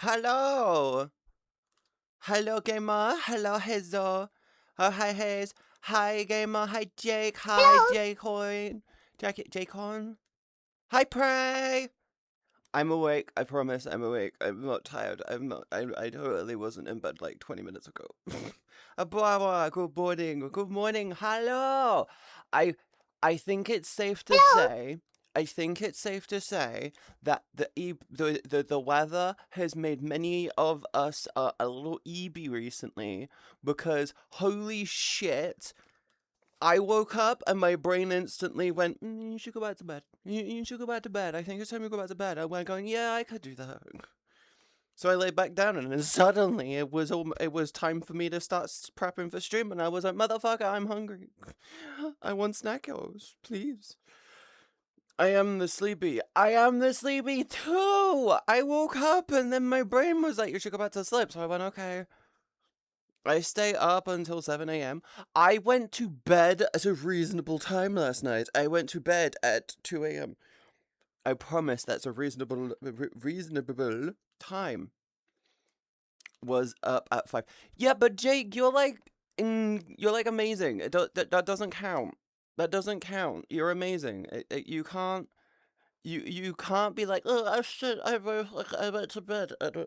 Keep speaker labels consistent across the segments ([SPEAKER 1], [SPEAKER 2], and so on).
[SPEAKER 1] Hello. Hello, gamer. Hello, Hazel. Oh, hi, Haze. Hi, gamer. Hi, Jake. Hi,
[SPEAKER 2] Hello.
[SPEAKER 1] Jacoin. Jacon. Hi, Prey. I'm awake. I promise I'm awake. I'm not tired. I'm not. I totally wasn't in bed like 20 minutes ago. Blah, good morning. Good morning. Hello. I I think it's safe to
[SPEAKER 2] Hello.
[SPEAKER 1] say. I think it's safe to say that the weather has made many of us a little EB recently because holy shit, I woke up and my brain instantly went, you should go back to bed. You should go back to bed. I think it's time to go back to bed. I went going, yeah, I could do that. So I lay back down and then suddenly it was time for me to start prepping for stream and I was like, motherfucker, I'm hungry. I want snackos, please. I am the sleepy. I am the sleepy too. I woke up and then my brain was like, you should go back to sleep. So I went, okay. I stay up until 7 a.m. I went to bed at a reasonable time last night. I went to bed at 2 a.m. I promise that's a reasonable time. Was up at 5. Yeah, but Jake, you're like amazing. That doesn't count. That doesn't count. You're amazing. You can't you can't be like, oh, shit, I went to bed. Are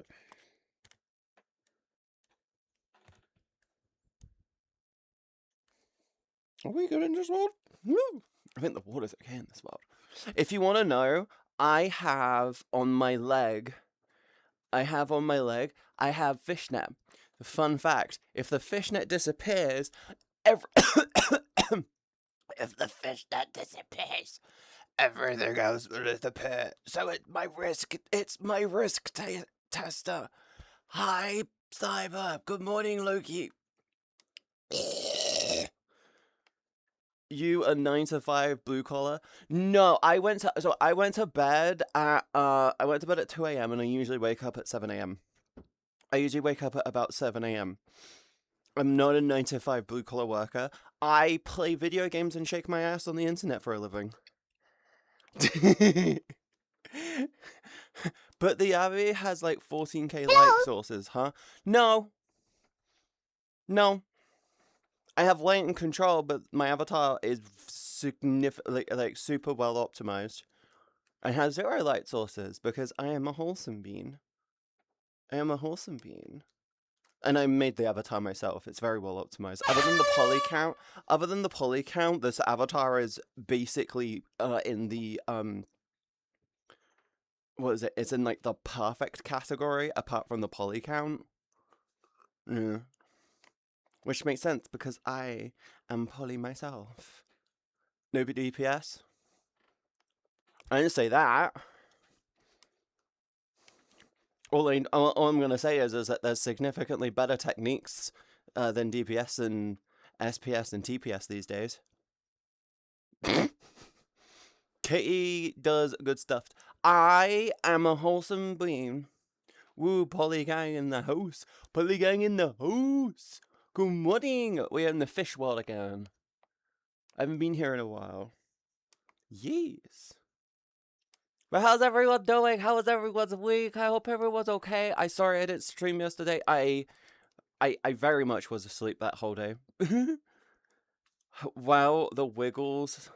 [SPEAKER 1] we good in this world? Woo! I think the water's okay in this world. If you want to know, I have on my leg, I have fishnet. Fun fact, if the fishnet disappears, every if the fishnet disappears, everything else will disappear. So it's my risk tester. Hi, Cyber. Good morning, Loki. You a 9 to 5 blue collar? No, I went to bed at 2 a.m. and I usually wake up at 7 a.m. I usually wake up at about 7 a.m. I'm not a 9 to 5 blue collar worker. I play video games and shake my ass on the internet for a living. But the Abbey has like 14k light
[SPEAKER 2] Hello.
[SPEAKER 1] sources, huh? No. No. I have light and control, but my avatar is significantly like super well optimized. I have 0 light sources because I am a wholesome bean. I am a wholesome bean. And I made the avatar myself. It's very well optimized. Other than the poly count, this avatar is basically in the what is it? It's in like the perfect category apart from the poly count. Yeah. Which makes sense because I am poly myself. No DPS. I didn't say that. All I'm going to say is that there's significantly better techniques than DPS and SPS and TPS these days. Kitty does good stuff. I am a wholesome being. Woo, polygang in the house. Polygang in the house. Good morning. We're in the fish world again. I haven't been here in a while. Yes. But how's everyone doing? How was everyone's week? I hope everyone's okay. Sorry I didn't stream yesterday. I very much was asleep that whole day. Wow, the Wiggles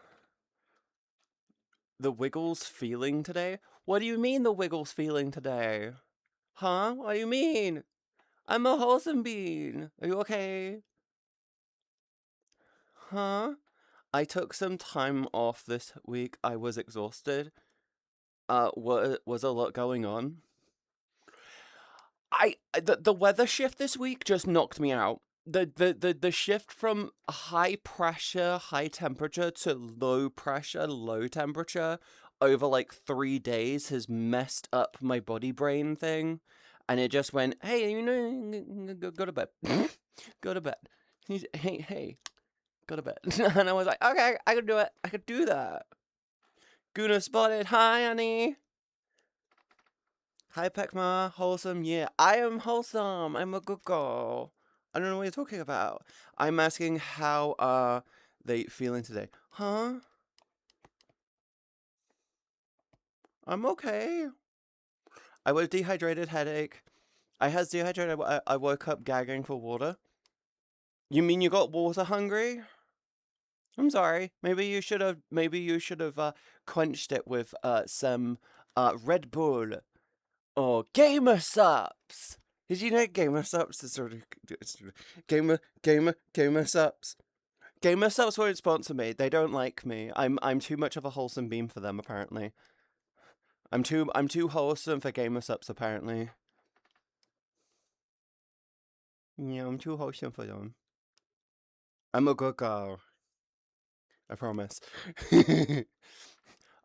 [SPEAKER 1] feeling today? What do you mean the Wiggles feeling today? Huh? What do you mean? I'm a wholesome bean. Are you okay? Huh? I took some time off this week. I was exhausted. Was a lot going on. The weather shift this week just knocked me out. The shift from high pressure, high temperature to low pressure, low temperature over like 3 days has messed up my body brain thing. And it just went, hey, go to bed. Go to bed. Hey, go to bed. And I was like, okay, I can do it. I could do that. Guna spotted. Hi, honey. Hi, Pekma. Wholesome. Yeah, I am wholesome. I'm a good girl. I don't know what you're talking about. I'm asking how they feeling today. Huh? I'm okay. I was dehydrated, headache. I had dehydrated. I woke up gagging for water. You mean you got water hungry? I'm sorry. Maybe you should have. Maybe you should have quenched it with some Red Bull or Gamer Subs. Did you know Gamer Subs is sort of Gamer Subs? Gamer Subs won't sponsor me. They don't like me. I'm too much of a wholesome beam for them. Apparently, I'm too wholesome for Gamer Subs. Apparently, yeah, I'm too wholesome for them. I'm a good girl. I promise.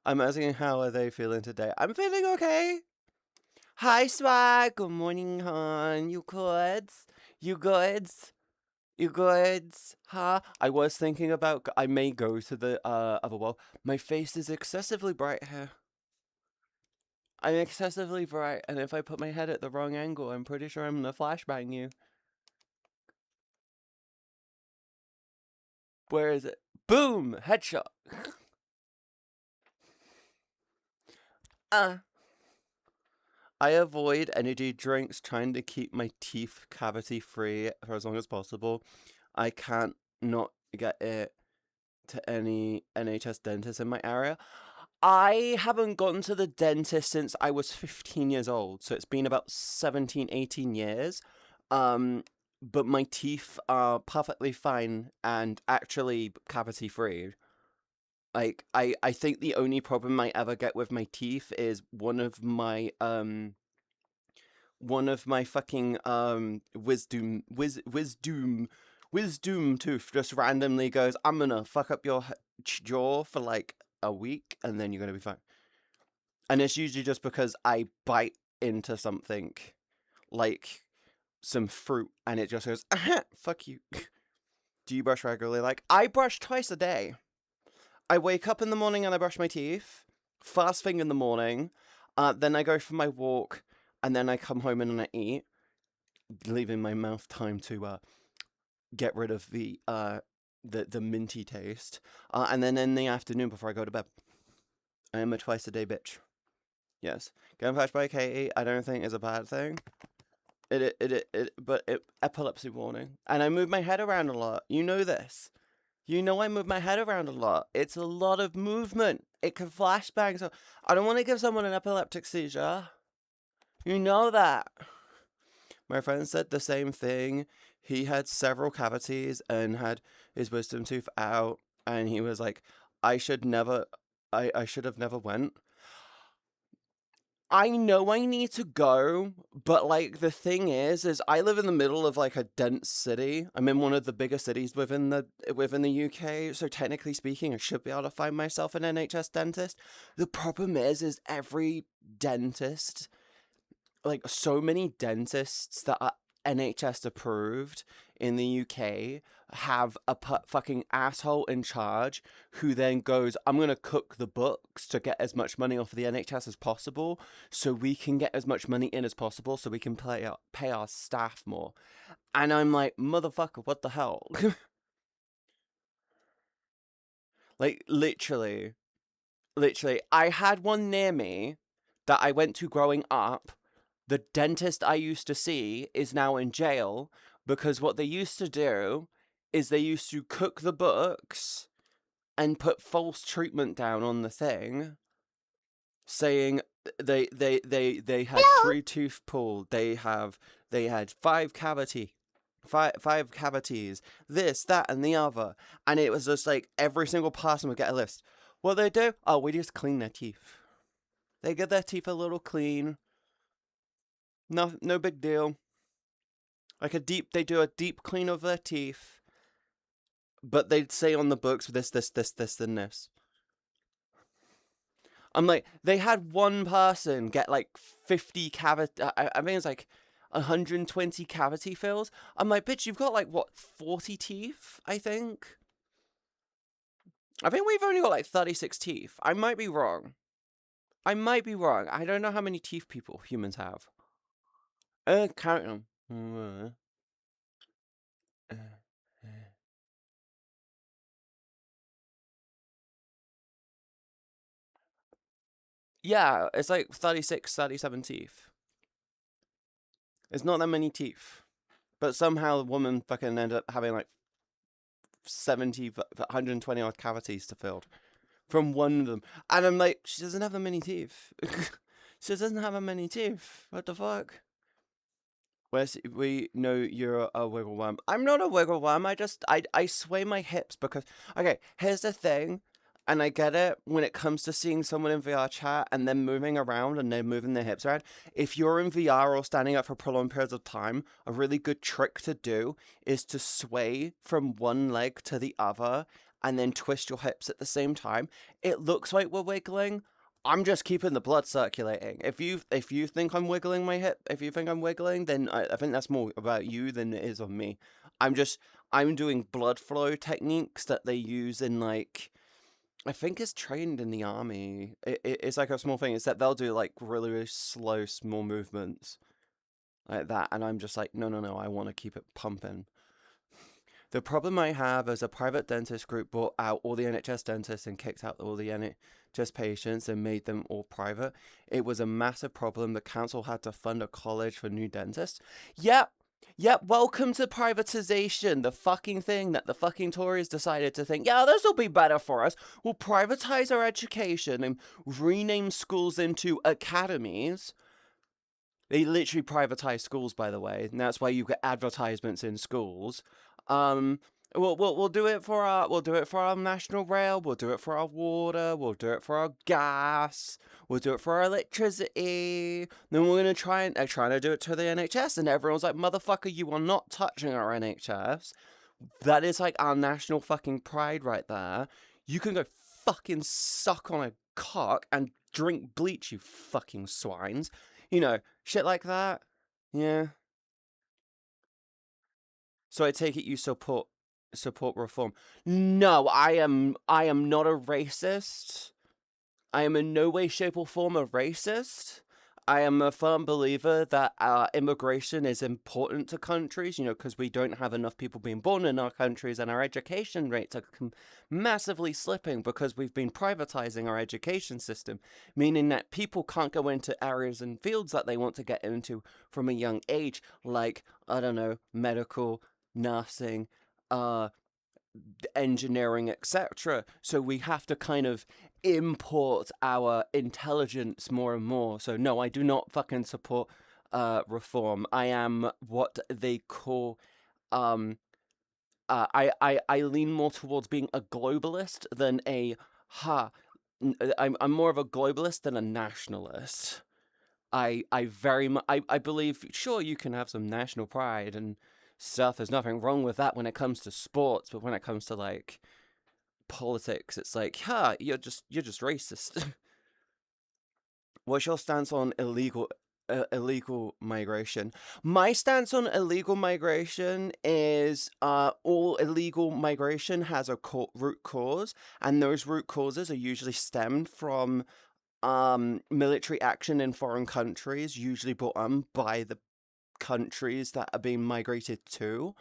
[SPEAKER 1] I'm asking how are they feeling today. I'm feeling okay. Hi, Swag. Good morning, hon. You goods? You goods? You goods? Huh? I was thinking about I may go to the other wall. My face is excessively bright here. I'm excessively bright, and if I put my head at the wrong angle, I'm pretty sure I'm gonna flashbang you. Where is it? Boom! Headshot. uh. I avoid energy drinks trying to keep my teeth cavity free for as long as possible. I can't not get it to any NHS dentist in my area. I haven't gone to the dentist since I was 15 years old, so it's been about 17, 18 years. But my teeth are perfectly fine and actually cavity free. Like I think the only problem I ever get with my teeth is one of my fucking wisdom tooth just randomly goes, I'm gonna fuck up your jaw for like a week and then you're gonna be fine. And it's usually just because I bite into something like some fruit and it just goes, fuck you. Do you brush regularly? Like, I brush twice a day. I wake up in the morning and I brush my teeth. First thing in the morning. Then I go for my walk. And then I come home and I eat, leaving my mouth time to get rid of the minty taste. And then in the afternoon before I go to bed. I am a twice a day bitch. Yes. Getting flashed by Katie, I don't think is a bad thing. But epilepsy warning. And I move my head around a lot. You know this. You know I move my head around a lot. It's a lot of movement. It can flashbang. So I don't want to give someone an epileptic seizure. You know that. My friend said the same thing. He had several cavities and had his wisdom tooth out, and he was like, I should have never went. I know I need to go, but like the thing is I live in the middle of like a dense city. I'm in one of the bigger cities within the UK, so technically speaking, I should be able to find myself an NHS dentist. The problem is every dentist, like so many dentists that are NHS approved in the UK have a fucking asshole in charge who then goes, I'm going to cook the books to get as much money off of the NHS as possible so we can get as much money in as possible so we can pay our staff more. And I'm like, motherfucker, what the hell? Like, literally, I had one near me that I went to growing up. The dentist I used to see is now in jail because what they used to do is they used to cook the books and put false treatment down on the thing saying they had 3 tooth pulled, they had 5 cavities, this, that, and the other. And it was just like every single person would get a list. What they do? Oh, we just clean their teeth. They get their teeth a little clean. No big deal. Like they do a deep clean of their teeth, but they'd say on the books this, and this. I'm like, they had one person get like 50 cavity. I mean, it's like 120 cavity fills. I'm like, bitch, you've got like what 40 teeth? I think we've only got like 36 teeth. I might be wrong. I don't know how many teeth humans have. Count them. Yeah, it's like 36, 37 teeth. It's not that many teeth. But somehow the woman fucking ended up having like 70, 120 odd cavities to fill from one of them. And I'm like, she doesn't have that many teeth. She doesn't have that many teeth. What the fuck? Whereas we know you're a wiggle worm. I'm not a wiggle worm. I sway my hips because, okay, here's the thing. And I get it when it comes to seeing someone in VR chat and then moving around and they're moving their hips around. If you're in VR or standing up for prolonged periods of time, a really good trick to do is to sway from one leg to the other and then twist your hips at the same time. It looks like we're wiggling. I'm just keeping the blood circulating. If you think I'm wiggling my hip, if you think I'm wiggling, then I think that's more about you than it is on me. I'm doing blood flow techniques that they use in like, I think it's trained in the army. It's like a small thing. It's that they'll do like really, really slow, small movements like that, and I'm just like, no, no, no. I want to keep it pumping. The problem I have is a private dentist group bought out all the NHS dentists and kicked out all the NHS patients and made them all private. It was a massive problem. The council had to fund a college for new dentists. Yep. Yep, welcome to privatization, the fucking thing that the fucking Tories decided to think, yeah, this will be better for us. We'll privatize our education and rename schools into academies. They literally privatize schools, by the way, and that's why you get advertisements in schools. Um, we'll do it for our national rail. We'll do it for our water. We'll do it for our gas. We'll do it for our electricity. Then we're gonna trying to do it to the NHS, and everyone's like, "Motherfucker, you are not touching our NHS." That is like our national fucking pride right there. You can go fucking suck on a cock and drink bleach, you fucking swines. You know, shit like that. Yeah. So I take it you support reform. No, I am not a racist. I am in no way, shape, or form a racist. I am a firm believer that immigration is important to countries, because we don't have enough people being born in our countries, and our education rates are massively slipping because we've been privatizing our education system, meaning that people can't go into areas and fields that they want to get into from a young age, like, I don't know, medical, nursing, engineering, etc. So we have to kind of import our intelligence more and more. So no, I do not fucking support reform. I am what they call I lean more towards being a globalist than a I'm more of a globalist than a nationalist. I very much I believe, sure, you can have some national pride and stuff. There's nothing wrong with that when it comes to sports, but when it comes to like politics, it's like, you're just racist. What's your stance on illegal migration? My stance on illegal migration is all illegal migration has a root cause, and those root causes are usually stemmed from military action in foreign countries, usually brought on by the countries that are being migrated to.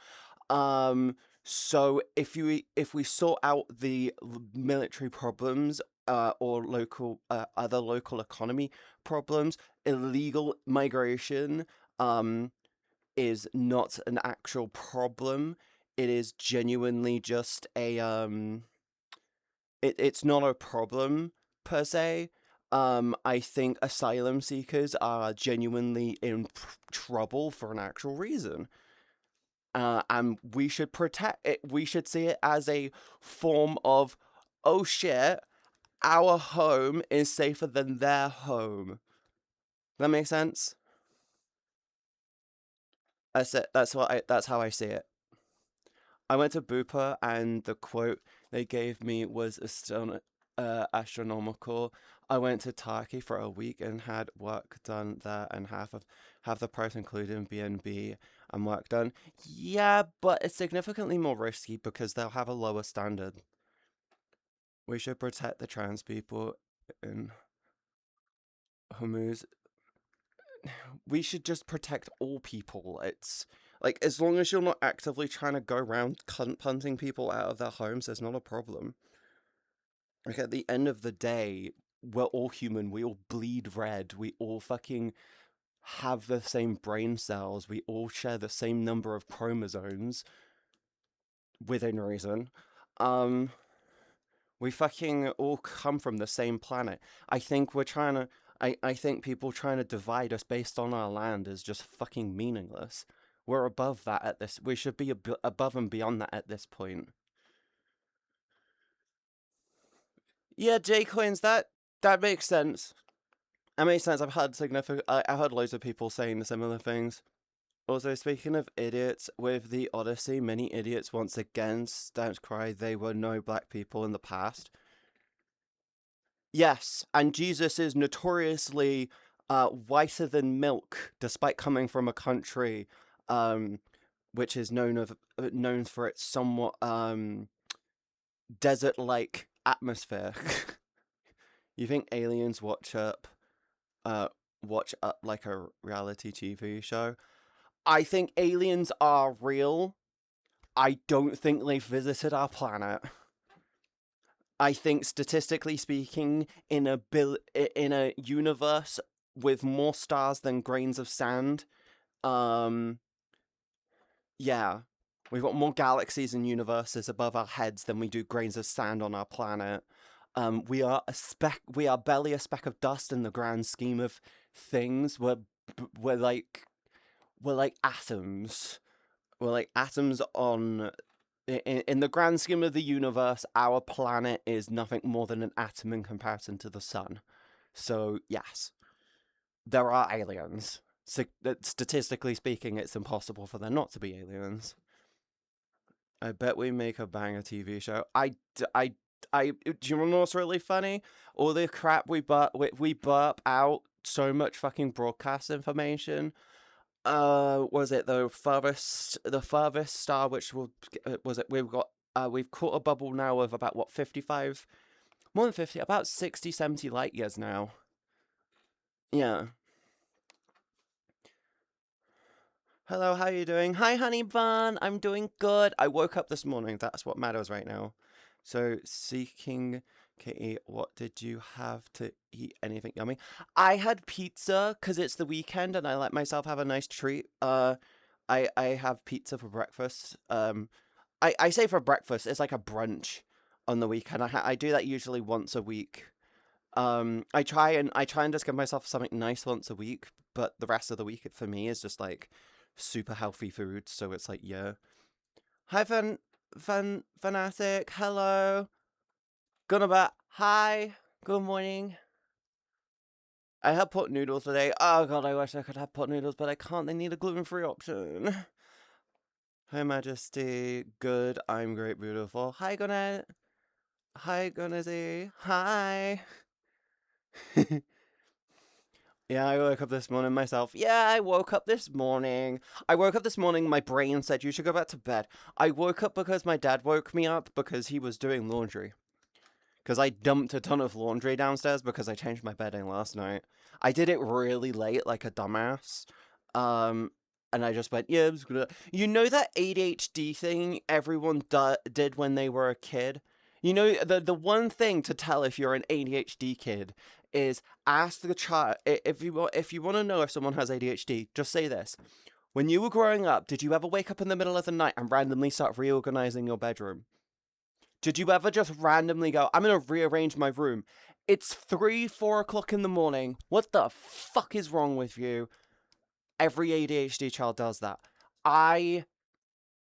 [SPEAKER 1] So if we sort out the military problems or other local economy problems, illegal migration is not an actual problem. It is genuinely just it's not a problem per se. I think asylum seekers are genuinely in trouble for an actual reason. And we should protect it. We should see it as a form of, oh shit, our home is safer than their home. That makes sense? That's it. That's how I see it. I went to Bupa and the quote they gave me was astronomical. I went to Turkey for a week and had work done there, and half the price including B&B and work done. Yeah, but it's significantly more risky because they'll have a lower standard. We should protect the trans people in Hormuz. We should just protect all people. It's like, as long as you're not actively trying to go around cunt punting people out of their homes, there's not a problem. Like, at the end of the day, we're all human. We all bleed red. We all fucking have the same brain cells. We all share the same number of chromosomes within reason. Um, we fucking all come from the same planet. I think we're trying to. I think people trying to divide us based on our land is just fucking meaningless. We're above that at this. We should be above and beyond that at this point. Yeah, J coins. That makes sense. That makes sense. I've heard I've heard loads of people saying similar things. Also, speaking of idiots, with the Odyssey, many idiots once again stand to cry they were no black people in the past. Yes, and Jesus is notoriously whiter than milk, despite coming from a country um, which is known for its somewhat desert-like atmosphere. You think aliens watch up like a reality TV show? I think aliens are real. I don't think they've visited our planet. I think, statistically speaking, in a universe with more stars than grains of sand, um, yeah, we've got more galaxies and universes above our heads than we do grains of sand on our planet. We are a speck. We are barely a speck of dust in the grand scheme of things. We're like we're like atoms. We're like atoms on in the grand scheme of the universe, our planet is nothing more than an atom in comparison to the sun. So, yes, there are aliens. Statistically speaking, it's impossible for there not to be aliens. I bet we make a banger TV show. Do you know what's really funny? All the crap we burp out so much fucking broadcast information. Was it the furthest star, which was it? We've caught a bubble now of about what 55, more than 50, about 60, 70 light years now. Yeah. Hello, how are you doing? Hi, honey bun. I'm doing good. I woke up this morning. That's what matters right now. So, seeking Katie, what did you have to eat? Anything yummy? I had pizza because it's the weekend and I let myself have a nice treat. I have pizza for breakfast. I say for breakfast. It's like a brunch on the weekend. I do that usually once a week. I try and just give myself something nice once a week, but the rest of the week for me is just like super healthy food. So it's like, yeah. Hi, Fanatic. Hello. Gunnaba. Hi. Good morning. I had pot noodles today. Oh god, I wish I could have pot noodles, but I can't. They need a gluten-free option. Hi, Majesty. Good. I'm great, beautiful. Hi, Gunnet. Hi, Gunnezy. Hi. Yeah, I woke up this morning myself. Yeah, I woke up this morning. My brain said you should go back to bed. I woke up because my dad woke me up because he was doing laundry. Because I dumped a ton of laundry downstairs because I changed my bedding last night. I did it really late, like a dumbass. And I just went, yeah, I'm just gonna. You know that ADHD thing everyone did when they were a kid? You know, the one thing to tell if you're an ADHD kid is ask the child if you want to know if someone has ADHD, just say this. When you were growing up, did you ever wake up in the middle of the night and randomly start reorganizing your bedroom? Did you ever just randomly go, I'm going to rearrange my room? It's 3, 4 o'clock in the morning. What the fuck is wrong with you? Every ADHD child does that. I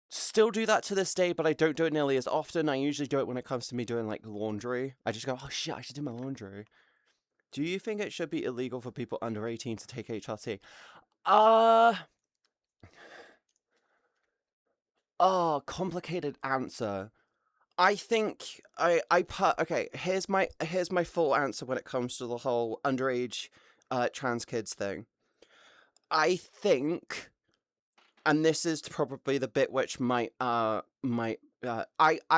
[SPEAKER 1] still do that to this day, but I don't do it nearly as often. I usually do it when it comes to me doing, like, laundry. I just go, oh shit, I should do my laundry. Do you think it should be illegal for people under 18 to take HRT? Complicated answer. I think okay, here's my full answer when it comes to the whole underage trans kids thing. I think, and this is probably the bit which I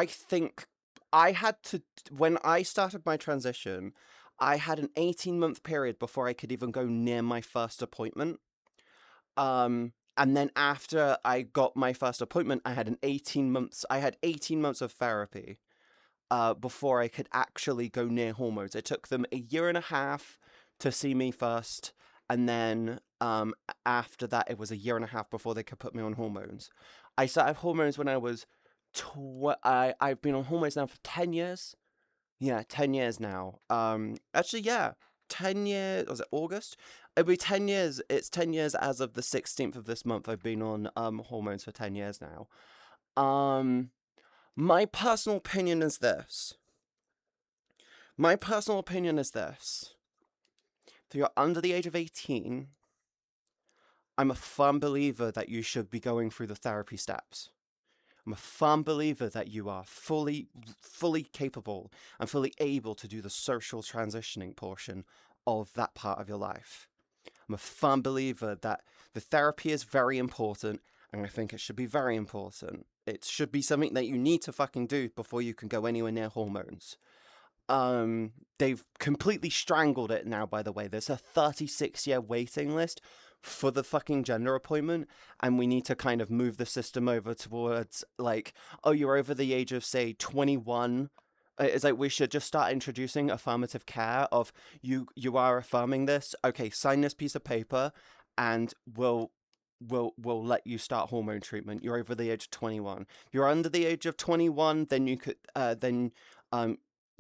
[SPEAKER 1] think I had to, when I started my transition, I had an 18-month period before I could even go near my first appointment. And then after I got my first appointment, I had 18 months of therapy before I could actually go near hormones. It took them a year and a half to see me first, and then After that, it was a year and a half before they could put me on hormones. I started hormones when I was I've been on hormones now for 10 years. Yeah, 10 years now. Actually, yeah, 10 years. Was it August? It'll be 10 years. It's 10 years as of the 16th of this month. I've been on hormones for 10 years now. My personal opinion is this. If you're under the age of 18, I'm a firm believer that you should be going through the therapy steps. I'm a firm believer that you are fully capable and fully able to do the social transitioning portion of that part of your life. I'm a firm believer that the therapy is very important, and I think it should be very important. It should be something that you need to fucking do before you can go anywhere near hormones. They've completely strangled it now, by the way. There's a 36-year waiting list for the fucking gender appointment, and we need to kind of move the system over towards, like, oh, you're over the age of, say, 21. It's like we should just start introducing affirmative care of you are affirming this. Okay, sign this piece of paper, and we'll let you start hormone treatment. You're over the age of 21. If you're under the age of 21, then you could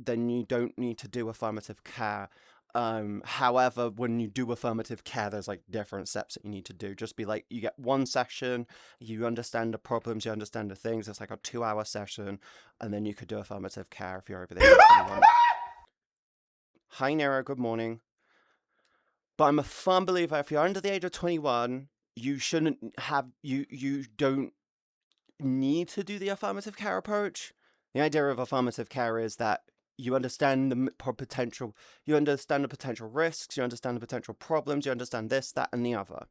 [SPEAKER 1] then you don't need to do affirmative care. However, when you do affirmative care, there's like different steps that you need to do. Just be like, you get one session, you understand the problems, you understand the things. It's like a 2-hour session, and then you could do affirmative care if you're over the age of 21. Hi, Nero. Good morning. But I'm a firm believer if you're under the age of 21, you shouldn't have you don't need to do the affirmative care approach. The idea of affirmative care is that you understand the potential risks, you understand the potential problems, you understand this, that, and the other.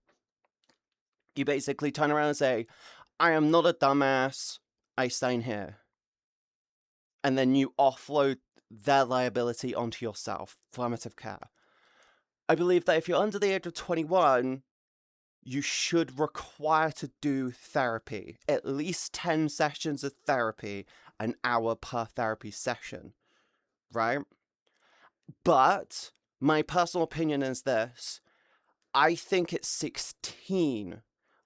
[SPEAKER 1] You basically turn around and say, I am not a dumbass, I sign here. And then you offload their liability onto yourself. Affirmative care. I believe that if you're under the age of 21, you should require to do therapy. At least 10 sessions of therapy, an hour per therapy session. Right? But my personal opinion is this. I think it's 16.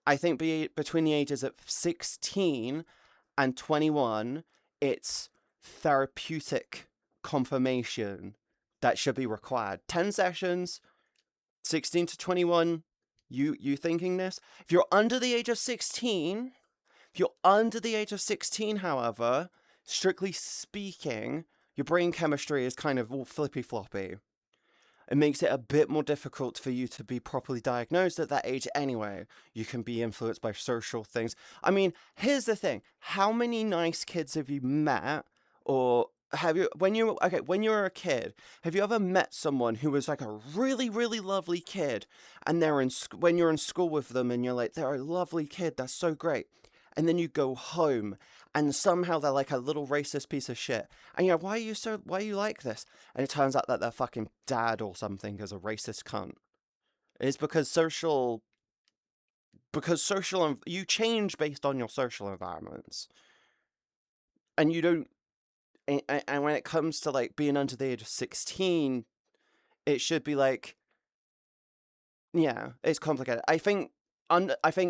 [SPEAKER 1] I think between the ages of 16 and 21, it's therapeutic confirmation that should be required. 10 sessions, 16 to 21, you thinking this? If you're under the age of 16, however, strictly speaking, your brain chemistry is kind of all flippy-floppy. It makes it a bit more difficult for you to be properly diagnosed at that age anyway. You can be influenced by social things. I mean, here's the thing. How many nice kids have you met? Or have you, when you were a kid, have you ever met someone who was like a really, really lovely kid, and when you're in school with them and you're like, they're a lovely kid, that's so great. And then you go home, and somehow they're like a little racist piece of shit. And you're like, why are you like this? And it turns out that their fucking dad or something is a racist cunt. It's because you change based on your social environments. And you don't, and when it comes to like being under the age of 16, it should be like, yeah, it's complicated. I think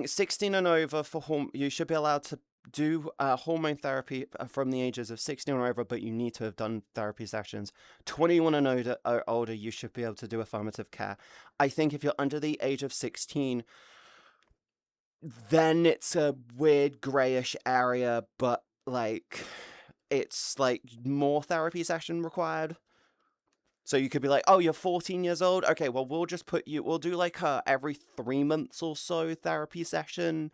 [SPEAKER 1] 16 and over you should be allowed to do hormone therapy from the ages of 16 or over, but you need to have done therapy sessions. 21 and older, you should be able to do affirmative care. I think if you're under the age of 16, then it's a weird grayish area, but like it's like more therapy session required. So you could be like, oh, you're 14 years old? Okay, well, we'll do like every 3 months or so therapy session.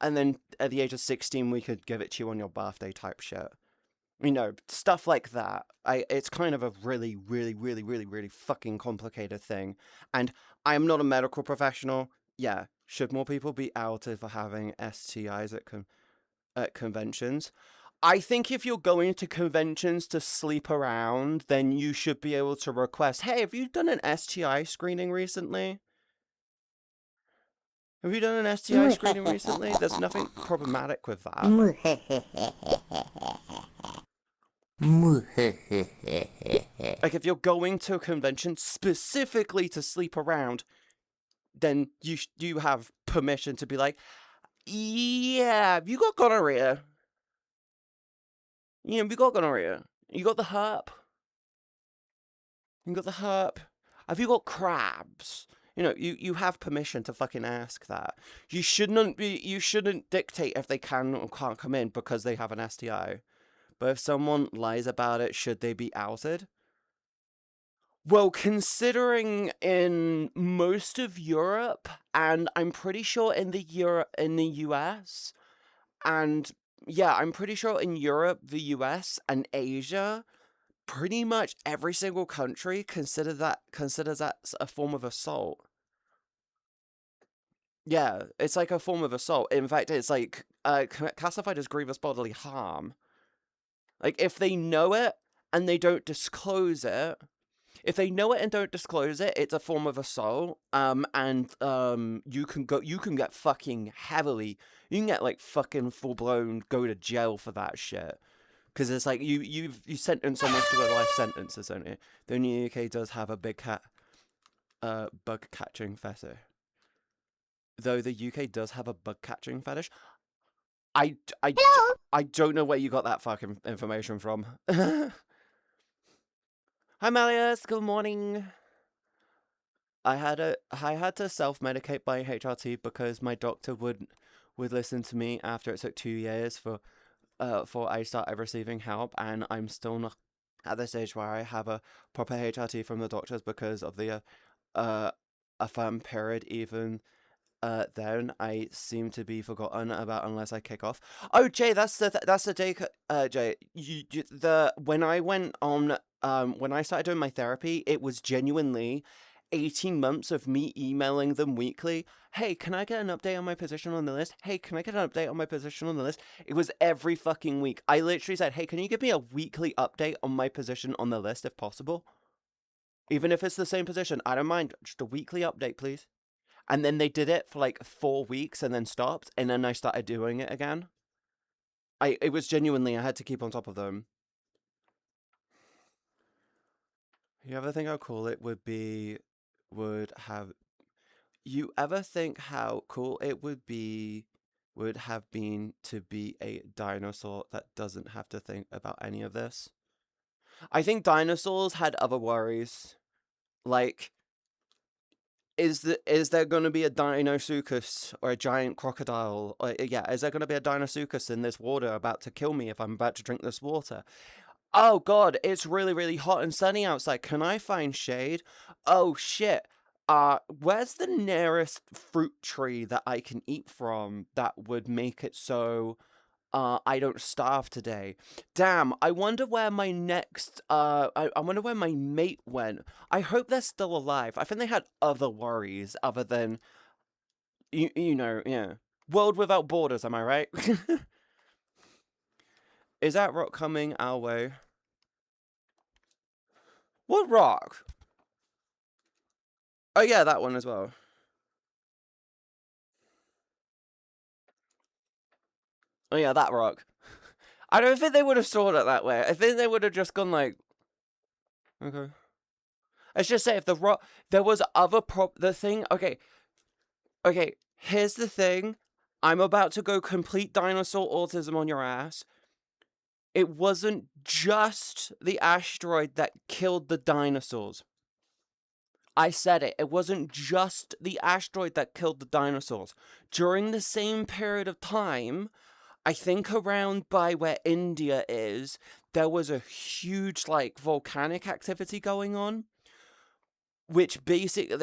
[SPEAKER 1] And then at the age of 16, we could give it to you on your birthday type shit. You know, stuff like that. It's kind of a really, really, really, really, really fucking complicated thing. And I am not a medical professional. Yeah, should more people be outed for having STIs at conventions? I think if you're going to conventions to sleep around, then you should be able to request, hey, have you done an STI screening recently? Have you done an STI screening recently? There's nothing problematic with that. Like, if you're going to a convention specifically to sleep around, then you have permission to be like, yeah, have you got gonorrhea? Yeah, have you got gonorrhea? You got the herp? You got the herp? Have you got crabs? You have permission to fucking ask that. You shouldn't dictate if they can or can't come in because they have an STI. But if someone lies about it, should they be outed? Well, considering in most of Europe, and I'm pretty sure in the US, and yeah, I'm pretty sure in Europe, the US, and Asia, pretty much every single country considers that a form of assault. Yeah, it's like a form of assault. In fact, it's like classified as grievous bodily harm. Like if they know it and they don't disclose it, if they know it and don't disclose it, it's a form of assault. And you can get fucking heavily, you can get like fucking full blown go to jail for that shit. Because it's like you sentence someone to a life sentence, isn't it? The UK does have a big bug catching fetish. Though the UK does have a bug catching fetish. I don't know where you got that fucking information from. Hi, Malleus. Good morning. I had to self-medicate by HRT because my doctor would listen to me after it took 2 years for I started receiving help, and I'm still not at the stage where I have a proper HRT from the doctors because of the affirmed period. Even then I seem to be forgotten about unless I kick off. Oh, Jay, that's the day. Jay, when I went on when I started doing my therapy, it was genuinely 18 months of me emailing them weekly. Hey, can I get an update on my position on the list? Hey, can I get an update on my position on the list? It was every fucking week. I literally said, hey, can you give me a weekly update on my position on the list if possible? Even if it's the same position, I don't mind. Just a weekly update, please. And then they did it for like 4 weeks and then stopped, and then I started doing it again. It was genuinely, I had to keep on top of them. You ever think how cool it would have been to be a dinosaur that doesn't have to think about any of this? I think dinosaurs had other worries. Like, is there going to be a Dinosuchus or a giant crocodile? Or, yeah, is there going to be a Dinosuchus in this water about to kill me if I'm about to drink this water? Oh god, it's really, really hot and sunny outside. Can I find shade? Oh shit. Where's the nearest fruit tree that I can eat from that would make it so I don't starve today? Damn, I wonder where my next I wonder where my mate went. I hope they're still alive. I think they had other worries other than yeah. World without borders, am I right? Is that rock coming our way? What rock? Oh yeah, that one as well. Oh yeah, that rock. I don't think they would have sold it that way. I think they would have just gone like, okay. Let's just say if the rock, there was other the thing, okay. Here's the thing. I'm about to go complete dinosaur autism on your ass. It wasn't just the asteroid that killed the dinosaurs. I said it. It wasn't just the asteroid that killed the dinosaurs. During the same period of time, I think around by where India is, there was a huge like volcanic activity going on. Which basically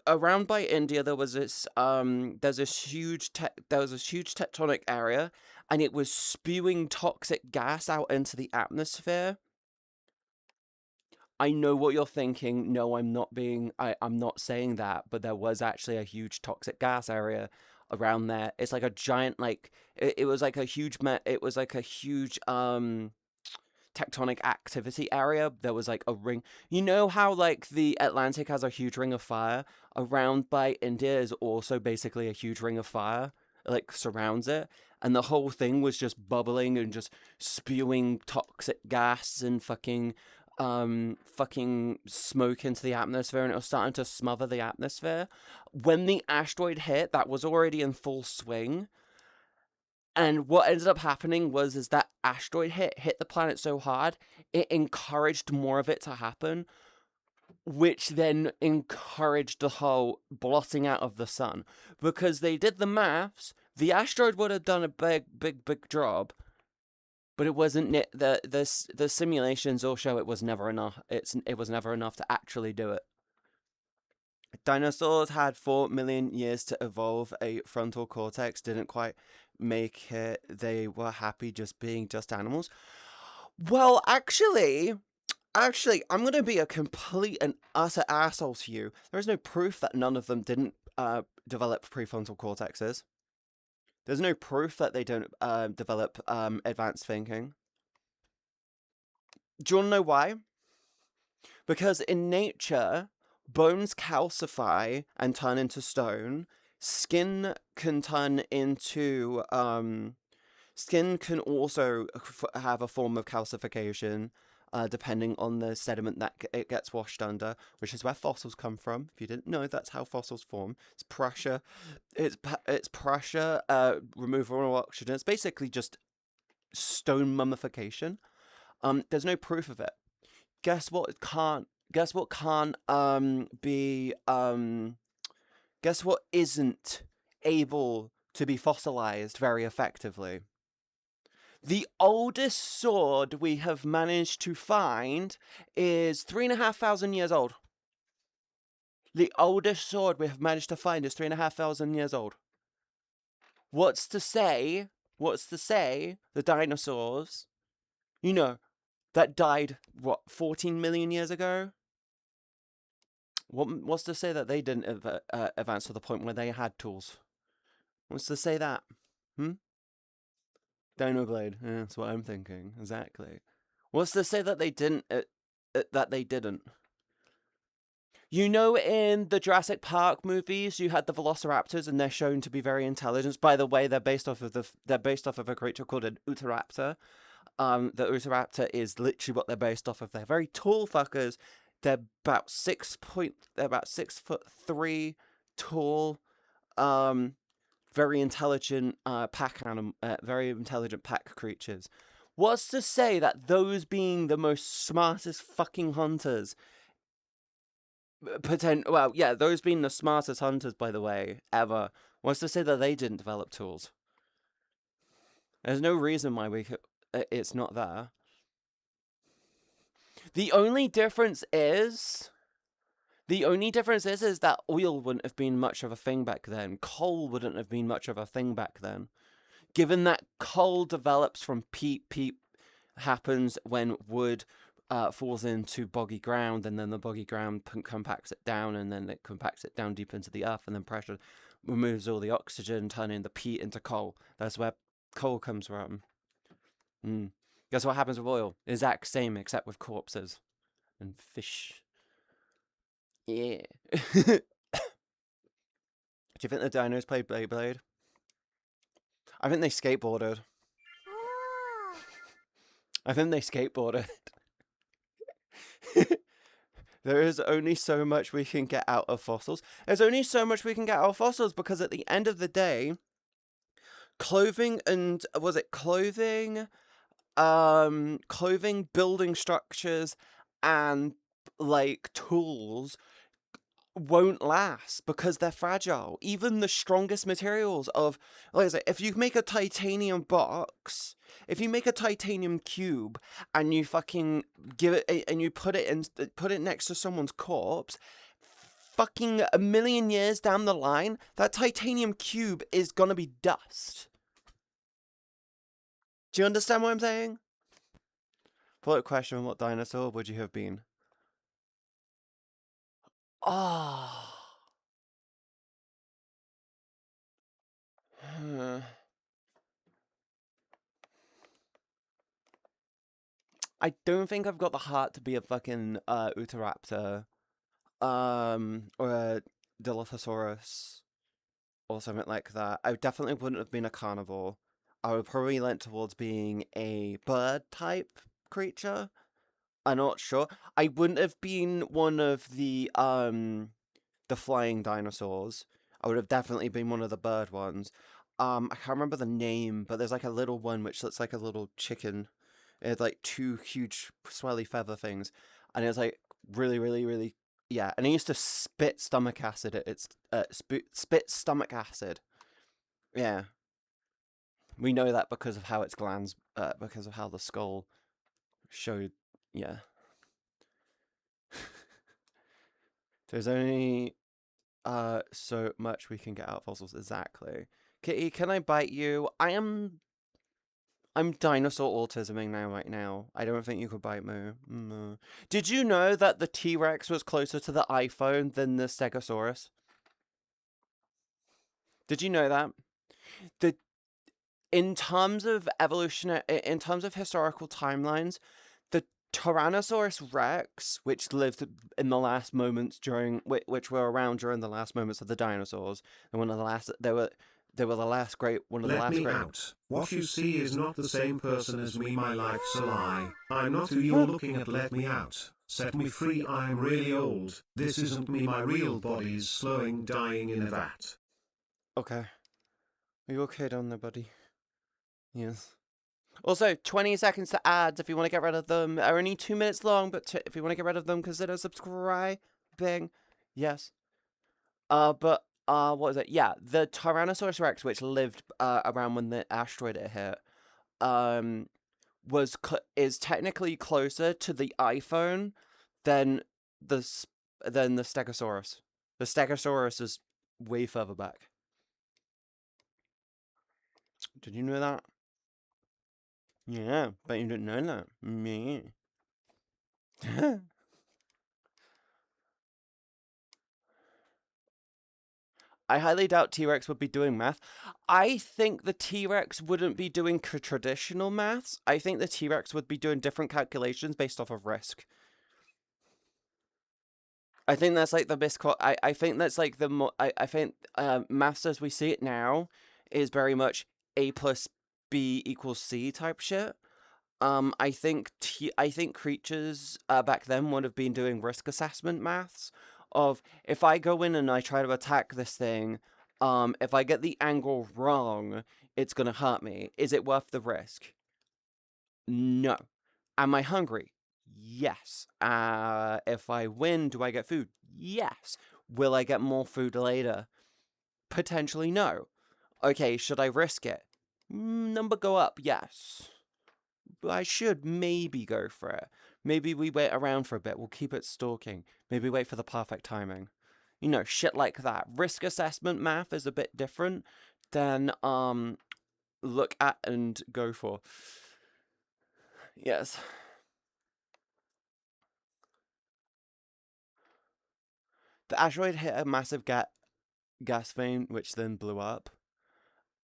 [SPEAKER 1] around by India there was this huge tectonic area, and it was spewing toxic gas out into the atmosphere. I know what you're thinking. No, I'm not saying that, but there was actually a huge toxic gas area around there. It's like a giant, like, it was like a huge, tectonic activity area. There was like a ring. You know how like the Atlantic has a huge ring of fire? Around by India is also basically a huge ring of fire, like surrounds it. And the whole thing was just bubbling and just spewing toxic gas and fucking fucking smoke into the atmosphere, and it was starting to smother the atmosphere. When the asteroid hit, that was already in full swing. And what ended up happening was is that asteroid hit the planet so hard, it encouraged more of it to happen, which then encouraged the whole blotting out of the sun. Because they did the maths, the asteroid would have done a big job, but it wasn't. The simulations all show it was never enough. It was never enough to actually do it. Dinosaurs had 4 million years to evolve a frontal cortex, didn't quite make it. They were happy just being just animals. Well, actually, I'm going to be a complete and utter asshole to you. There is no proof that none of them didn't develop prefrontal cortexes. There's no proof that they don't develop advanced thinking. Do you want to know why? Because in nature, bones calcify and turn into stone. Skin can turn into skin can also have a form of calcification, depending on the sediment that it gets washed under, which is where fossils come from. If you didn't know, that's how fossils form. It's pressure. It's pressure. Removal of oxygen. It's basically just stone mummification. There's no proof of it. Guess what can't guess what can't be guess what isn't able to be fossilized very effectively? The oldest sword we have managed to find is 3,500 years old. The oldest sword we have managed to find is 3,500 years old. What's to say the dinosaurs, that died, 14 million years ago? What's to say that they didn't advance to the point where they had tools? What's to say that? Dino Blade. Yeah, that's what I'm thinking. Exactly. What's to say that they didn't? That they didn't. In the Jurassic Park movies, you had the Velociraptors, and they're shown to be very intelligent. By the way, they're based off of a creature called an Utahraptor. The Utahraptor is literally what they're based off of. They're very tall fuckers. They're about 6'3" tall. Very intelligent very intelligent pack creatures. What's to say that those being the most smartest fucking hunters, those being the smartest hunters, by the way, ever, what's to say that they didn't develop tools? There's no reason why it's not there. The only difference is that oil wouldn't have been much of a thing back then. Coal wouldn't have been much of a thing back then. Given that coal develops from peat happens when wood falls into boggy ground, and then the boggy ground compacts it down, and then it compacts it down deep into the earth, and then pressure removes all the oxygen, turning the peat into coal. That's where coal comes from. Guess what happens with oil? Exact same, except with corpses and fish. Yeah. Do you think the dinos played Beyblade? I think they skateboarded. I think they skateboarded. There is only so much we can get out of fossils. There's only so much we can get out of fossils because at the end of the day, clothing, building structures, and tools won't last because they're fragile. Even the strongest materials if you make a titanium box, if you make a titanium cube and you fucking give it and you put it next to someone's corpse, fucking a million years down the line, that titanium cube is gonna be dust. Do you understand what I'm saying? Follow-up question: what dinosaur would you have been? Ah. I don't think I've got the heart to be a fucking Utahraptor, or a Dilophosaurus, or something like that. I definitely wouldn't have been a carnivore. I would probably lean towards being a bird type creature. I'm not sure. I wouldn't have been one of the flying dinosaurs. I would have definitely been one of the bird ones. I can't remember the name, but there's like a little one which looks like a little chicken. It had like two huge swelly feather things, and it was like really, really, really, yeah. And it used to spit stomach acid at its spit stomach acid. Yeah, we know that because of how its glands, because of how the skull showed. Yeah, there's only so much we can get out of fossils. Exactly. Kitty, can I bite you? I'm dinosaur autisming now, right now. I don't think you could bite me. No. Did you know that the T-Rex was closer to the iPhone than the Stegosaurus? Did you know that? The in terms of evolution, in terms of historical timelines, the Tyrannosaurus Rex, which lived in the last moments during, which were around during the last moments of the dinosaurs, and one of the last, they were the last great, one of the
[SPEAKER 2] Let
[SPEAKER 1] last
[SPEAKER 2] me
[SPEAKER 1] great.
[SPEAKER 2] out. What you see is not the same person as me. My life's a lie. I'm not who you're looking at. Let me out. Set me free. I'm really old. This isn't me. My real body's slowing, dying in a vat.
[SPEAKER 1] Okay. Are you okay down there, buddy? Yes. Also, 20 seconds to ads if you want to get rid of them. They're only 2 minutes long, but if you want to get rid of them, consider subscribing. Yes. What is it? Yeah, the Tyrannosaurus Rex, which lived around when the asteroid hit, um, is technically closer to the iPhone than than the Stegosaurus. The Stegosaurus is way further back. Did you know that? Yeah, but you didn't know that. Me. I highly doubt T-Rex would be doing math. I think the T-Rex wouldn't be doing traditional maths. I think the T-Rex would be doing different calculations based off of risk. I think that's like the misquote. I think that's like the I think maths as we see it now is very much A plus B equals C type shit. I think creatures back then would have been doing risk assessment maths of if I go in and I try to attack this thing, if I get the angle wrong, it's gonna hurt me. Is it worth the risk? No. Am I hungry? Yes. If I win, do I get food? Yes. Will I get more food later? Potentially no. Okay, should I risk it? Number go up, yes. I should maybe go for it. Maybe we wait around for a bit. We'll keep it stalking. Maybe wait for the perfect timing. You know, shit like that. Risk assessment math is a bit different than look at and go for. Yes. The asteroid hit a massive gas vein, which then blew up.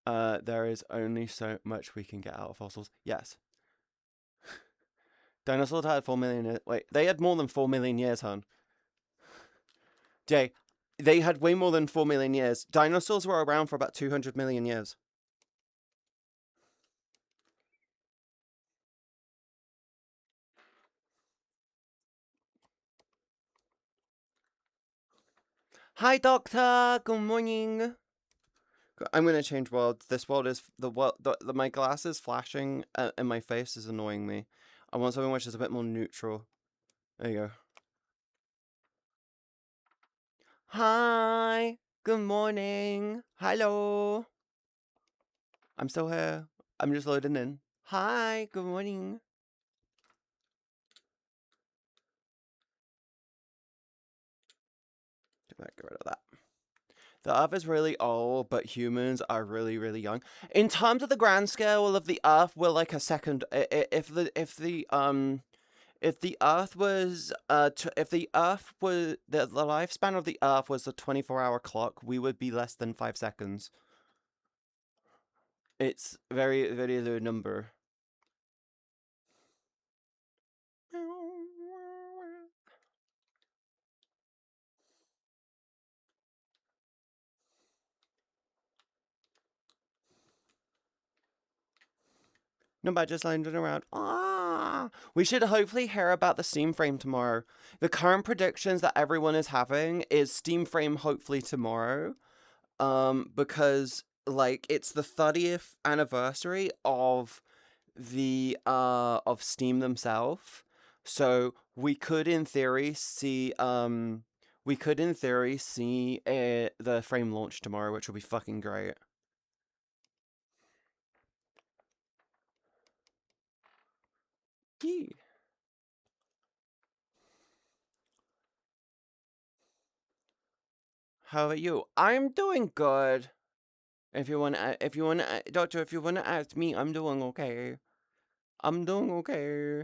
[SPEAKER 1] There is only so much we can get out of fossils. Yes. Dinosaurs had 4 million years. Wait, they had more than 4 million years, hon. Jay, they had way more than 4 million years. Dinosaurs were around for about 200 million years. Hi, Doctor. Good morning. I'm gonna change worlds. This world is the world. My glasses flashing in my face is annoying me. I want something which is a bit more neutral. There you go. Hi. Good morning. Hello. I'm still here. I'm just loading in. Hi. Good morning. Get rid of that. The Earth is really old, but humans are really, really young. In terms of the grand scale of the Earth, we're like a second. If the Earth was if the Earth was the lifespan of the Earth was a 24-hour clock, we would be less than 5 seconds. It's very, very low number. No, but just landing around. Ah. We should hopefully hear about the Steam frame tomorrow. The current predictions that everyone is having is Steam frame hopefully tomorrow. Because like it's the 30th anniversary of Steam themselves. So we could in theory see the frame launch tomorrow, which will be fucking great. Yee. How about you? I'm doing good. Doctor, if you wanna ask me, I'm doing okay. I'm doing okay.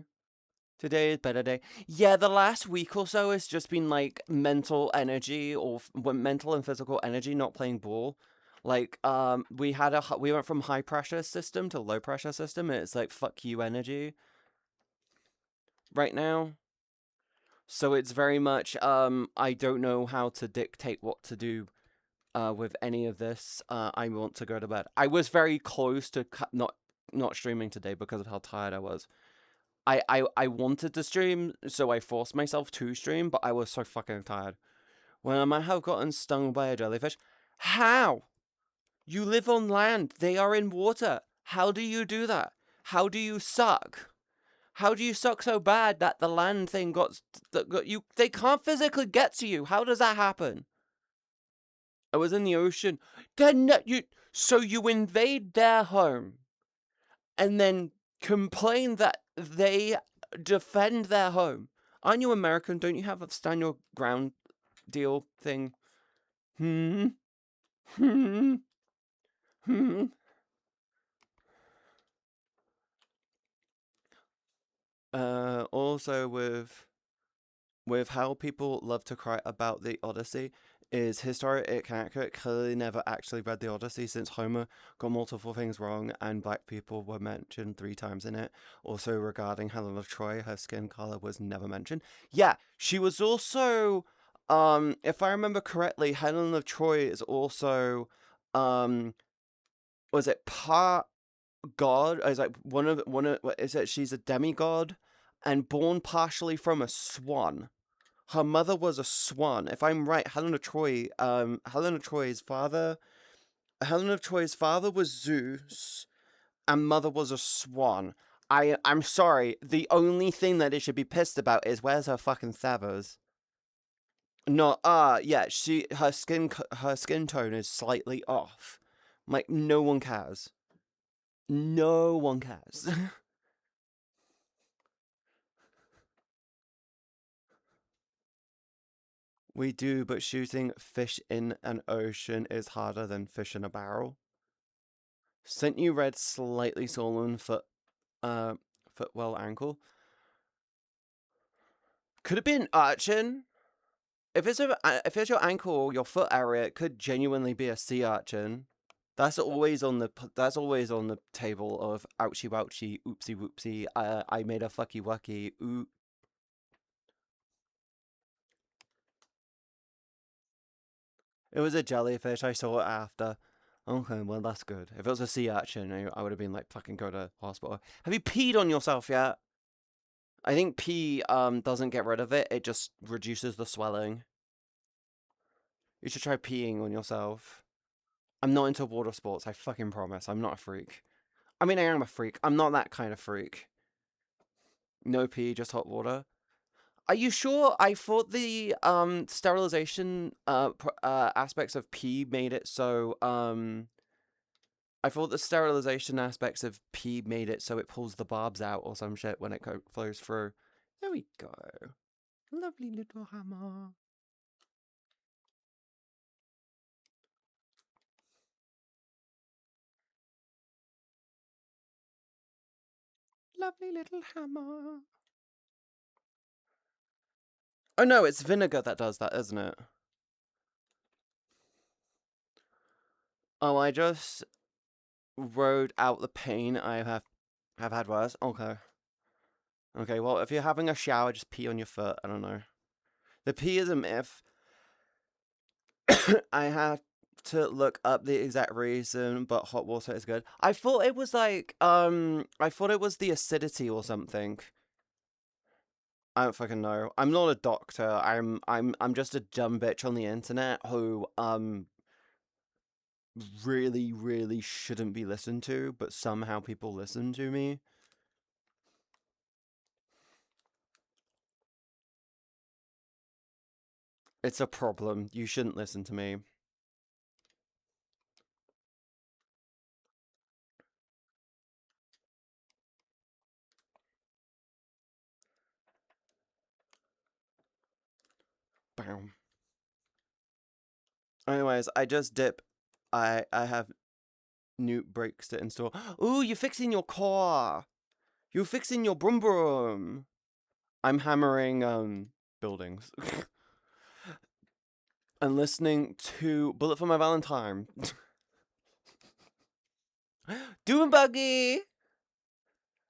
[SPEAKER 1] Today is better day. Yeah, the last week or so has just been like mental energy or mental and physical energy not playing ball. Like we went from high pressure system to low pressure system, and it's like fuck you energy right now. So it's very much I don't know how to dictate what to do with any of this. I want to go to bed. I was very close to not streaming today because of how tired I was. I wanted to stream, so I forced myself to stream, but I was so fucking tired. When I might have gotten stung by a jellyfish. How? You live on land. They are in water. How do you do that? How do you suck? How do you suck so bad that the land thing got you? They can't physically get to you. How does that happen? I was in the ocean. So you invade their home and then complain that they defend their home. Aren't you American? Don't you have a stand your ground deal thing? Hmm. Hmm. Hmm. Also with how people love to cry about the Odyssey is historic accurate clearly never actually read the Odyssey since Homer got multiple things wrong and black people were mentioned 3 times in it. Also regarding Helen of Troy, her skin color was never mentioned. Yeah, she was also if I remember correctly, Helen of Troy is also was it part god? Is like one of what is it? She's a demigod and born partially from a swan. Her mother was a swan. If I'm right, Helen of Troy's father was Zeus, and mother was a swan. I'm sorry. The only thing that it should be pissed about is where's her fucking feathers. No, yeah, her skin tone is slightly off. Like no one cares. No one cares. We do, but shooting fish in an ocean is harder than fish in a barrel. Sent you red slightly swollen footwell ankle. Could have been urchin. If it's your ankle or your foot area, it could genuinely be a sea urchin. That's always on the table of ouchie wouchie, oopsie whoopsie. I made a fucky wucky. Ooh. It was a jellyfish. I saw it after. Okay, well that's good. If it was a sea urchin, I would have been like, fucking go to hospital. Have you peed on yourself yet? I think pee doesn't get rid of it. It just reduces the swelling. You should try peeing on yourself. I'm not into water sports. I fucking promise. I'm not a freak. I mean, I am a freak. I'm not that kind of freak. No pee, just hot water. Are you sure? I thought the sterilization aspects of pee made it so I thought the sterilization aspects of pee made it so it pulls the barbs out or some shit when it flows through. There we go. Lovely little hammer. Lovely little hammer. Oh no, it's vinegar that does that, isn't it? Oh, I just rode out the pain I have had worse. Okay. Okay, well, if you're having a shower, just pee on your foot. I don't know. The pee is a myth. I have to look up the exact reason, but hot water is good. I thought it was like I thought it was the acidity or something. I don't fucking know. I'm not a doctor. I'm just a dumb bitch on the internet who really, really shouldn't be listened to, but somehow people listen to me. It's a problem. You shouldn't listen to me. Bam. Anyways, I just dip. I have new brakes to install. Ooh, you're fixing your car. You're fixing your broom broom. I'm hammering buildings. And listening to Bullet for My Valentine. Doom buggy!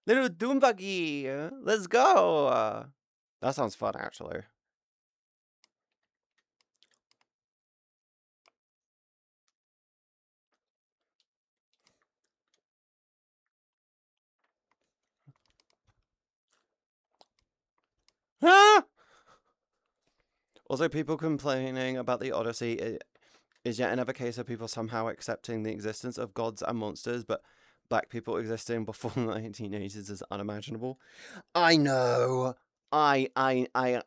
[SPEAKER 1] Little doom buggy! Let's go! That sounds fun, actually. Ah! Also, people complaining about the Odyssey is yet another case of people somehow accepting the existence of gods and monsters, but black people existing before the 1980s is unimaginable. I know. I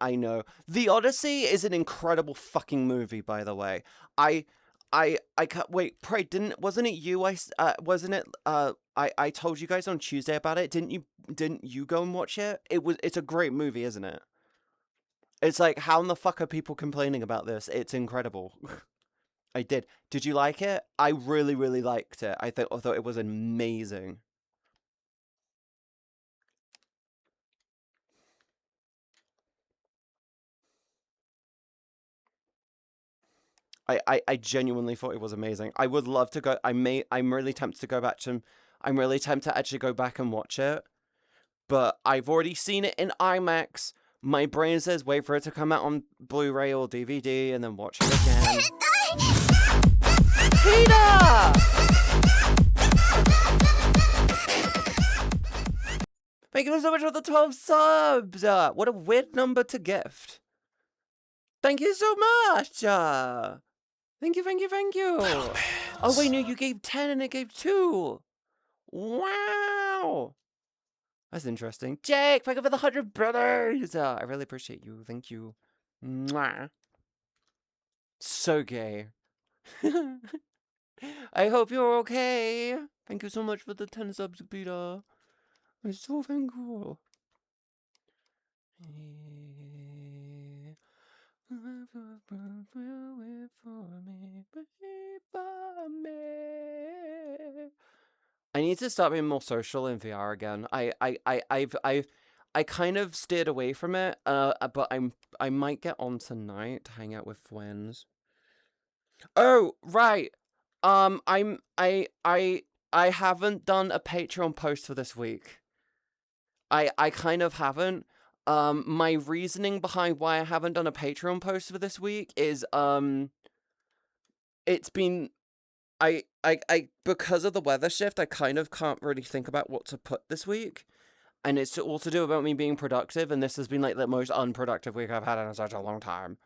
[SPEAKER 1] know. The Odyssey is an incredible fucking movie, by the way. I can't wait. Pray, wasn't it you? Wasn't it? I told you guys on Tuesday about it. Didn't you go and watch it? It's a great movie, isn't it? It's like, how in the fuck are people complaining about this? It's incredible. I did. Did you like it? I really, really liked it. I thought it was amazing. I genuinely thought it was amazing. I would love to go. I'm really tempted to go back to. I'm really tempted to actually go back and watch it, but I've already seen it in IMAX. My brain says wait for it to come out on Blu-ray or DVD and then watch it again. Peter! Thank you so much for the 12 subs! What a weird number to gift. Thank you so much! Thank you. Oh, wait, no, you gave 10 and it gave 2. Wow! That's interesting. Jake, thank you for the 100 brothers! I really appreciate you. Thank you. Mwah. So gay. I hope you're okay. Thank you so much for the 10 subs, Peter. I'm so thankful. I need to start being more social in VR again. I kind of steered away from it, but I might get on tonight to hang out with friends. Oh, right. I haven't done a Patreon post for this week. I kind of haven't. My reasoning behind why I haven't done a Patreon post for this week is it's been because of the weather shift, I kind of can't really think about what to put this week. And it's all to do about me being productive, and this has been like the most unproductive week I've had in such a long time.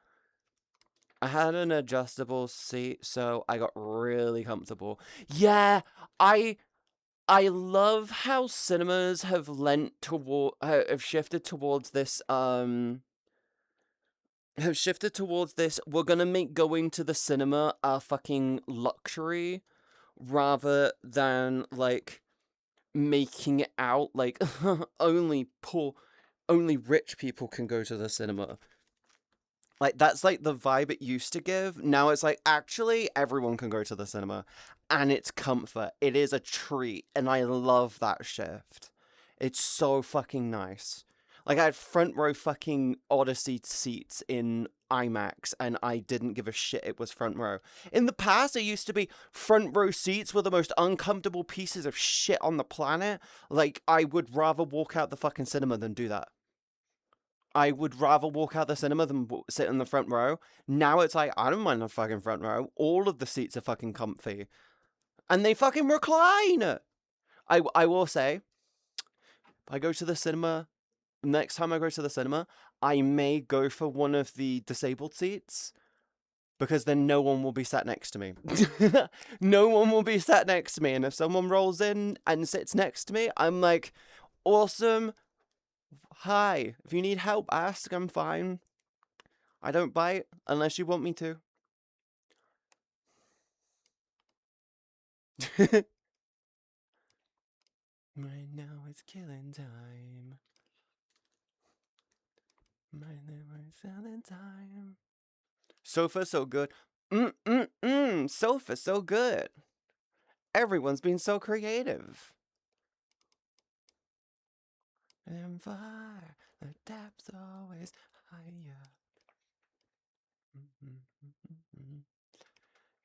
[SPEAKER 1] I had an adjustable seat, so I got really comfortable. Yeah, I love how cinemas have have shifted towards this we're gonna make going to the cinema a fucking luxury rather than like making it out like only rich people can go to the cinema. Like, that's like the vibe it used to give. Now it's like, actually, everyone can go to the cinema. And it's comfort. It is a treat. And I love that shift. It's so fucking nice. Like, I had front row fucking Odyssey seats in IMAX, and I didn't give a shit it was front row. In the past, it used to be front row seats were the most uncomfortable pieces of shit on the planet. Like, I would rather walk out the fucking cinema than do that. I would rather walk out the cinema than sit in the front row. Now it's like, I don't mind the fucking front row. All of the seats are fucking comfy. And they fucking recline! I will say, if I go to the cinema, next time I go to the cinema, I may go for one of the disabled seats. Because then no one will be sat next to me. No one will be sat next to me. And if someone rolls in and sits next to me, I'm like, awesome. Hi. If you need help, ask. I'm fine. I don't bite unless you want me to. Right now it's killing time. Right now it's killing time. Sofa so good. Sofa so good. Everyone's been so creative. And fire, the depth's always higher.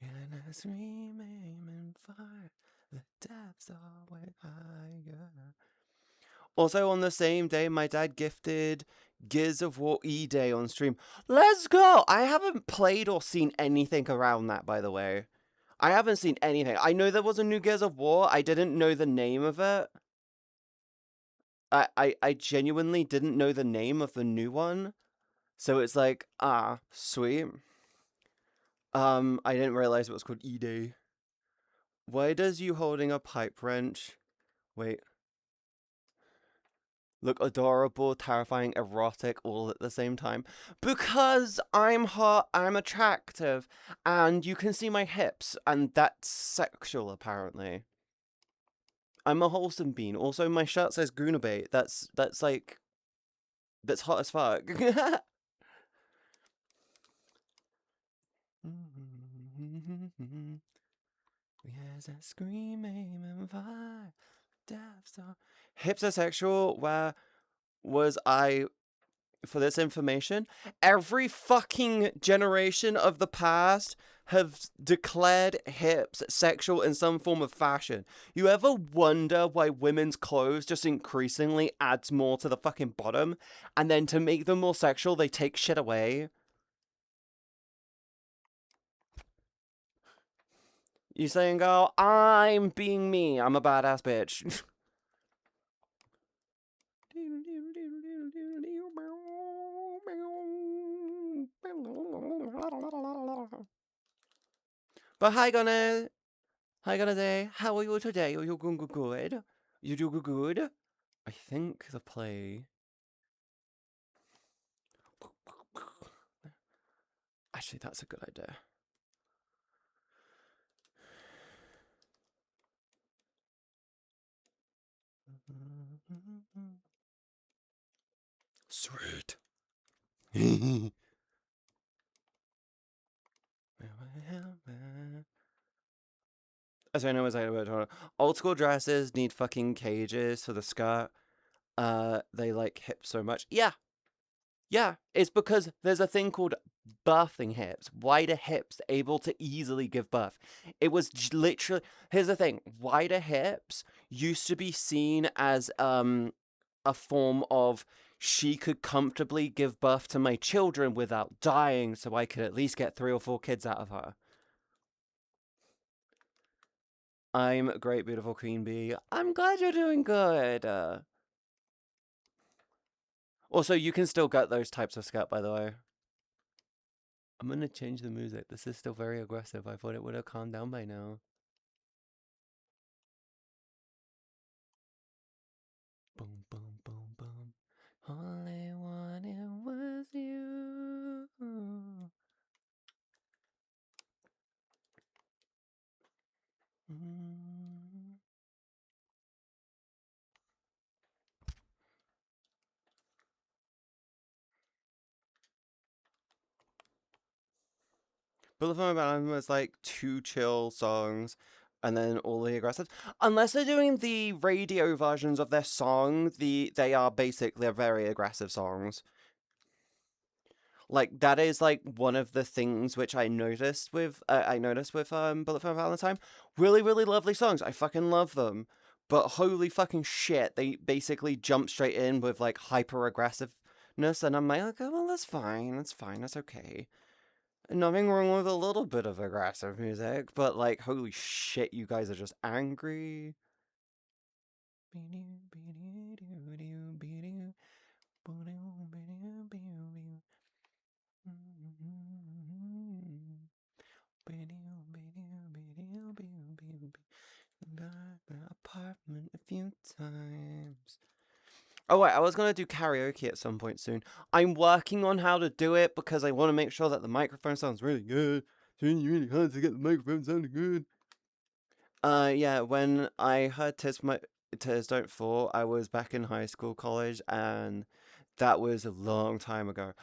[SPEAKER 1] And I scream, aim, and fire, the depth's always higher. Also, on the same day, my dad gifted Gears of War E-Day on stream. Let's go! I haven't played or seen anything around that, by the way. I haven't seen anything. I know there was a new Gears of War. I didn't know the name of it. I genuinely didn't know the name of the new one. So it's like, sweet. I didn't realize it was called E-Day. Why does you holding a pipe wrench? Wait. Look adorable, terrifying, erotic, all at the same time. Because I'm hot, I'm attractive, and you can see my hips, and that's sexual, apparently. I'm a wholesome bean. Also, my shirt says Goonabait. That's like... That's hot as fuck. Yes, I scream, aim, and fire. Death star. Hips are sexual. Where was I for this information? Every fucking generation of the past have declared hips sexual in some form of fashion. You ever wonder why women's clothes just increasingly adds more to the fucking bottom, and then to make them more sexual, they take shit away? You saying, "Oh, I'm being me. I'm a badass bitch." But hi, Gunnar. Hi, Gunnar Day. How are you today? Are you doing good? You do good? I think the play... Actually, that's a good idea. Sweet. As I know, as I know, old school dresses need fucking cages for the skirt. They like hips so much. Yeah, it's because there's a thing called birthing hips, wider hips, able to easily give birth. It was literally, here's the thing, wider hips used to be seen as a form of, she could comfortably give birth to my children without dying, so I could at least get 3 or 4 kids out of her. I'm a great, beautiful queen bee. I'm glad you're doing good. Also, you can still get those types of skirt, by the way. I'm gonna change the music. This is still very aggressive. I thought it would have calmed down by now. Boom, boom, boom, boom. All I wanted was you. Bullet for My Valentine was like 2 chill songs and then all the aggressive. Unless they're doing the radio versions of their song, they are basically very aggressive songs. Like, that is like one of the things which I noticed with Bullet for My Valentine. Really, really lovely songs. I fucking love them. But holy fucking shit, they basically jump straight in with like hyper aggressive and I'm like, oh, well, that's fine, that's okay. Nothing wrong with a little bit of aggressive music, but like, holy shit, you guys are just angry. Apartment a few times. Oh wait, I was gonna do karaoke at some point soon. I'm working on how to do it because I want to make sure that the microphone sounds really good. It's really, really hard to get the microphone sounding good. Yeah, when I heard Tears Don't Fall, I was back in high school, college, and that was a long time ago.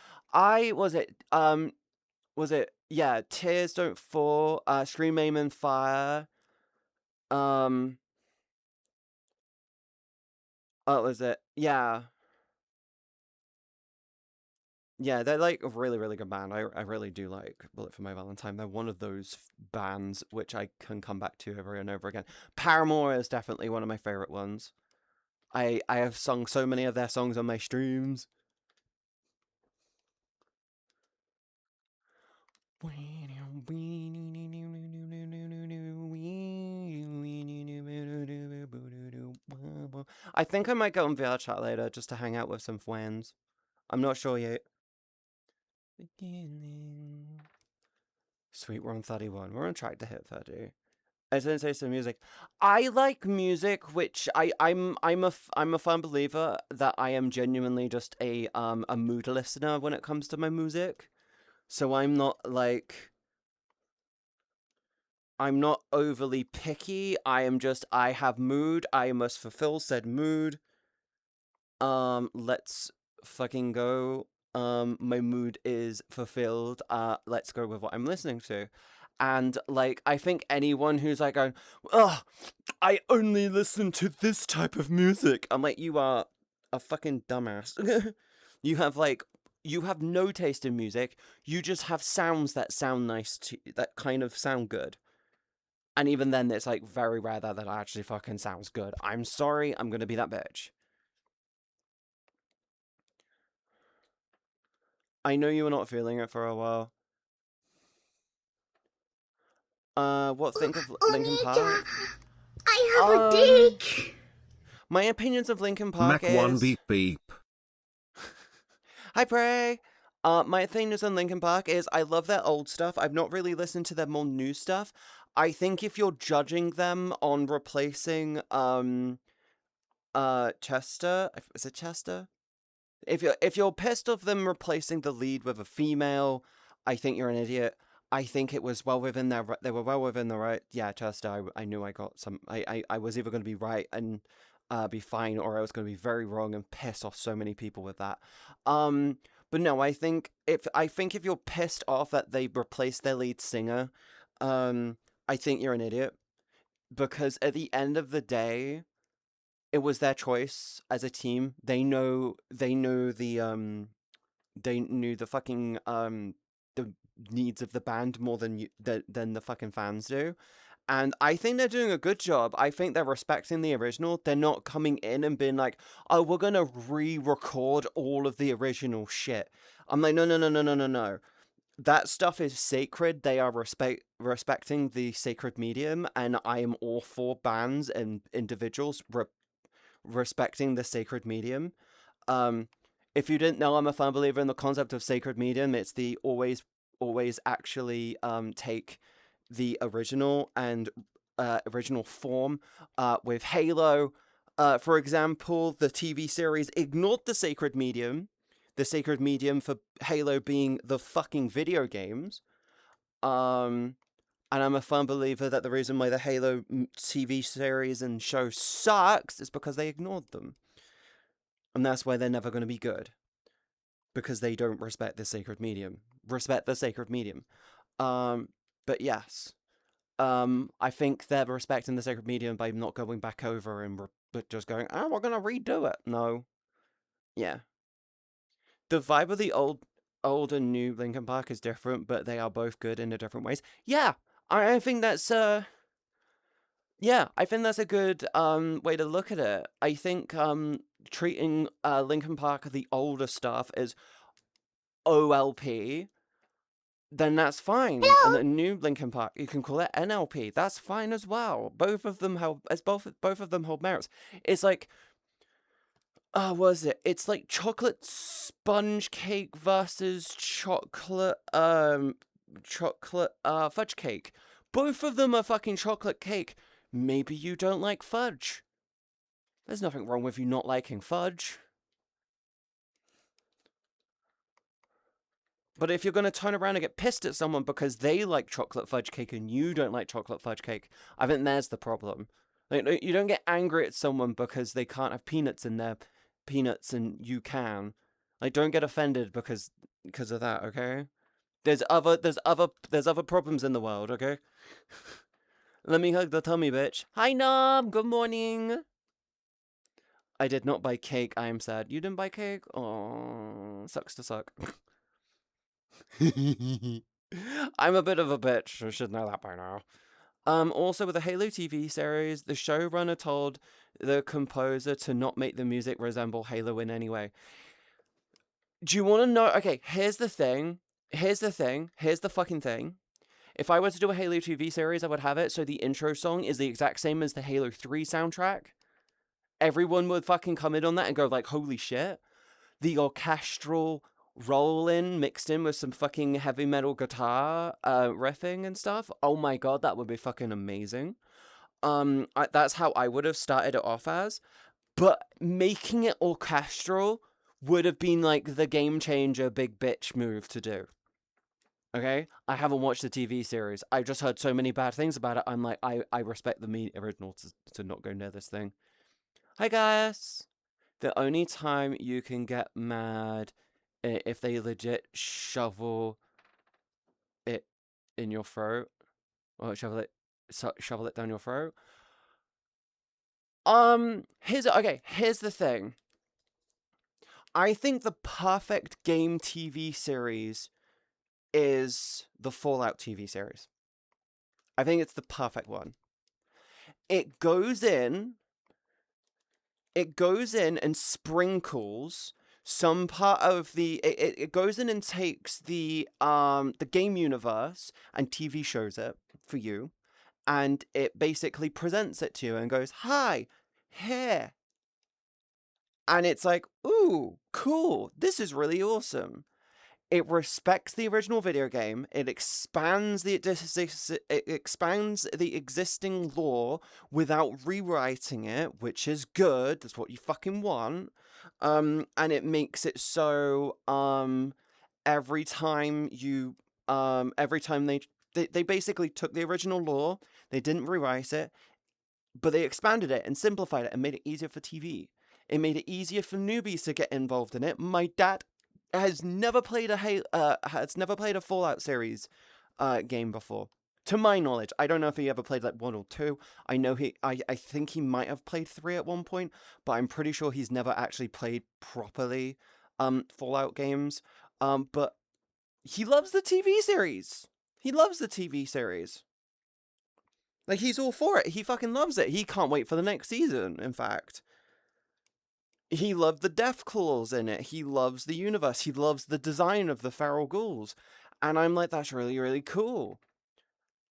[SPEAKER 1] Yeah, Tears Don't Fall, Scream Aim and Fire, um, what was it? Yeah. Yeah, they're like a really, really good band. I really do like Bullet for My Valentine. They're one of those bands which I can come back to over and over again. Paramore is definitely one of my favorite ones. I have sung so many of their songs on my streams. I think I might go on VR chat later just to hang out with some friends. I'm not sure yet. Sweet, we're on 31. We're on track to hit 30. I didn't say some music. I like music, which I'm a firm believer that I am genuinely just a mood listener when it comes to my music. So I'm not overly picky. I have mood. I must fulfill said mood. Let's fucking go. My mood is fulfilled. Let's go with what I'm listening to. And like, I think anyone who's like going, oh, I only listen to this type of music. I'm like, you are a fucking dumbass. You have no taste in music. You just have sounds that sound nice that kind of sound good. And even then, it's like very rare that actually fucking sounds good. I'm sorry, I'm gonna be that bitch. I know you were not feeling it for a while. What think of Linkin Park?
[SPEAKER 3] I have a dick.
[SPEAKER 1] My opinions of Linkin Park
[SPEAKER 2] Mac 1
[SPEAKER 1] is...
[SPEAKER 2] beep beep.
[SPEAKER 1] Hi, Prey! My opinions on Linkin Park is I love their old stuff. I've not really listened to their more new stuff. I think if you're judging them on replacing, Chester... Is it Chester? If you're pissed of them replacing the lead with a female, I think you're an idiot. I think it was well within they were well within the right. Yeah, Chester. I knew I got some. I was either going to be right and be fine, or I was going to be very wrong and piss off so many people with that. But no, I think if you're pissed off that they replaced their lead singer, I think you're an idiot because at the end of the day, it was their choice as a team. They knew the fucking the needs of the band more than the fucking fans do. And I think they're doing a good job. I think they're respecting the original. They're not coming in and being like, "Oh, we're gonna re-record all of the original shit." I'm like, no. That stuff is sacred. They are respecting the sacred medium, and I am all for bands and individuals respecting the sacred medium. If you didn't know, I'm a firm believer in the concept of sacred medium. It's the always actually take the original and original form. With Halo, for example, the TV series ignored the sacred medium. The sacred medium for Halo being the fucking video games. And I'm a firm believer that the reason why the Halo TV series and show sucks is because they ignored them. And that's why they're never going to be good. Because they don't respect the sacred medium. Respect the sacred medium. But yes. I think they're respecting the sacred medium by not going back over and but just going, oh, we're going to redo it. No. Yeah. The vibe of the old and new Linkin Park is different, but they are both good in different ways. Yeah. I think that's yeah, I think that's a good way to look at it. I think treating Linkin Park, the older stuff, as OLP, then that's fine. And the new Linkin Park, you can call it NLP. That's fine as well. Both of them hold merits. It's like, what is it? It's like chocolate sponge cake versus chocolate fudge cake. Both of them are fucking chocolate cake. Maybe you don't like fudge. There's nothing wrong with you not liking fudge. But if you're going to turn around and get pissed at someone because they like chocolate fudge cake and you don't like chocolate fudge cake, I think there's the problem. Like, you don't get angry at someone because they can't have peanuts in their peanuts and you can. Like, don't get offended because of that, okay? There's other problems in the world, okay? Let me hug the tummy, bitch. Hi, Nom. Good morning. I did not buy cake. I am sad. You didn't buy cake? Oh, sucks to suck. I'm a bit of a bitch. I should know that by now. Also, with the Halo TV series, the showrunner told the composer to not make the music resemble Halo in any way. Do you want to know? Okay, here's the fucking thing. If I were to do a Halo TV series, I would have it so the intro song is the exact same as the Halo 3 soundtrack. Everyone would fucking come in on that and go like, holy shit. The orchestral roll-in mixed in with some fucking heavy metal guitar riffing and stuff. Oh my god, that would be fucking amazing. That's how I would have started it off as. But making it orchestral would have been like the game changer big bitch move to do. Okay? I haven't watched the TV series. I've just heard so many bad things about it. I'm like, I respect the original to not go near this thing. Hi guys! The only time you can get mad if they legit shovel it in your throat, or shovel it down your throat. Here's the thing. I think the perfect game TV series is the Fallout TV series. I think it's the perfect one. It goes in and sprinkles some part of the it goes in and takes the game universe and TV shows it for you, and it basically presents it to you and goes, hi, here. And it's like, ooh, cool, this is really awesome. It respects the original video game. It expands the existing lore without rewriting it, which is good. That's what you fucking want. And it makes it so every time they basically took the original lore, they didn't rewrite it, but they expanded it and simplified it and made it easier for TV. It made it easier for newbies to get involved in it. My dad has never played a Fallout series game before. To my knowledge, I don't know if he ever played like 1 or 2. I know I think he might have played 3 at one point, but I'm pretty sure he's never actually played properly Fallout games. But he loves the TV series. He loves the TV series. Like, he's all for it. He fucking loves it. He can't wait for the next season, in fact. He loved the death claws in it. He loves the universe. He loves the design of the feral ghouls. And I'm like, that's really, really cool.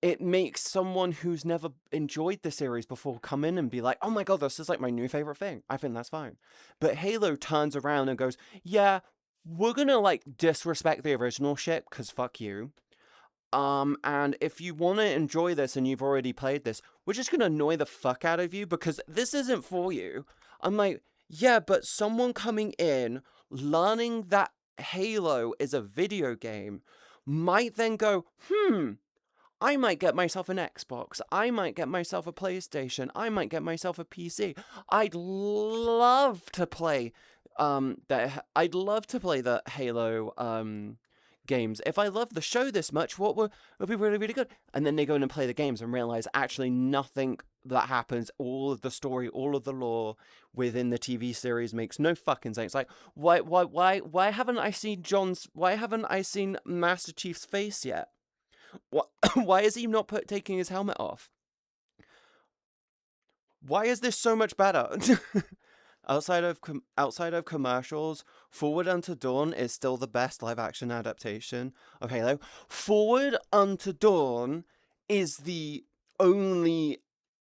[SPEAKER 1] It makes someone who's never enjoyed the series before come in and be like, oh my god, this is like my new favorite thing. I think that's fine. But Halo turns around and goes, yeah, we're gonna like disrespect the original shit, because fuck you. And if you want to enjoy this and you've already played this, we're just gonna annoy the fuck out of you because this isn't for you. I'm like, yeah, but someone coming in, learning that Halo is a video game, might then go, I might get myself an Xbox, I might get myself a PlayStation, I might get myself a PC. I'd love to play the Halo games. If I love the show this much, what would be really, really good? And then they go in and play the games and realize actually nothing that happens, all of the story, all of the lore within the TV series makes no fucking sense. Like, why haven't I seen Master Chief's face yet? Why is he not taking his helmet off? Why is this so much better? outside of commercials, Forward Unto Dawn is still the best live action adaptation of Halo. Forward Unto Dawn is the only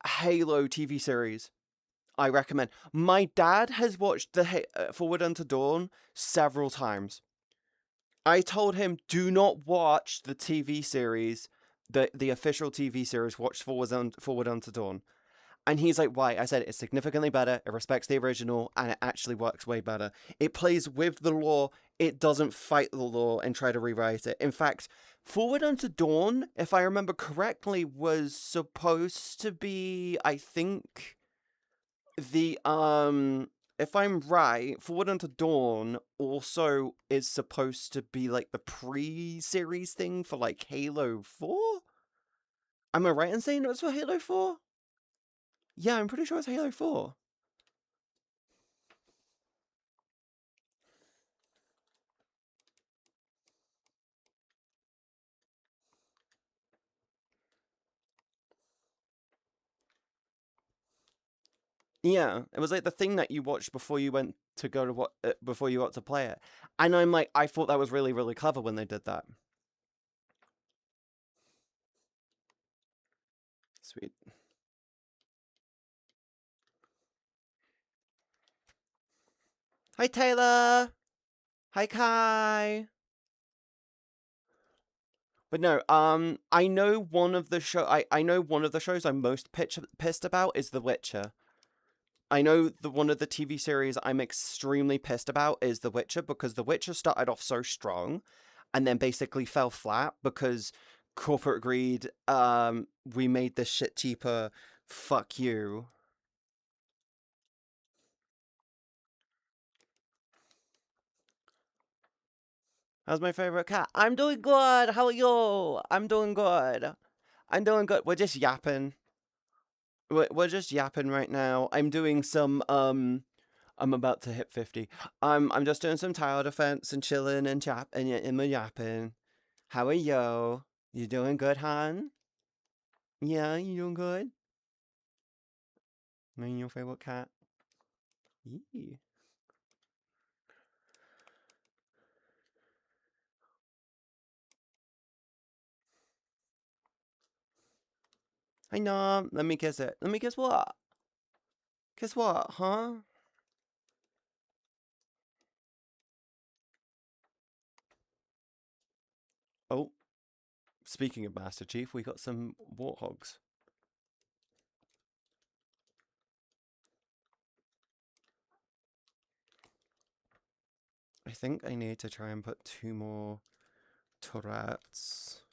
[SPEAKER 1] Halo TV series I recommend. My dad has watched the Forward Unto Dawn several times. I told him, do not watch the TV series, the official TV series. Watch Forward Unto Dawn. And he's like, why? I said, it's significantly better, it respects the original, and it actually works way better. It plays with the lore, it doesn't fight the lore and try to rewrite it. In fact, Forward Unto Dawn, if I remember correctly, was supposed to be, I think, the, if I'm right, Forward Unto Dawn also is supposed to be, like, the pre-series thing for, like, Halo 4? Am I right in saying it was for Halo 4? Yeah, I'm pretty sure it's Halo 4. Yeah, it was like the thing that you watched before you went to go to before you got to play it. And I'm like, I thought that was really, really clever when they did that. Sweet. Hi, Taylor. Hi, Kai. But no, I know one of the I know one of the shows I'm most pissed about is The Witcher. I know one of the TV series I'm extremely pissed about is The Witcher, because The Witcher started off so strong and then basically fell flat because corporate greed, we made this shit cheaper, fuck you. How's my favorite cat? I'm doing good. How are you? I'm doing good. I'm doing good. We're just yapping. We're just yapping right now. I'm doing some I'm about to hit 50. I'm just doing some tower defense and chilling and and we're yapping. How are you? You doing good, hon? Yeah, you doing good? Me and your favorite cat? Yee. Hi, Nom. Let me kiss it. Let me kiss what? Kiss what, huh? Oh, speaking of Master Chief, we got some warthogs. I think I need to try and put 2 more turrets.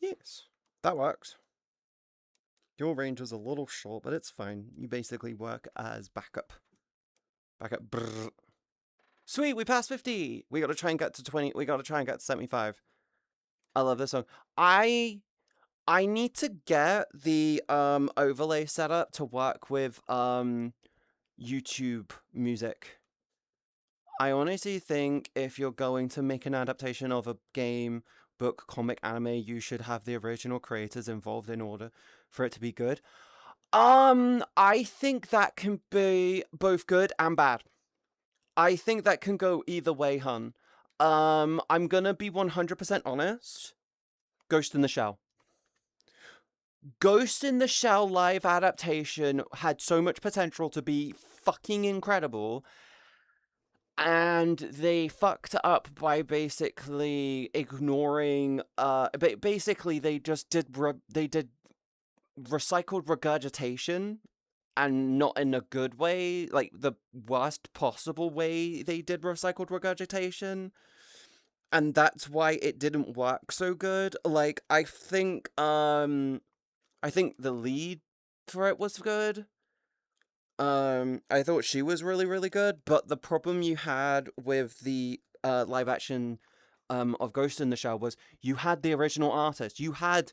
[SPEAKER 1] Yes, that works. Your range is a little short, but it's fine. You basically work as backup. Backup. Brrr. Sweet, we passed 50. We gotta try and get to 20. We gotta try and get to 75. I love this song. I need to get the overlay set up to work with YouTube music. I honestly think if you're going to make an adaptation of a game, book, comic, anime, you should have the original creators involved in order for it to be good. I think that can be both good and bad. I think that can go either way, hun. I'm gonna be 100% honest. Ghost in the Shell. Ghost in the Shell live adaptation had so much potential to be fucking incredible, and they fucked up by basically ignoring basically they just did they did recycled regurgitation, and not in a good way, like the worst possible way they did recycled regurgitation, and that's why it didn't work so good. Like, I think the lead for it was good. I thought she was really, really good, but the problem you had with the live action of Ghost in the Shell was you had the original artist. You had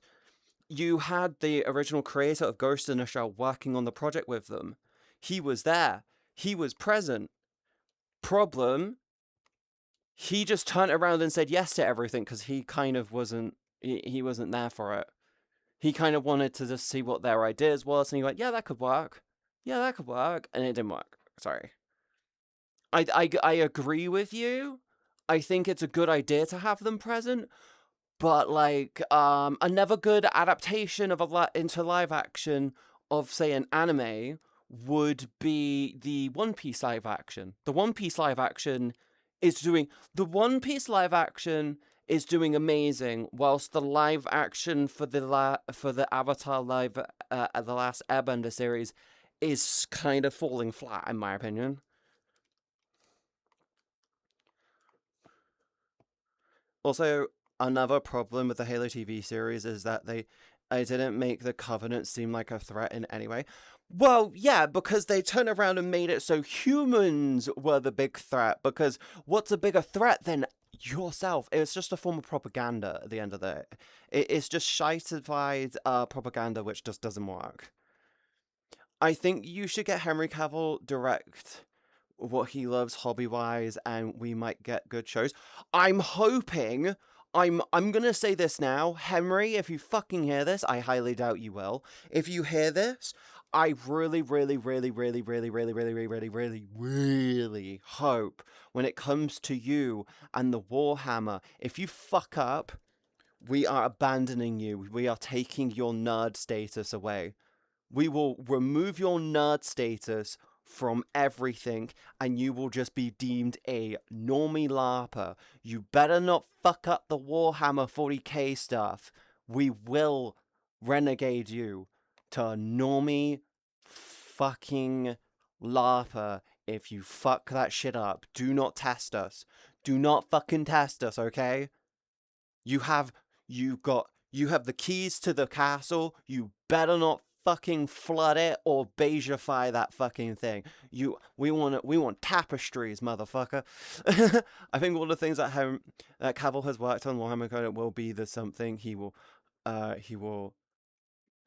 [SPEAKER 1] the original creator of Ghost in the Shell working on the project with them. He was there. He was present. Problem, he just turned around and said yes to everything because he kind of wasn't he wasn't there for it. He kind of wanted to just see what their ideas was, and he went, "Yeah, that could work. Yeah, that could work," and it didn't work. Sorry. I agree with you. I think it's a good idea to have them present, but like another good adaptation of into live action of say an anime would be the One Piece live action. The One Piece live action is doing amazing, whilst the live action for the Avatar live the last Airbender series is kind of falling flat in my opinion. Also, another problem with the Halo TV series is that I didn't make the Covenant seem like a threat in any way. Well, yeah, because they turned around and made it so humans were the big threat. Because what's a bigger threat than yourself? It's just a form of propaganda at the end of the day. It's just shitified propaganda, which just doesn't work. I think you should get Henry Cavill direct what he loves hobby wise, and we might get good shows. I'm hoping. I'm gonna say this now, Henry. If you fucking hear this, I highly doubt you will. If you hear this, I really, really, really, really, really, really, really, really, really, really, really hope when it comes to you and the Warhammer, if you fuck up, we are abandoning you. We are taking your nerd status away. We will remove your nerd status from everything, and you will just be deemed a normie LARPer. You better not fuck up the Warhammer 40k stuff. We will renegade you to a normie fucking LARPer if you fuck that shit up. Do not test us. Do not fucking test us, okay? You have you have the keys to the castle. You better not fucking flood it or Beigify that fucking thing. We want tapestries, motherfucker. I think one of the things that Cavill has worked on Warhammer Conan will be the something he will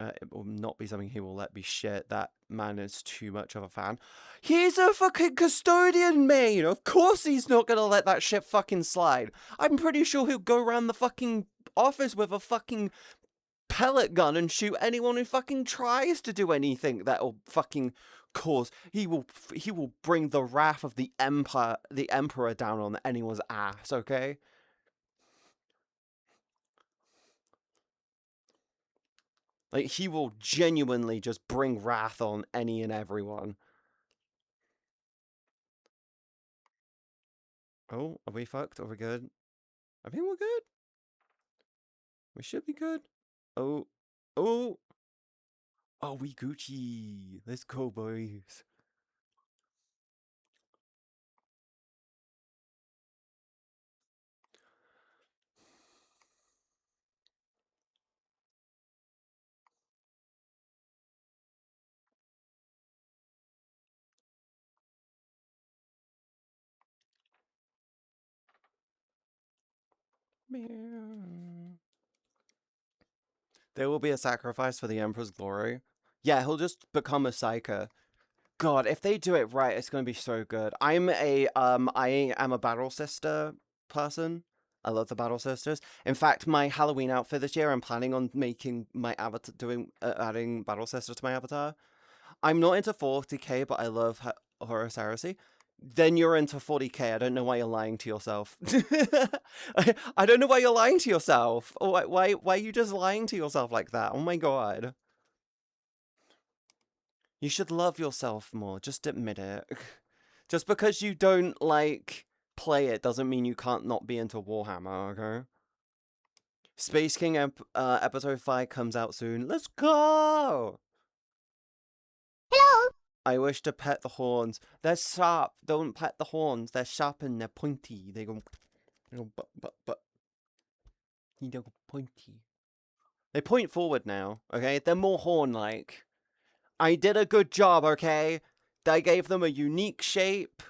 [SPEAKER 1] it will not be something he will let be shit. That man is too much of a fan. He's a fucking custodian main. Of course he's not gonna let that shit fucking slide. I'm pretty sure he'll go around the fucking office with a fucking pellet gun and shoot anyone who fucking tries to do anything that'll fucking cause. He will bring the wrath of the emperor down on anyone's ass. Okay. Like, he will genuinely just bring wrath on any and everyone. Oh, are we fucked? Are we good? I think we're good. We should be good. Oh. Oh. Oh, we Gucci. Let's go, boys. There will be a sacrifice for the Emperor's glory. Yeah, he'll just become a psyker. God, if they do it right, it's gonna be so good. I am a Battle Sister person. I love the Battle Sisters. In fact, my Halloween outfit this year, I'm planning on making my avatar, adding Battle Sisters to my avatar. I'm not into 40k, but I love Horus Heresy. Then you're into 40k. I don't know why you're lying to yourself. I don't know why you're lying to yourself. Why are you just lying to yourself like that? Oh my god. You should love yourself more. Just admit it. Just because you don't, like, play it doesn't mean you can't not be into Warhammer, okay? Space King episode 5 comes out soon. Let's go!
[SPEAKER 3] Hello.
[SPEAKER 1] I wish to pet the horns. They're sharp. Don't pet the horns. They're sharp and they're pointy. They go but. You go pointy. They point forward now, okay? They're more horn-like. I did a good job, okay? They gave them a unique shape.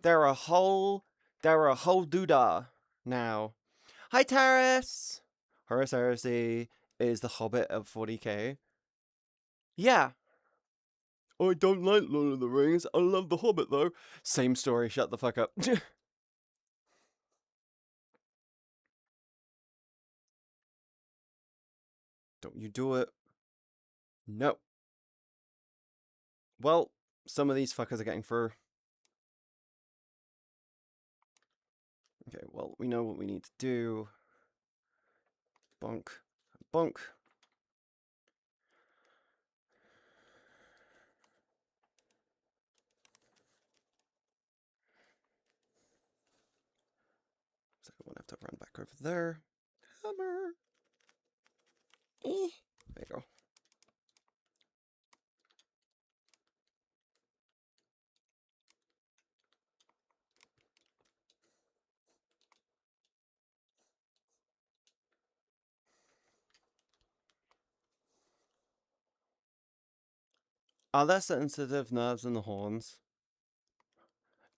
[SPEAKER 1] They're a whole doodah now. Hi, Terrace! Horace Heresy is the Hobbit of 40k. Yeah. I don't like Lord of the Rings. I love the Hobbit, though. Same story, shut the fuck up. Don't you do it. No. Well, some of these fuckers are getting through. Okay, well, we know what we need to do. Bonk. Bonk. So I'm gonna have to run back over there. Hammer. There you go. Are there sensitive nerves in the horns?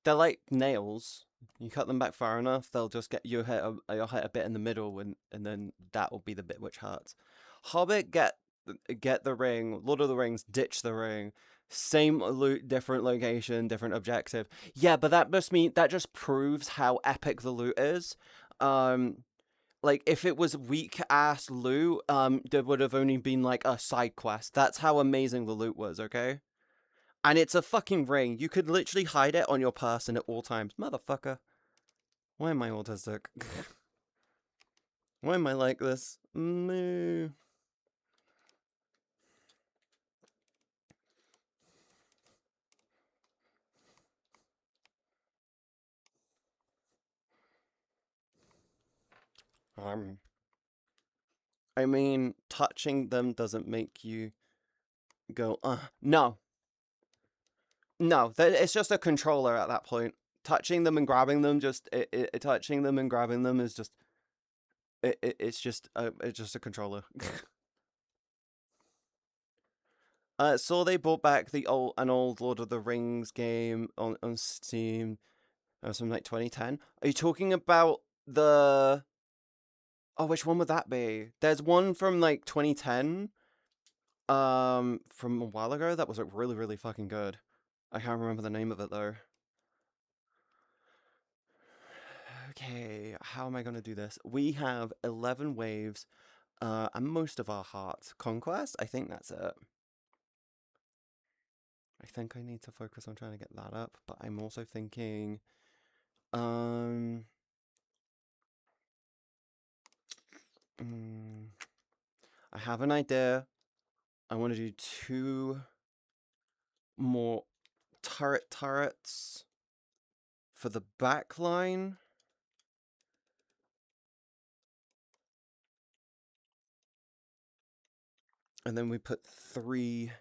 [SPEAKER 1] They're like nails. You cut them back far enough, they'll just get you'll hit a bit in the middle, and then that will be the bit which hurts. Hobbit, get the ring. Lord of the Rings, ditch the ring. Same loot, different location, different objective. Yeah, but that just proves how epic the loot is. Like if it was weak ass loot, there would have only been like a side quest. That's how amazing the loot was, okay? And it's a fucking ring. You could literally hide it on your person at all times. Motherfucker. Why am I autistic? Why am I like this? Moo. I mean, touching them doesn't make you go, no. No, it's just a controller at that point. Touching them and grabbing them, touching them and grabbing them is just, it's just a controller. So they brought back an old Lord of the Rings game on Steam. It was from like 2010. Are you talking about the... Oh, which one would that be? There's one from like 2010. From a while ago that was like really, really fucking good. I can't remember the name of it though. Okay, how am I gonna do this? We have 11 waves, and most of our hearts. Conquest? I think that's it. I think I need to focus on trying to get that up, but I'm also thinking, I have an idea. I want to do 2 more turrets for the back line. And then we put 3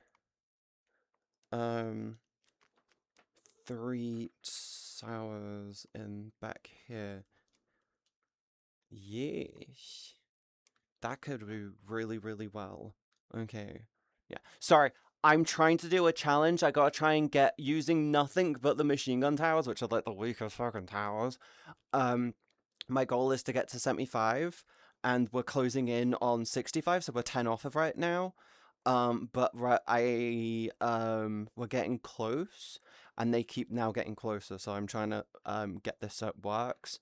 [SPEAKER 1] sours in back here. Yes. That could do really, really well. Okay. Yeah. Sorry. I'm trying to do a challenge. I gotta try and get using nothing but the machine gun towers, which are like the weakest fucking towers. My goal is to get to 75, and we're closing in on 65, so we're 10 off of right now. But we're getting close, and they keep now getting closer, so I'm trying to get this so it works.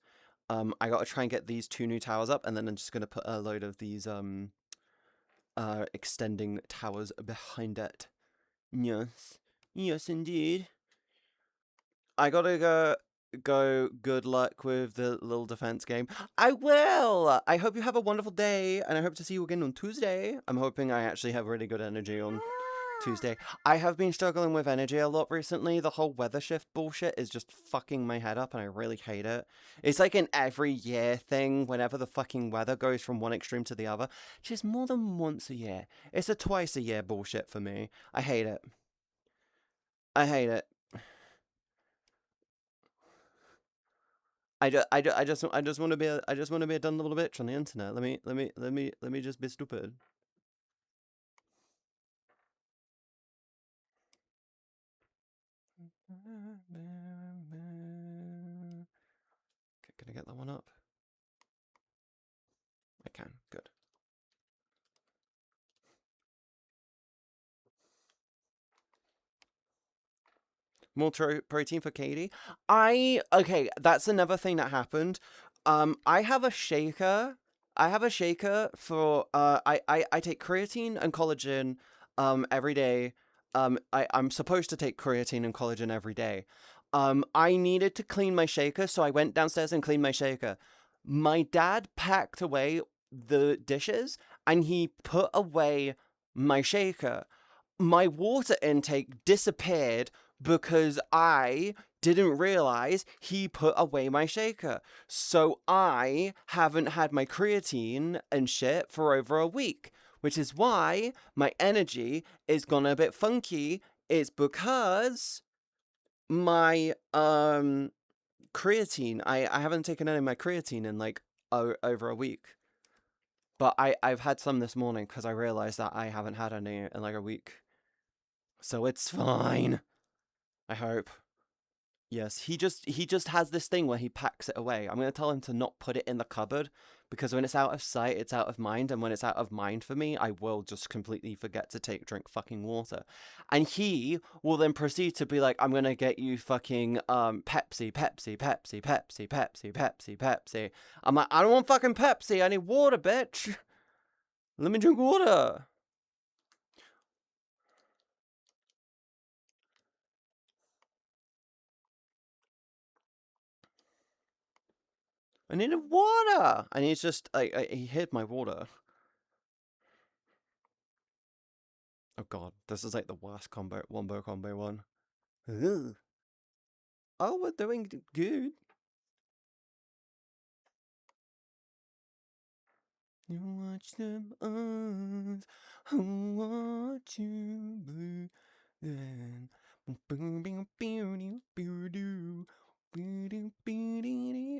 [SPEAKER 1] I gotta try and get these 2 new towers up, and then I'm just gonna put a load of these extending towers behind it. Yes. Yes, indeed. I gotta go good luck with the little defense game. I will! I hope you have a wonderful day, and I hope to see you again on Tuesday. I'm hoping I actually have really good energy on Tuesday. I have been struggling with energy a lot recently. The whole weather shift bullshit is just fucking my head up, and I really hate it. It's like an every year thing whenever the fucking weather goes from one extreme to the other. Just more than once a year. It's a twice a year bullshit for me. I hate it. I hate it. I just want to be a dumb little bitch on the internet. Let me just be stupid. get that one up? I can. Good. More protein for Katie. Okay, that's another thing that happened. I have a shaker. I have a shaker for I take creatine and collagen every day. I'm supposed to take creatine and collagen every day. I needed to clean my shaker, so I went downstairs and cleaned my shaker. My dad packed away the dishes and he put away my shaker. My water intake disappeared because I didn't realize he put away my shaker. So I haven't had my creatine and shit for over a week, which is why my energy is gone a bit funky. It's because my creatine, I haven't taken any of my creatine in like over a week. But I've had some this morning because I realized that I haven't had any in like a week. So it's fine. I hope. Yes, he just has this thing where he packs it away. I'm going to tell him to not put it in the cupboard because when it's out of sight, it's out of mind, and when it's out of mind for me, I will just completely forget to drink fucking water. And he will then proceed to be like, I'm going to get you fucking Pepsi, Pepsi, Pepsi, Pepsi, Pepsi, Pepsi, Pepsi. I'm like, I don't want fucking Pepsi. I need water, bitch. Let me drink water. I needed water! And he's just, he hid my water. Oh god, this is like the worst wombo combo one. Ugh. Oh, we're doing good. You watch them eyes, watch you blue, then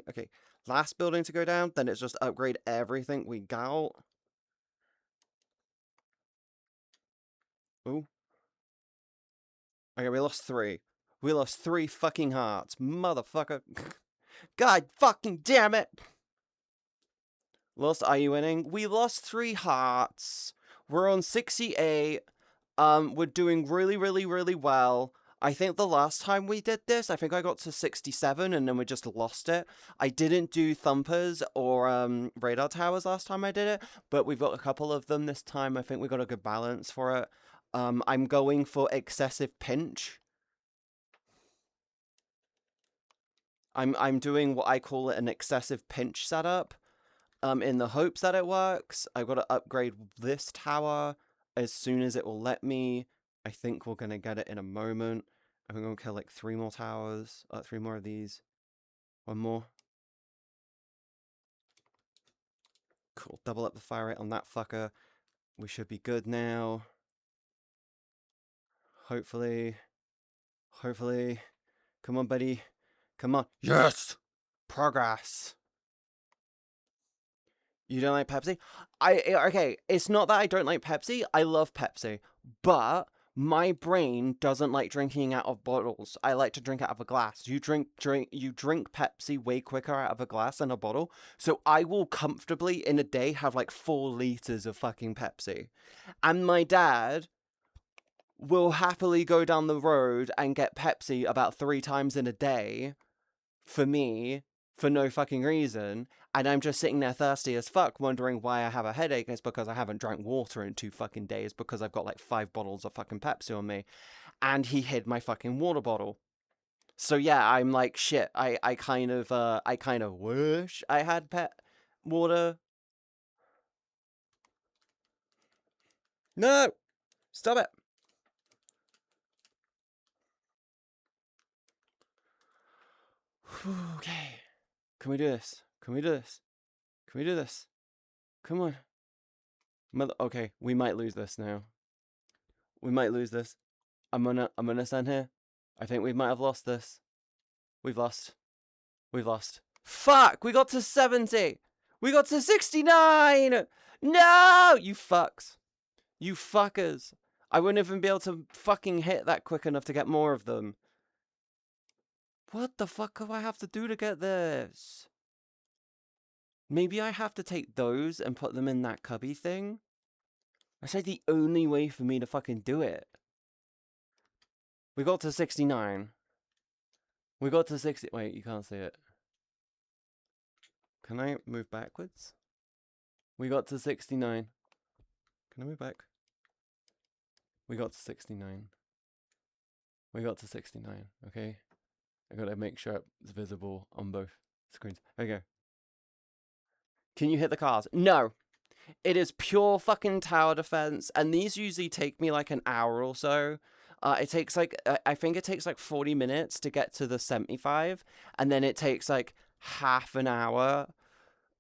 [SPEAKER 1] okay, last building to go down, then it's just upgrade everything we got. Ooh. Okay, we lost 3. We lost 3 fucking hearts, motherfucker. God fucking damn it! Lost, are you winning? We lost 3 hearts. We're on 68. We're doing really, really, really well. I think the last time we did this, I think I got to 67 and then we just lost it. I didn't do thumpers or radar towers last time I did it, but we've got a couple of them this time. I think we got a good balance for it. I'm going for excessive pinch. I'm doing what I call an excessive pinch setup. In the hopes that it works. I've got to upgrade this tower as soon as it will let me. I think we're going to get it in a moment. I'm going to kill like 3 more towers. 3 more of these. 1 more. Cool. Double up the fire rate on that fucker. We should be good now. Hopefully. Hopefully. Come on, buddy. Come on. Yes! Progress. You don't like Pepsi? Okay, it's not that I don't like Pepsi. I love Pepsi. But my brain doesn't like drinking out of bottles. I like to drink out of a glass. You drink Pepsi way quicker out of a glass than a bottle. So I will comfortably in a day have like 4 liters of fucking Pepsi. And my dad will happily go down the road and get Pepsi about 3 times in a day for me for no fucking reason, and I'm just sitting there thirsty as fuck wondering why I have a headache, and it's because I haven't drank water in 2 fucking days because I've got like 5 bottles of fucking Pepsi on me, and he hid my fucking water bottle. So yeah, I'm like, shit, I kind of wish I had water. No! Stop it! Okay. Can we do this? Can we do this? Can we do this? Come on. Okay, we might lose this now. We might lose this. I'm gonna stand here. I think we might have lost this. We've lost. We've lost. Fuck! We got to 70! We got to 69! No! You fucks. You fuckers. I wouldn't even be able to fucking hit that quick enough to get more of them. What the fuck do I have to do to get this? Maybe I have to take those and put them in that cubby thing? That's like the only way for me to fucking do it. We got to 69. We got to 60. Wait, you can't see it. Can I move backwards? We got to 69. Can I move back? We got to 69. We got to 69, okay? I gotta make sure it's visible on both screens. Okay. Can you hit the cars? No. It is pure fucking tower defense, and these usually take me like an hour or so. It takes like, I think it takes like 40 minutes to get to the 75, and then it takes like half an hour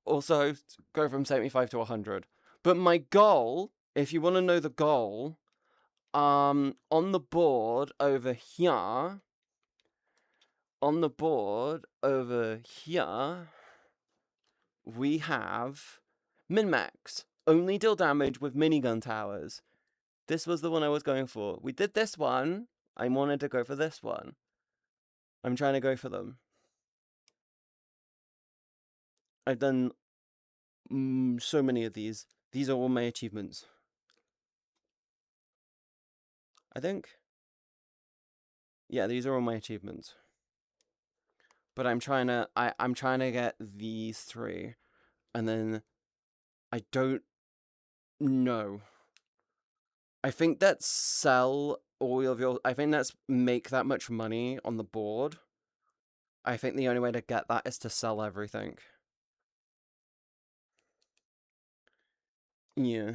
[SPEAKER 1] or so to go from 75 to 100. But my goal, if you want to know the goal, on the board over here, we have min-max. Only deal damage with minigun towers. This was the one I was going for. We did this one. I wanted to go for this one. I'm trying to go for them. I've done so many of these. These are all my achievements. I think. Yeah, these are all my achievements. But I'm trying to get these 3. And then I don't know. I think that's sell all of your... I think that's make that much money on the board. I think the only way to get that is to sell everything. Yeah.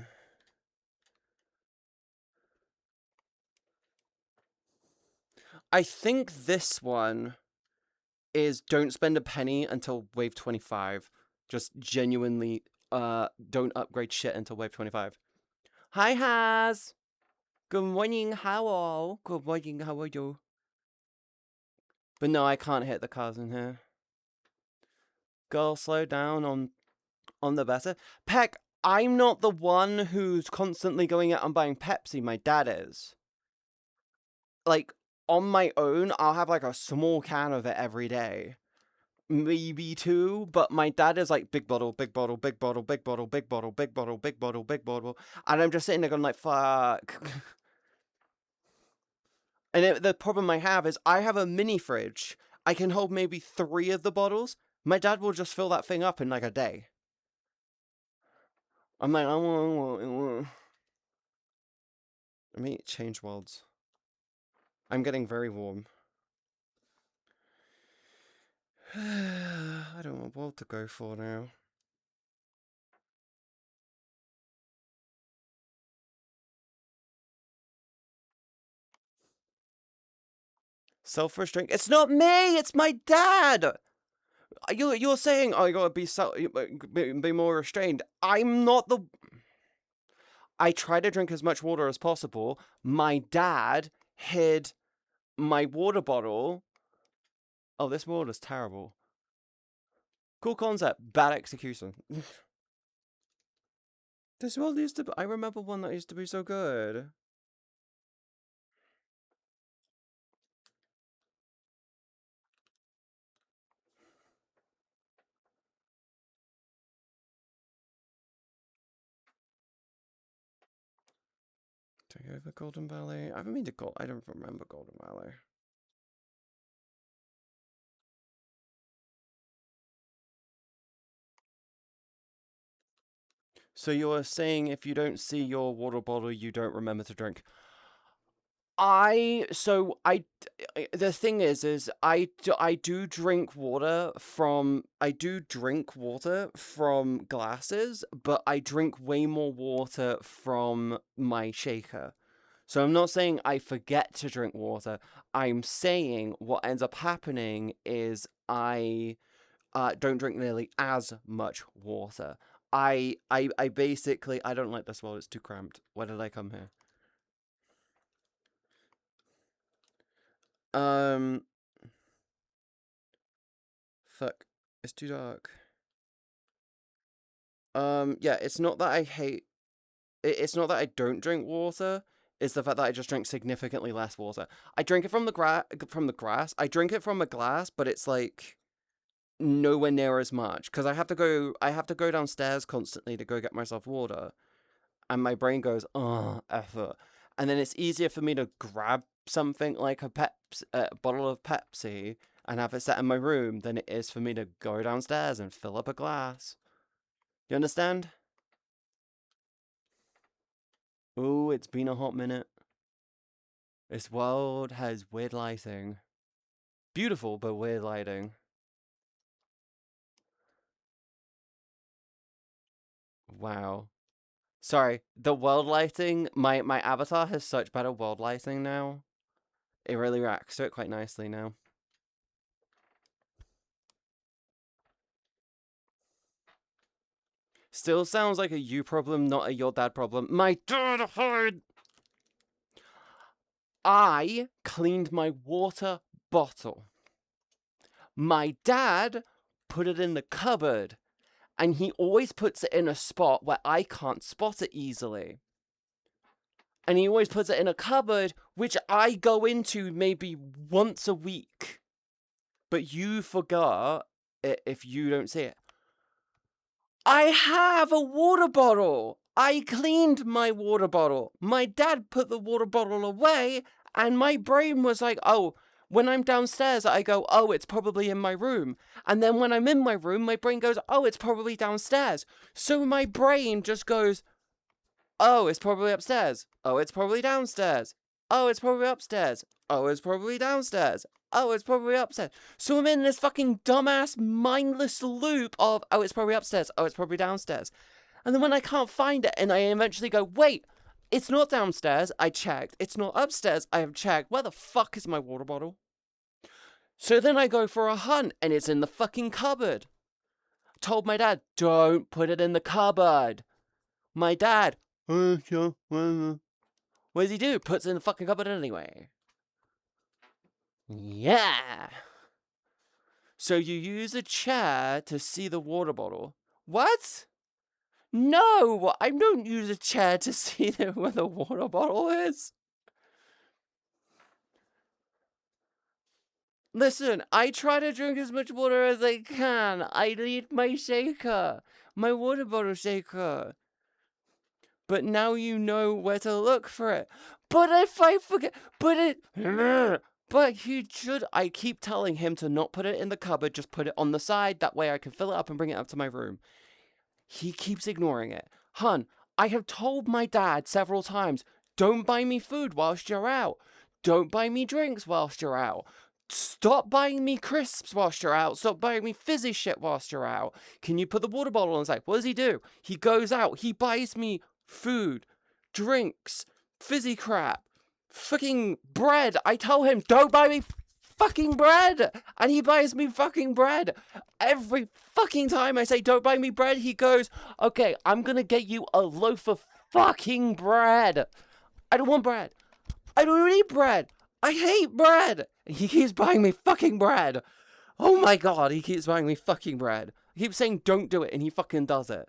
[SPEAKER 1] I think this one is don't spend a penny until wave 25. Just genuinely don't upgrade shit until wave 25. Hi, Haz! Good morning, hello. Good morning, how are you? But no, I can't hit the cars in here. Girl, slow down on the better. Peck, I'm not the one who's constantly going out and buying Pepsi. My dad is. Like, on my own, I'll have like a small can of it every day. Maybe 2, but my dad is like big bottle, big bottle, big bottle, big bottle, big bottle, big bottle, big bottle, big bottle. And I'm just sitting there going like, fuck. And the problem I have is I have a mini fridge. I can hold maybe 3 of the bottles. My dad will just fill that thing up in like a day. I'm like, I want. Let me change worlds. I'm getting very warm. I don't know what world to go for now. Self-restraint. It's not me! It's my dad! You're saying, oh, you gotta be more restrained. I'm not the... I try to drink as much water as possible. My dad hid my water bottle. Oh, this world is terrible. Cool concept, bad execution. This world used to be... I remember one that used to be so good. Take over Golden Valley. I haven't been to Gold... I don't remember Golden Valley. So you're saying if you don't see your water bottle, you don't remember to drink. The thing is I do drink water from glasses, but I drink way more water from my shaker. So I'm not saying I forget to drink water. I'm saying what ends up happening is I don't drink nearly as much water. I basically, I don't like this world, it's too cramped. Why did I come here? Fuck. It's too dark. Yeah, it's not that I hate... It's not that I don't drink water. It's the fact that I just drink significantly less water. I drink it from the grass. I drink it from a glass, but it's like... nowhere near as much, because I have to go downstairs constantly to go get myself water, and my brain goes, oh, effort. And then it's easier for me to grab something like a bottle of Pepsi and have it set in my room than it is for me to go downstairs and fill up a glass. You understand? Ooh, it's been a hot minute. This world has weird lighting. Beautiful, but weird lighting. Wow. Sorry, the world lighting, my avatar has such better world lighting now. It really reacts to it quite nicely now. Still sounds like a you problem, not a your dad problem. My dad heard. I cleaned my water bottle. My dad put it in the cupboard, and he always puts it in a spot where I can't spot it easily. And he always puts it in a cupboard, which I go into maybe once a week. But you forgot it if you don't see it. I have a water bottle. I cleaned my water bottle. My dad put the water bottle away, and my brain was like, oh, when I'm downstairs, I go, oh, it's probably in my room. And then when I'm in my room, my brain goes, oh, it's probably downstairs. So my brain just goes, oh, it's probably upstairs. Oh, it's probably downstairs. Oh, it's probably upstairs. Oh, it's probably downstairs. Oh, it's probably upstairs. So I'm in this fucking dumbass, mindless loop of, oh, it's probably upstairs. Oh, it's probably downstairs. And then when I can't find it, and I eventually go, wait, it's not downstairs. I checked. It's not upstairs. I have checked. Where the fuck is my water bottle? So then I go for a hunt, and it's in the fucking cupboard. Told my dad, don't put it in the cupboard. My dad, what does he do? Puts it in the fucking cupboard anyway. Yeah. So you use a chair to see the water bottle. What? No, I don't use a chair to see where the water bottle is. Listen, I try to drink as much water as I can. I need my shaker. My water bottle shaker. But now you know where to look for it. But if I forget... But he should... I keep telling him to not put it in the cupboard, just put it on the side. That way I can fill it up and bring it up to my room. He keeps ignoring it. Hun, I have told my dad several times, don't buy me food whilst you're out. Don't buy me drinks whilst you're out. Stop buying me crisps whilst you're out. Stop buying me fizzy shit whilst you're out. Can you put the water bottle on the side? What does he do? He goes out. He buys me food, drinks, fizzy crap, fucking bread. I tell him, don't buy me fucking bread. And he buys me fucking bread. Every fucking time I say, don't buy me bread, he goes, okay, I'm gonna get you a loaf of fucking bread. I don't want bread. I don't eat bread. I hate bread. And he keeps buying me fucking bread. Oh my god, he keeps buying me fucking bread. I keep saying don't do it, and he fucking does it.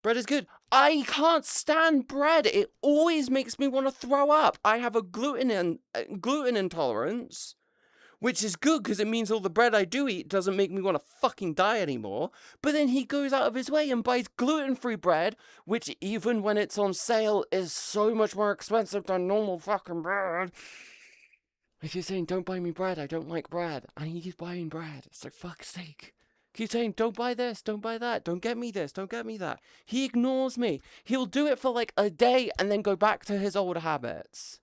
[SPEAKER 1] Bread is good. I can't stand bread. It always makes me want to throw up. I have a gluten intolerance, which is good because it means all the bread I do eat doesn't make me want to fucking die anymore. But then he goes out of his way and buys gluten-free bread, which even when it's on sale is so much more expensive than normal fucking bread. If you're saying, don't buy me bread, I don't like bread, and he keeps buying bread, it's like, fuck's sake. Keep saying, don't buy this, don't buy that, don't get me this, don't get me that. He ignores me. He'll do it for like a day and then go back to his old habits.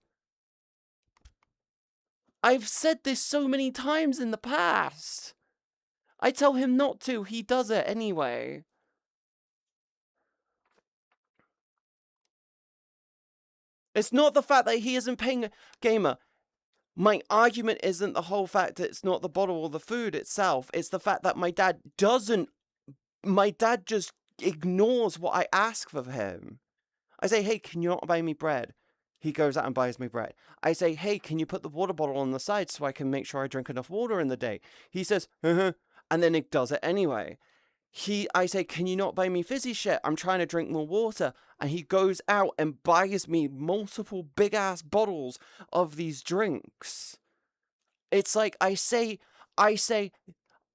[SPEAKER 1] I've said this so many times in the past. I tell him not to, he does it anyway. It's not the fact that he isn't paying a gamer. My argument isn't the whole fact that it's not the bottle or the food itself. It's the fact that my dad just ignores what I ask of him. I say, hey, can you not buy me bread? He goes out and buys me bread. I say, hey, can you put the water bottle on the side so I can make sure I drink enough water in the day? He says, and then he does it anyway. I say, can you not buy me fizzy shit? I'm trying to drink more water. And he goes out and buys me multiple big ass bottles of these drinks. It's like, I say,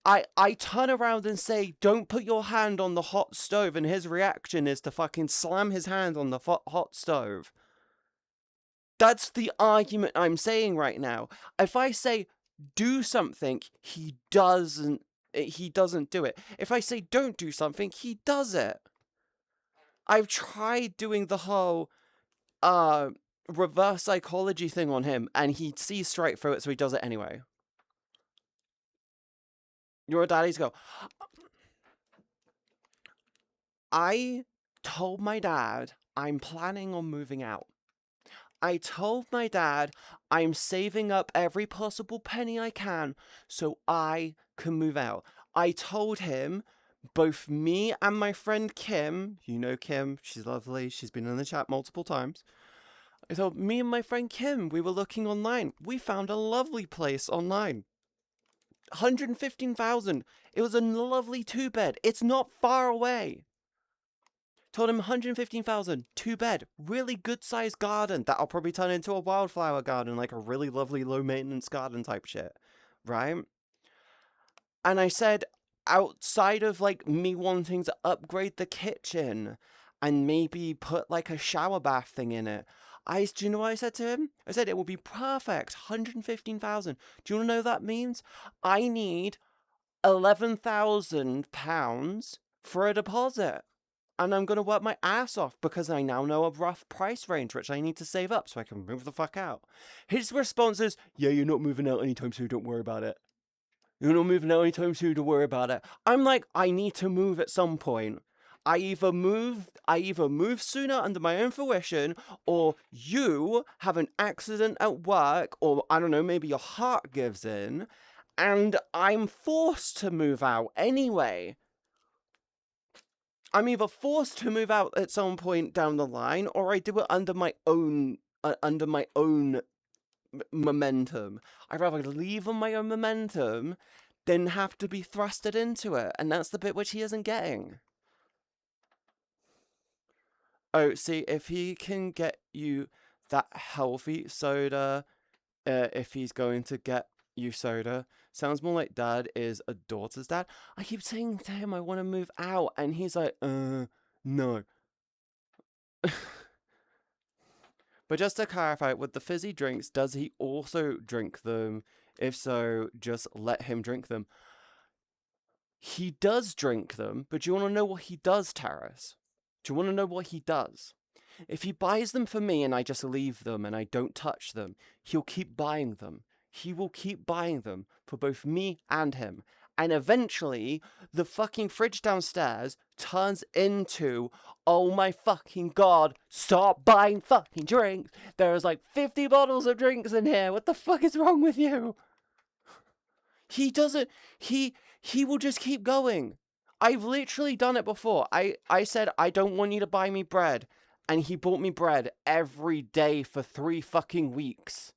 [SPEAKER 1] I turn around and say, don't put your hand on the hot stove, and his reaction is to fucking slam his hand on the hot stove. That's the argument I'm saying right now. If I say, do something, he doesn't do it. If I say, don't do something, he does it. I've tried doing the whole, reverse psychology thing on him, and he sees straight through it, so he does it anyway. Your daddy's go, I told my dad I'm planning on moving out. I told my dad I'm saving up every possible penny I can so I can move out. I told him both me and my friend Kim, you know Kim, she's lovely, she's been in the chat multiple times. I told me and my friend Kim, we were looking online. We found a lovely place online. 115,000. It was a lovely 2-bed. It's not far away. Told him 115,000, 2-bed, really good sized garden that I'll probably turn into a wildflower garden, like a really lovely low maintenance garden type shit, right? And I said, outside of like me wanting to upgrade the kitchen and maybe put like a shower bath thing in it, do you know what I said to him? I said it will be perfect, 115,000. Do you want to know what that means? I need £11,000 for a deposit. And I'm going to work my ass off because I now know a rough price range which I need to save up so I can move the fuck out. His response is, yeah, you're not moving out anytime soon, don't worry about it. You're not moving out anytime soon, don't worry about it. I'm like, I need to move at some point. I either move sooner under my own fruition, or you have an accident at work, or I don't know, maybe your heart gives in, and I'm forced to move out anyway. I'm either forced to move out at some point down the line, or I do it under my own momentum. I'd rather leave on my own momentum than have to be thrusted into it, and that's the bit which he isn't getting. Oh, see, if he can get you that healthy soda, if he's going to get you soda, sounds more like dad is a daughter's dad. I keep saying to him I want to move out, and he's like, no. But just to clarify, with the fizzy drinks, does he also drink them? If so, just let him drink them. He does drink them, but do you want to know what he does, Taras? Do you want to know what he does? If he buys them for me and I just leave them and I don't touch them, he'll keep buying them. He will keep buying them for both me and him. And eventually, the fucking fridge downstairs turns into, oh my fucking god, stop buying fucking drinks. There's like 50 bottles of drinks in here. What the fuck is wrong with you? He doesn't, he will just keep going. I've literally done it before. I said, I don't want you to buy me bread. And he bought me bread every day for 3 fucking weeks.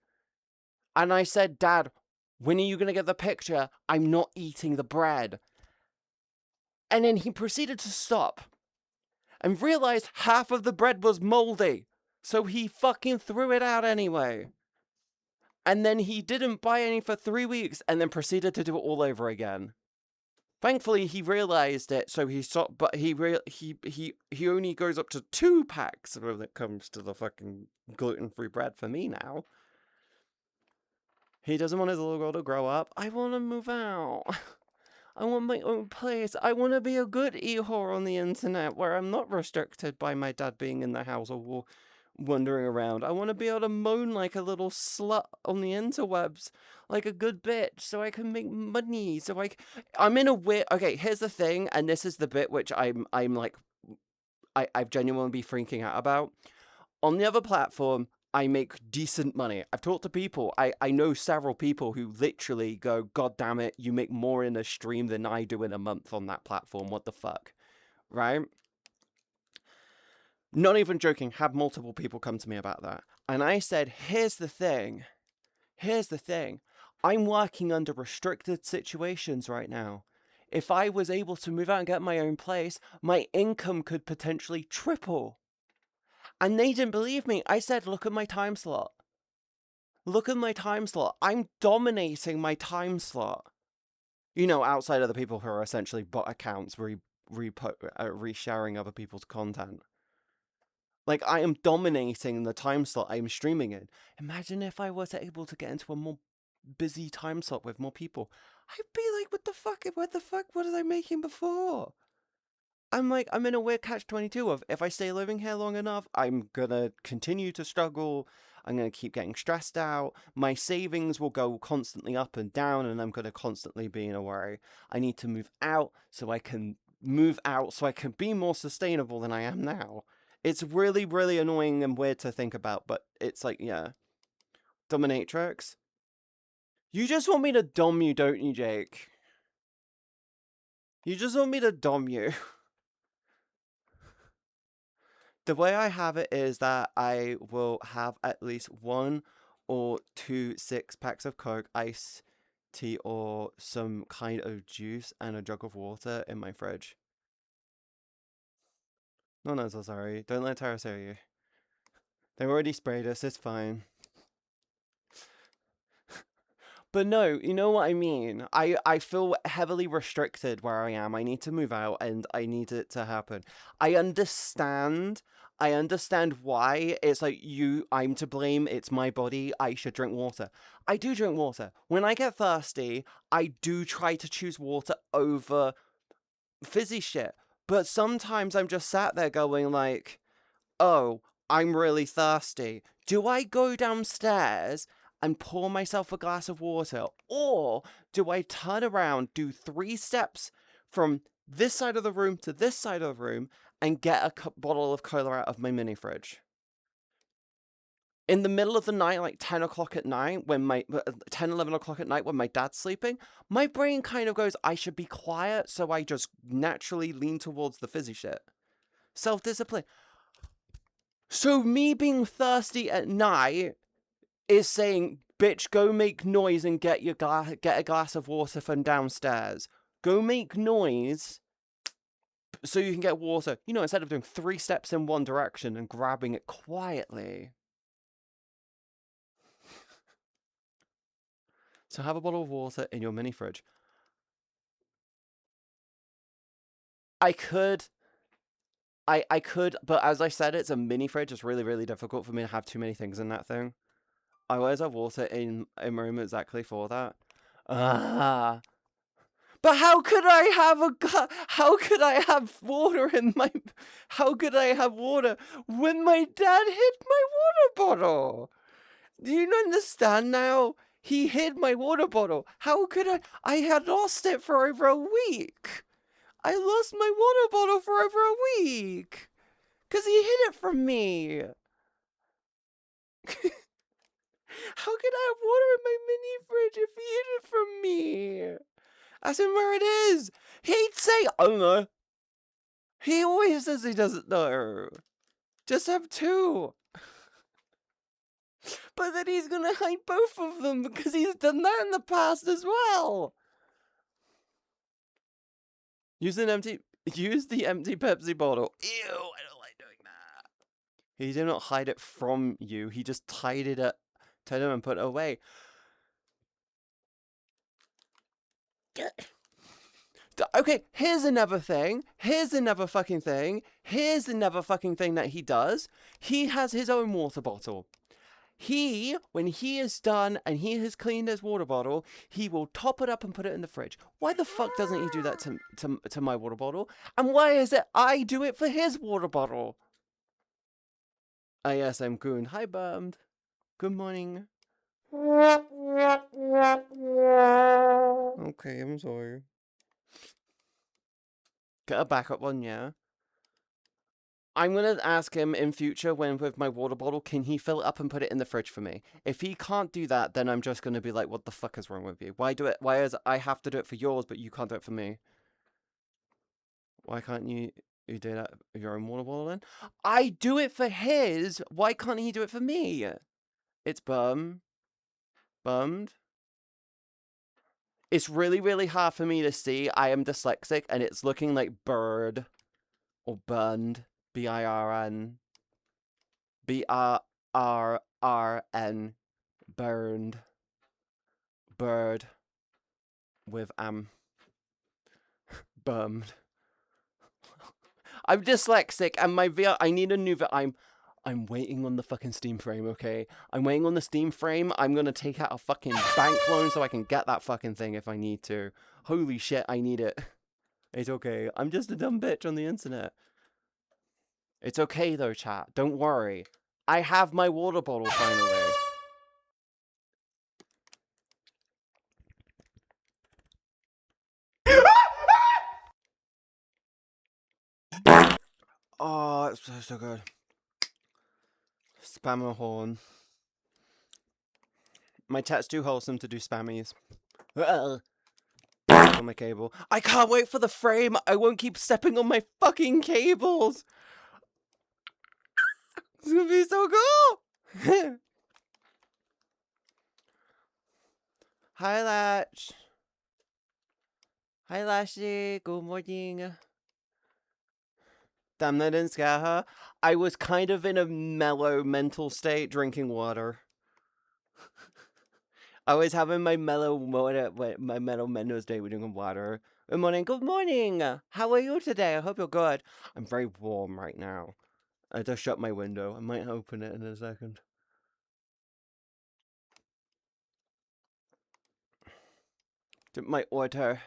[SPEAKER 1] And I said, Dad, when are you going to get the picture? I'm not eating the bread. And then he proceeded to stop and realized half of the bread was moldy. So he fucking threw it out anyway. And then he didn't buy any for 3 weeks and then proceeded to do it all over again. Thankfully, he realized it, so he stopped, but he only goes up to 2 packs when it comes to the fucking gluten-free bread for me now. He doesn't want his little girl to grow up. I want to move out. I want my own place. I want to be a good e-whore on the internet where I'm not restricted by my dad being in the house or wandering around. I want to be able to moan like a little slut on the interwebs, like a good bitch, so I can make money. So I'm in a weird. Okay, here's the thing, and this is the bit which I'm like, I've genuinely been freaking out about. On the other platform, I make decent money. I've talked to people. I know several people who literally go, God damn it, you make more in a stream than I do in a month on that platform. What the fuck? Right? Not even joking, had multiple people come to me about that. And I said, here's the thing. I'm working under restricted situations right now. If I was able to move out and get my own place, my income could potentially triple. And they didn't believe me. I said, look at my time slot. I'm dominating my time slot. You know, outside of the people who are essentially bot accounts resharing other people's content. Like, I am dominating the time slot I am streaming in. Imagine if I was able to get into a more busy time slot with more people. I'd be like, what the fuck, what was I making before? I'm in a weird catch-22 of, if I stay living here long enough, I'm gonna continue to struggle, I'm gonna keep getting stressed out, my savings will go constantly up and down, and I'm gonna constantly be in a worry. I need to move out so I can be more sustainable than I am now. It's really, really annoying and weird to think about, but it's like, yeah. Dominatrix? You just want me to dom you, don't you, Jake? You just want me to dom you. The way I have it is that I will have at least 1 or 2 6-packs of Coke, iced tea, or some kind of juice and a jug of water in my fridge. No, no, so sorry. Don't let Tara say you. They've already sprayed us, it's fine. But no, you know what I mean? I feel heavily restricted where I am. I need to move out and I need it to happen. I understand why it's like I'm to blame, it's my body, I should drink water. I do drink water. When I get thirsty, I do try to choose water over fizzy shit. But sometimes I'm just sat there going like, oh, I'm really thirsty. Do I go downstairs and pour myself a glass of water? Or do I turn around, do 3 steps from this side of the room to this side of the room, and get a bottle of cola out of my mini fridge? In the middle of the night, like 10 o'clock at night, 10, 11 o'clock at night when my dad's sleeping, my brain kind of goes, I should be quiet, so I just naturally lean towards the fizzy shit. Self-discipline. So me being thirsty at night is saying, bitch, go make noise and get a glass of water from downstairs. Go make noise so you can get water. You know, instead of doing 3 steps in one direction and grabbing it quietly. So have a bottle of water in your mini fridge. I could, but as I said, it's a mini fridge. It's really, really difficult for me to have too many things in that thing. I always have water in my room exactly for that. Ah. But how could I have water in my... How could I have water when my dad hid my water bottle? Do you understand now? He hid my water bottle. How could I... I had lost it for over a week. I lost my water bottle for over a week. Because he hid it from me. How could I have water in my mini fridge if he hid it from me? Ask him where it is. He'd say, I don't know. He always says he doesn't know. Just have 2. But then he's gonna hide both of them because he's done that in the past as well. Use the empty Pepsi bottle. Ew, I don't like doing that. He did not hide it from you. He just tied it and put it away. Okay, here's another thing. Here's another fucking thing that he does. He has his own water bottle. When he is done and he has cleaned his water bottle, he will top it up and put it in the fridge. Why the fuck doesn't he do that to my water bottle? And why is it I do it for his water bottle? Ah, yes, I'm Goon. Hi, Bummed. Good morning. Okay, I'm sorry. Get a backup one, yeah. I'm gonna ask him in future when with my water bottle, can he fill it up and put it in the fridge for me? If he can't do that, then I'm just gonna be like, what the fuck is wrong with you? Why is I have to do it for yours, but you can't do it for me? Why can't you do that with your own water bottle then? I do it for his, why can't he do it for me? It's bummed. It's really, really hard for me to see. I am dyslexic and it's looking like bird or burned. B-I-R-N. B-R-R-R-N. Burned. Bird. With bummed. I'm dyslexic, and my VR. I need a new. I'm waiting on the fucking Steam frame. Okay, I'm waiting on the Steam frame. I'm gonna take out a fucking bank loan so I can get that fucking thing if I need to. Holy shit, I need it. It's okay. I'm just a dumb bitch on the internet. It's okay though, chat. Don't worry. I have my water bottle finally. Oh, it's so good. Spammer horn. My chat's too wholesome to do spammies. On my cable. I can't wait for the frame. I won't keep stepping on my fucking cables. It's gonna be so cool. Hi, Latch. Hi, Lashley. Good morning. Damn, that didn't scare her. I was kind of in a mellow mental state drinking water. I was having my mellow mental state with drinking water. Good morning. Good morning. How are you today? I hope you're good. I'm very warm right now. I just shut my window. I might open it in a second. Drink my water.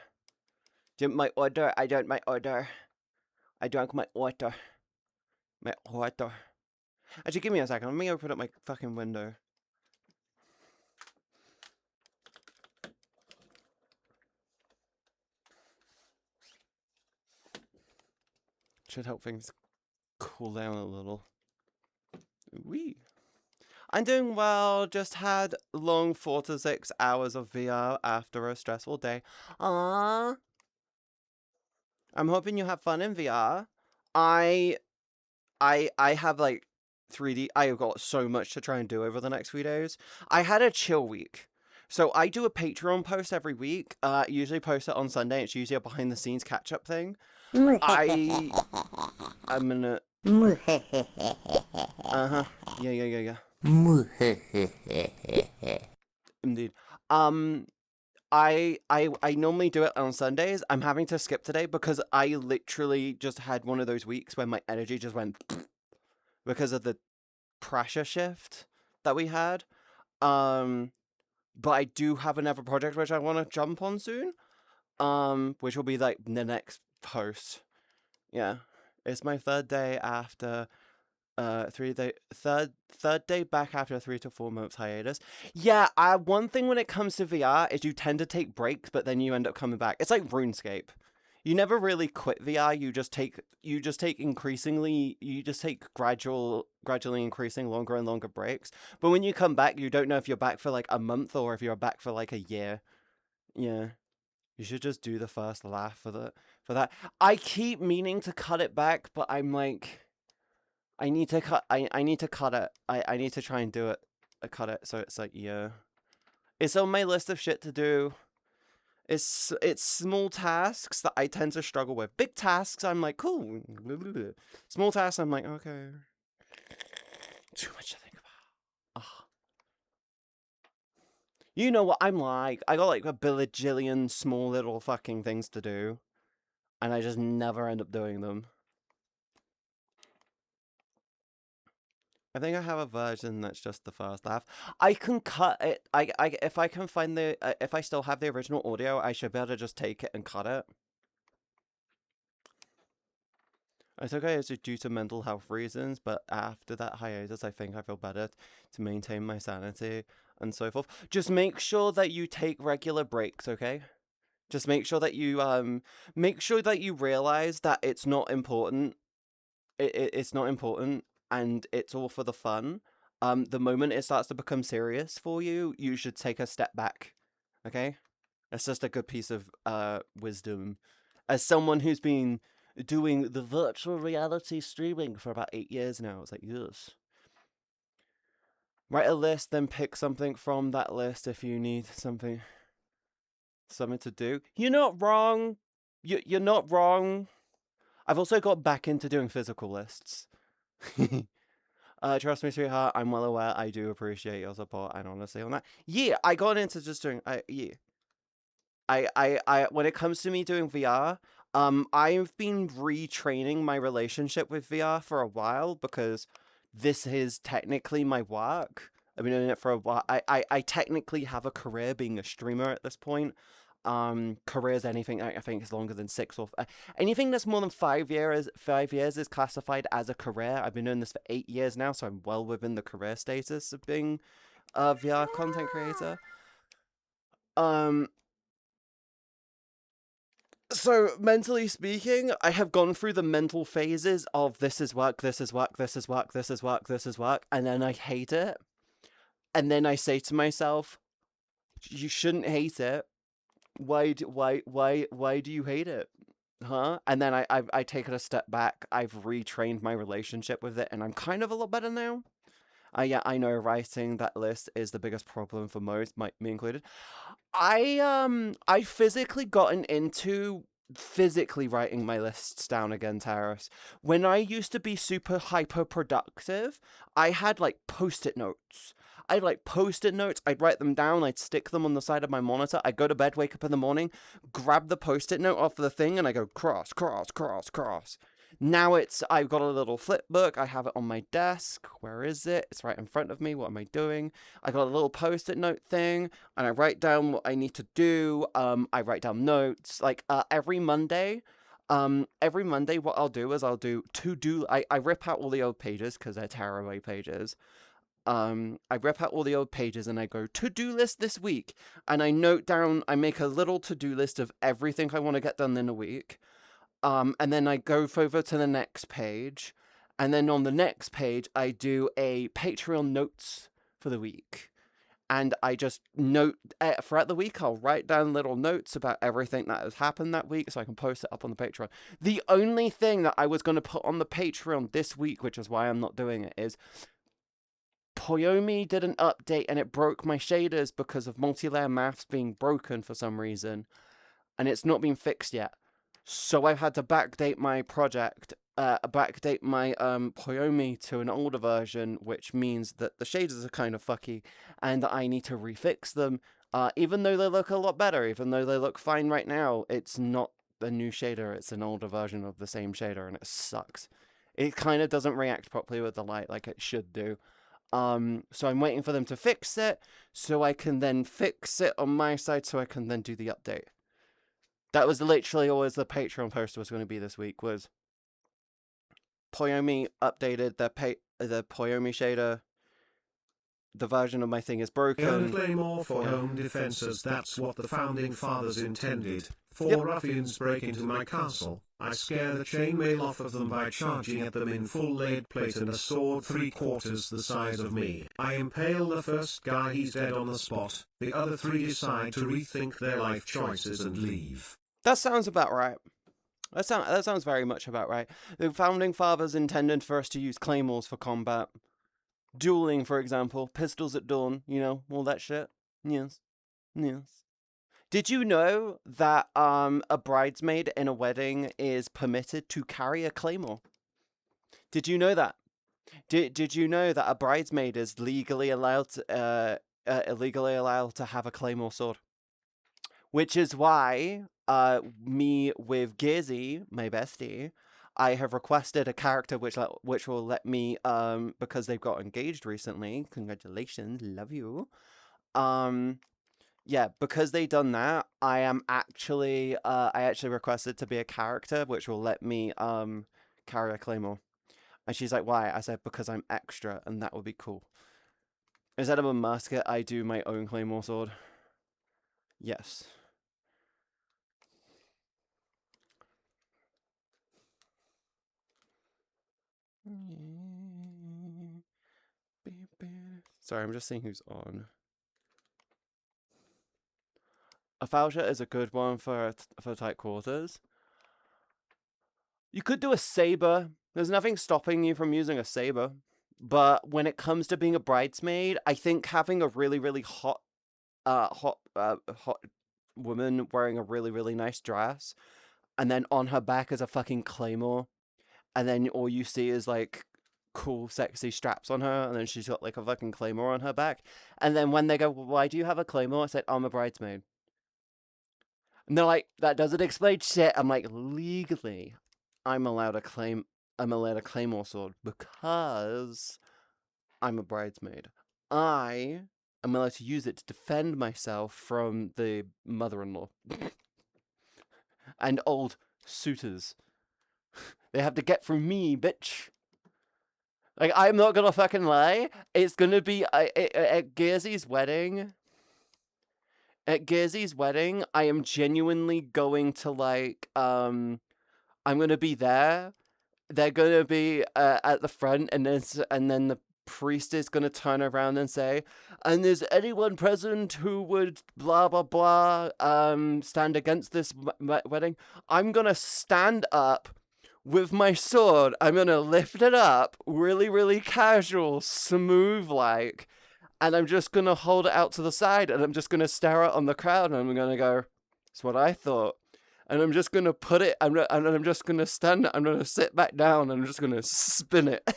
[SPEAKER 1] Drink my water. I drank my water. I drank my water. My water. Actually, give me a second. Let me open up my fucking window. Should help things cool down a little. Wee. I'm doing well. Just had long 4 to 6 hours of VR after a stressful day. Aww. I'm hoping you have fun in VR. I have like 3D. I've got so much to try and do over the next few days. I had a chill week. So I do a Patreon post every week. Usually post it on Sunday. It's usually a behind the scenes catch up thing. I'm gonna. Yeah. Indeed. I normally do it on Sundays. I'm having to skip today because I literally just had one of those weeks when my energy just went because of the pressure shift that we had. But I do have another project which I want to jump on soon. Which will be like the next post. Yeah. It's my third day after third day back after a 3 to 4 months hiatus. Yeah, one thing when it comes to VR is you tend to take breaks, but then you end up coming back. It's like RuneScape. You never really quit VR. You just take gradually increasing longer and longer breaks. But when you come back, you don't know if you're back for like a month or if you're back for like a year. Yeah. You should just do the first laugh for that. I keep meaning to cut it back, but I'm like, I need to cut it. I need to try and do it. Cut it so it's like, yeah. It's on my list of shit to do. It's small tasks that I tend to struggle with. Big tasks, I'm like, cool. Small tasks, I'm like, okay. Too much to think about. Ugh. You know what I'm like. I got like a bajillion small little fucking things to do. And I just never end up doing them. I think I have a version that's just the first laugh. I can cut it. If I can find if I still have the original audio, I should be able to just take it and cut it. I think I it's due to mental health reasons, but after that hiatus, I think I feel better to maintain my sanity and so forth. Just make sure that you take regular breaks, okay? Just make sure that you realize that it's not important. It's not important, and it's all for the fun. The moment it starts to become serious for you, you should take a step back. Okay? That's just a good piece of wisdom. As someone who's been doing the virtual reality streaming for about 8 years now, it's like, yes. Write a list, then pick something from that list if you need something to do. You're not wrong. You're not wrong. I've also got back into doing physical lists. Trust me, sweetheart, I'm well aware. I do appreciate your support and honesty on that. Yeah, I got into just doing, yeah. I when it comes to me doing VR, I've been retraining my relationship with VR for a while because this is technically my work. I've been doing it for a while. I technically have a career being a streamer at this point. Careers anything I think is longer than anything that's more than 5 years. 5 years is classified as a career. I've been doing this for 8 years now, so I'm well within the career status of being a VR content creator. So, mentally speaking, I have gone through the mental phases of this is work, this is work, this is work, this is work, this is work, and then I hate it. And then I say to myself, you shouldn't hate it. Why do you hate it? Huh? And then I take it a step back. I've retrained my relationship with it, and I'm kind of a lot better now. Yeah, I know writing that list is the biggest problem for most, me included. I physically gotten into physically writing my lists down again, Taris. When I used to be super hyper productive, I had like post-it notes. I'd like post-it notes, I'd write them down, I'd stick them on the side of my monitor, I'd go to bed, wake up in the morning, grab the post-it note off the thing, and I go cross, cross, cross, cross. Now I've got a little flip book, I have it on my desk. Where is it? It's right in front of me. What am I doing? I got a little post-it note thing, and I write down what I need to do. I write down notes. Like, every Monday, what I'll do is I'll do to-do. I rip out all the old pages, because they're tearaway pages. I rip out all the old pages and I go to-do list this week, and I note down, I make a little to-do list of everything I want to get done in a week. And then I go over to the next page, and then on the next page, I do a Patreon notes for the week. And I just note, throughout the week, I'll write down little notes about everything that has happened that week so I can post it up on the Patreon. The only thing that I was going to put on the Patreon this week, which is why I'm not doing it, is Poyomi did an update and it broke my shaders because of multi-layer maths being broken for some reason. And it's not been fixed yet. So I've had to backdate my project, backdate my Poyomi to an older version, which means that the shaders are kind of fucky, and I need to refix them. Even though they look a lot better, even though they look fine right now, it's not a new shader, it's an older version of the same shader, and it sucks. It kind of doesn't react properly with the light like it should do. So I'm waiting for them to fix it, so I can then fix it on my side, so I can then do the update. That was literally always the Patreon post was going to be this week, was Poyomi updated the Poyomi shader. The version of my thing is broken.
[SPEAKER 2] Own a claymore for home defenses, that's what the founding fathers intended. Four ruffians break into my castle, I scare the chainmail off of them by charging at them in full lead plate and a sword 3/4 the size of me. I impale the first guy, he's dead on the spot. The other three decide to rethink their life choices and leave.
[SPEAKER 1] That sounds about right. That sounds very much about right. The founding fathers intended for us to use claymores for combat. Dueling, for example. Pistols at dawn, you know, all that shit. Yes. Yes. Did you know that a bridesmaid in a wedding is permitted to carry a claymore? Did you know that? Did you know that a bridesmaid is legally allowed to have a claymore sword? Which is why me with Gizzy, my bestie, I have requested a character which will let me, because they've got engaged recently. Congratulations, love you. Yeah, because they done that, I actually requested to be a character which will let me carry a claymore. And she's like, why? I said, because I'm extra, and that would be cool. Instead of a musket, I do my own claymore sword. Yes. Sorry, I'm just seeing who's on. A Falsha is a good one for tight quarters. You could do a saber. There's nothing stopping you from using a saber. But when it comes to being a bridesmaid, I think having a really, really hot woman wearing a really, really nice dress, and then on her back is a fucking claymore, and then all you see is like cool, sexy straps on her, and then she's got like a fucking claymore on her back. And then when they go, why do you have a claymore? I said, I'm a bridesmaid. And they're like, that doesn't explain shit. I'm like, legally, I'm allowed a claymore sword because I'm a bridesmaid. I am allowed to use it to defend myself from the mother-in-law and old suitors. They have to get through me, bitch. Like, I'm not gonna fucking lie. It's gonna be at Gearsy's wedding. At Gearsy's wedding, I am genuinely going to like I'm gonna be there. They're gonna be at the front, and then the priest is gonna turn around and say, "And is anyone present who would blah blah blah stand against this wedding?" I'm gonna stand up with my sword. I'm gonna lift it up, really really casual, smooth like, and I'm just gonna hold it out to the side, and I'm just gonna stare out on the crowd, and I'm gonna go, "That's what I thought." And I'm just gonna put it, and I'm just gonna stand, I'm gonna sit back down, and I'm just gonna spin it.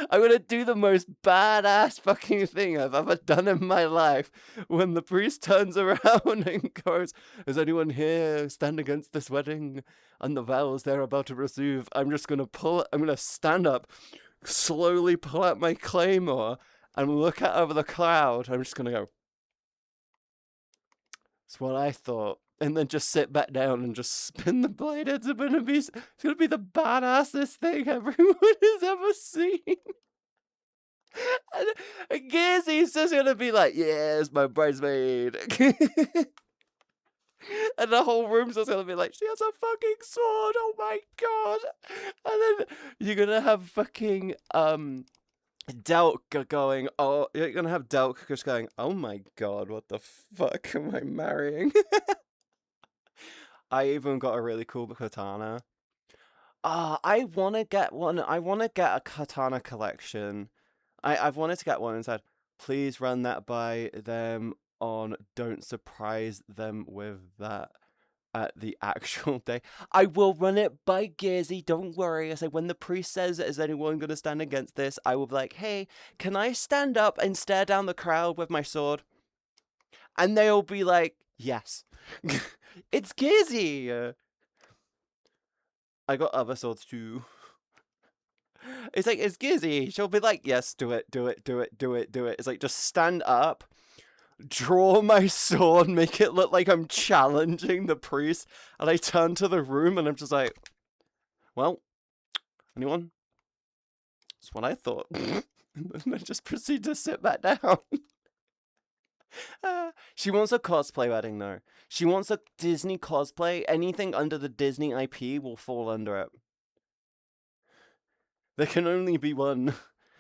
[SPEAKER 1] I'm gonna do the most badass fucking thing I've ever done in my life. When the priest turns around and goes, "Is anyone here stand against this wedding and the vows they're about to receive?" I'm gonna stand up, slowly pull out my claymore, and look out over the crowd. I'm just gonna go, "That's what I thought." And then just sit back down and just spin the blade. It's gonna be the badassest thing everyone has ever seen. And Gizzy's just gonna be like, "Yes, my bridesmaid." And the whole room's just gonna be like, "She has a fucking sword, oh my god." And then you're gonna have fucking Delk going, oh, you're gonna have Delk just going, "Oh my god, what the fuck am I marrying?" I even got a really cool katana. I wanna get one. I wanna get a katana collection. I've wanted to get one and said, please run that by them on don't surprise them with that at the actual day. I will run it by Gearsy, don't worry. I say, when the priest says, "Is anyone gonna stand against this?" I will be like, "Hey, can I stand up and stare down the crowd with my sword?" And they'll be like, "Yes." It's Gearsy! I got other swords too. It's like, it's Gizzy. She'll be like, "Yes, do it, do it, do it, do it, do it." It's like, just stand up, draw my sword, make it look like I'm challenging the priest, and I turn to the room and I'm just like, "Well, anyone?" That's what I thought. And then I just proceed to sit back down. She wants a cosplay wedding though. She wants a Disney cosplay. Anything under the Disney IP will fall under it. There can only be one.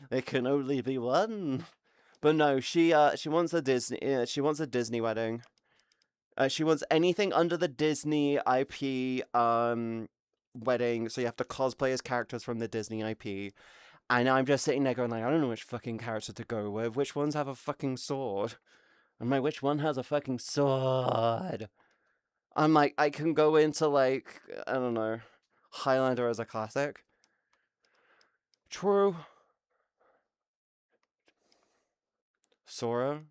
[SPEAKER 1] There can only be one. But no, she wants a Disney wedding. She wants anything under the Disney IP wedding, so you have to cosplay as characters from the Disney IP. And I'm just sitting there going like, I don't know which fucking character to go with. Which ones have a fucking sword? I'm like, which one has a fucking sword? I'm like, I can go into like, I don't know, Highlander as a classic. True. Sora.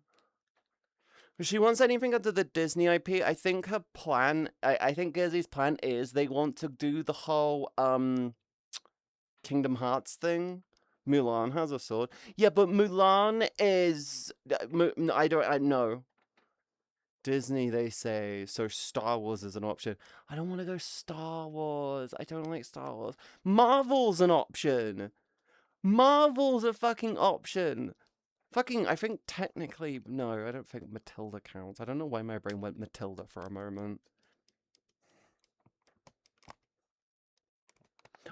[SPEAKER 1] If she wants anything under the Disney IP, I think her plan, I think Gizzy's plan is they want to do the whole Kingdom Hearts thing. Mulan has a sword. Yeah, but Mulan is I know. Disney, they say, so Star Wars is an option. I don't want to go Star Wars. I don't like Star Wars. Marvel's an option. Marvel's a fucking option. Fucking, I think technically, no, I don't think Matilda counts. I don't know why my brain went Matilda for a moment.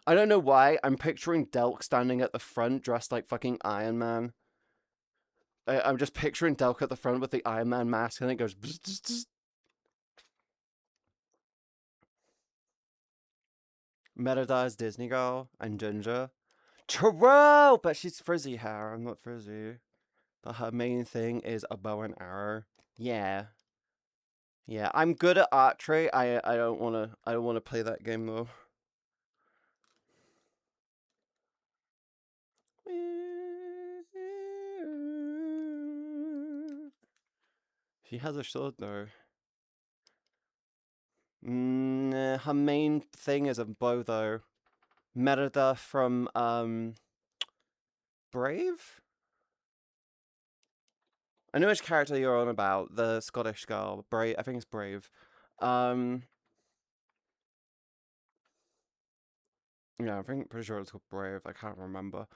[SPEAKER 1] I don't know why, I'm picturing Delk standing at the front dressed like fucking Iron Man. I'm just picturing Delk at the front with the Iron Man mask and it goes bzz, bzz, bzz. Metadi's Disney girl and Ginger. True! But she's frizzy hair, I'm not frizzy. But her main thing is a bow and arrow. Yeah. Yeah, I'm good at archery. I don't wanna play that game though. She has a sword though. Her main thing is a bow, though. Merida from, Brave? I know which character you're on about, the Scottish girl. Brave, I think it's Brave. Yeah, pretty sure it's called Brave. I can't remember.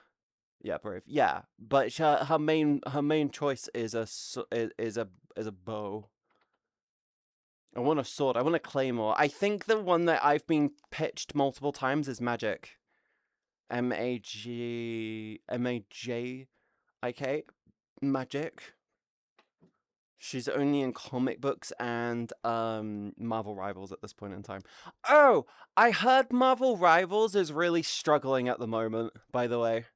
[SPEAKER 1] Yeah, Brave. Yeah, but her main choice is is a bow. I want a sword. I want a claymore. I think the one that I've been pitched multiple times is magic. Majik. Magic. She's only in comic books and Marvel Rivals at this point in time. Oh, I heard Marvel Rivals is really struggling at the moment, by the way.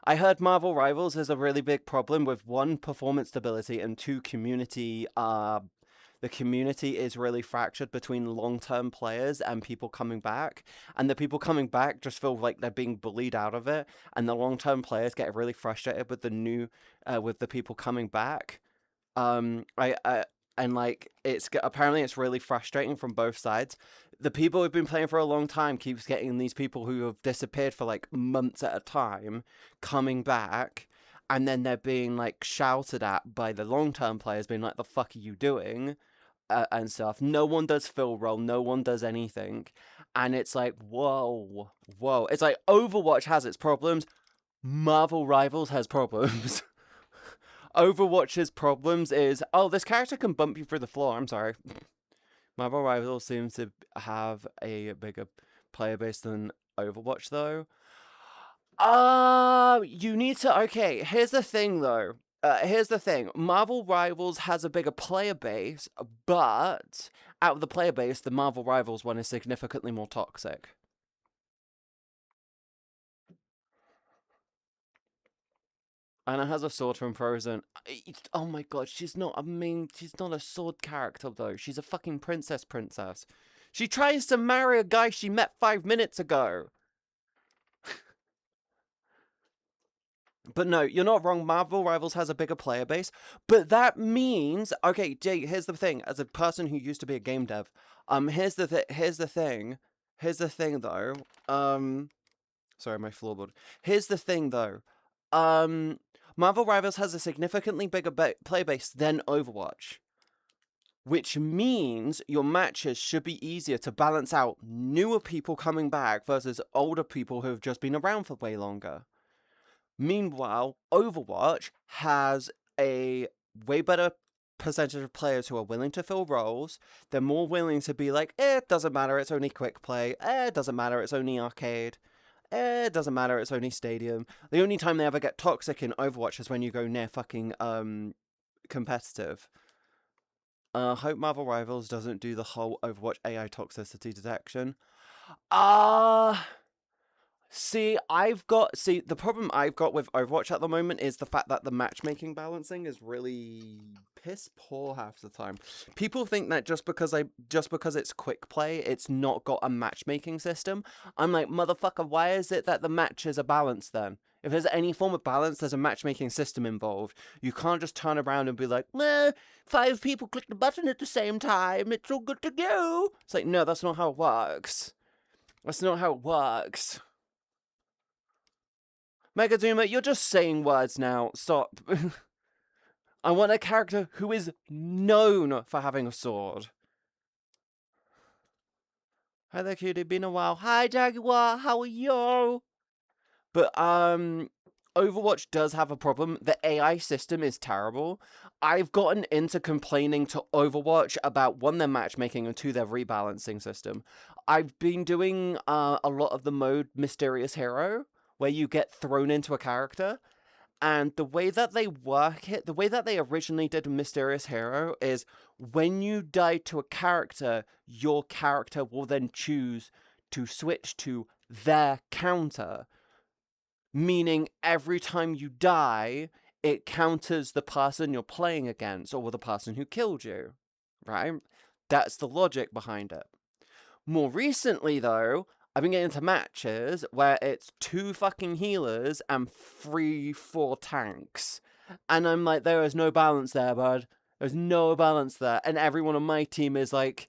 [SPEAKER 1] I heard Marvel Rivals has a really big problem with one, performance stability, and two, community. The community is really fractured between long-term players and people coming back, and the people coming back just feel like they're being bullied out of it, and the long-term players get really frustrated with with the people coming back. I and like apparently it's really frustrating from both sides. The people who've been playing for a long time keeps getting these people who have disappeared for like months at a time coming back, and then they're being like shouted at by the long-term players, being like, "The fuck are you doing?" And stuff. No one does fill role. No one does anything, and it's like, whoa. It's like Overwatch has its problems. Marvel Rivals has problems. Overwatch's problems is, oh, this character can bump you through the floor. I'm sorry. Marvel Rivals seems to have a bigger player base than Overwatch, though. You need to. Okay, here's the thing, though. Here's the thing. Marvel Rivals has a bigger player base, but out of the player base, the Marvel Rivals one is significantly more toxic. Anna has a sword from Frozen. Oh my god, she's not a sword character, though. She's a fucking princess. She tries to marry a guy she met 5 minutes ago. But no, you're not wrong. Marvel Rivals has a bigger player base. But that means... Okay, Jay, here's the thing. As a person who used to be a game dev, here's the thing. Here's the thing, though. Sorry, my floorboard. Here's the thing, though. Marvel Rivals has a significantly bigger player base than Overwatch, which means your matches should be easier to balance out newer people coming back versus older people who have just been around for way longer. Meanwhile, Overwatch has a way better percentage of players who are willing to fill roles. They're more willing to be like, it doesn't matter, it's only quick play. It doesn't matter, it's only arcade. It doesn't matter, it's only stadium. The only time they ever get toxic in Overwatch is when you go near fucking competitive. Hope Marvel Rivals doesn't do the whole Overwatch AI toxicity detection. See, the problem I've got with Overwatch at the moment is the fact that the matchmaking balancing is really piss poor half the time. People think that just because it's quick play, it's not got a matchmaking system. I'm like, motherfucker, why is it that the matches are balanced then? If there's any form of balance, there's a matchmaking system involved. You can't just turn around and be like, 5 people click the button at the same time, it's all good to go. It's like, no, that's not how it works. That's not how it works. Megaduma, you're just saying words now. Stop. I want a character who is known for having a sword. Hi there, cutie. Been a while. Hi, Jaguar. How are you? But, Overwatch does have a problem. The AI system is terrible. I've gotten into complaining to Overwatch about, 1, their matchmaking, and 2, their rebalancing system. I've been doing a lot of the mode Mysterious Hero, where you get thrown into a character, and the way that they work it, the way that they originally did Mysterious Hero is when you die to a character, your character will then choose to switch to their counter, meaning every time you die, it counters the person you're playing against or the person who killed you, right? That's the logic behind it. More recently, though, I've been getting into matches where it's 2 fucking healers and 3-4 tanks. And I'm like, there is no balance there, bud. There's no balance there. And everyone on my team is like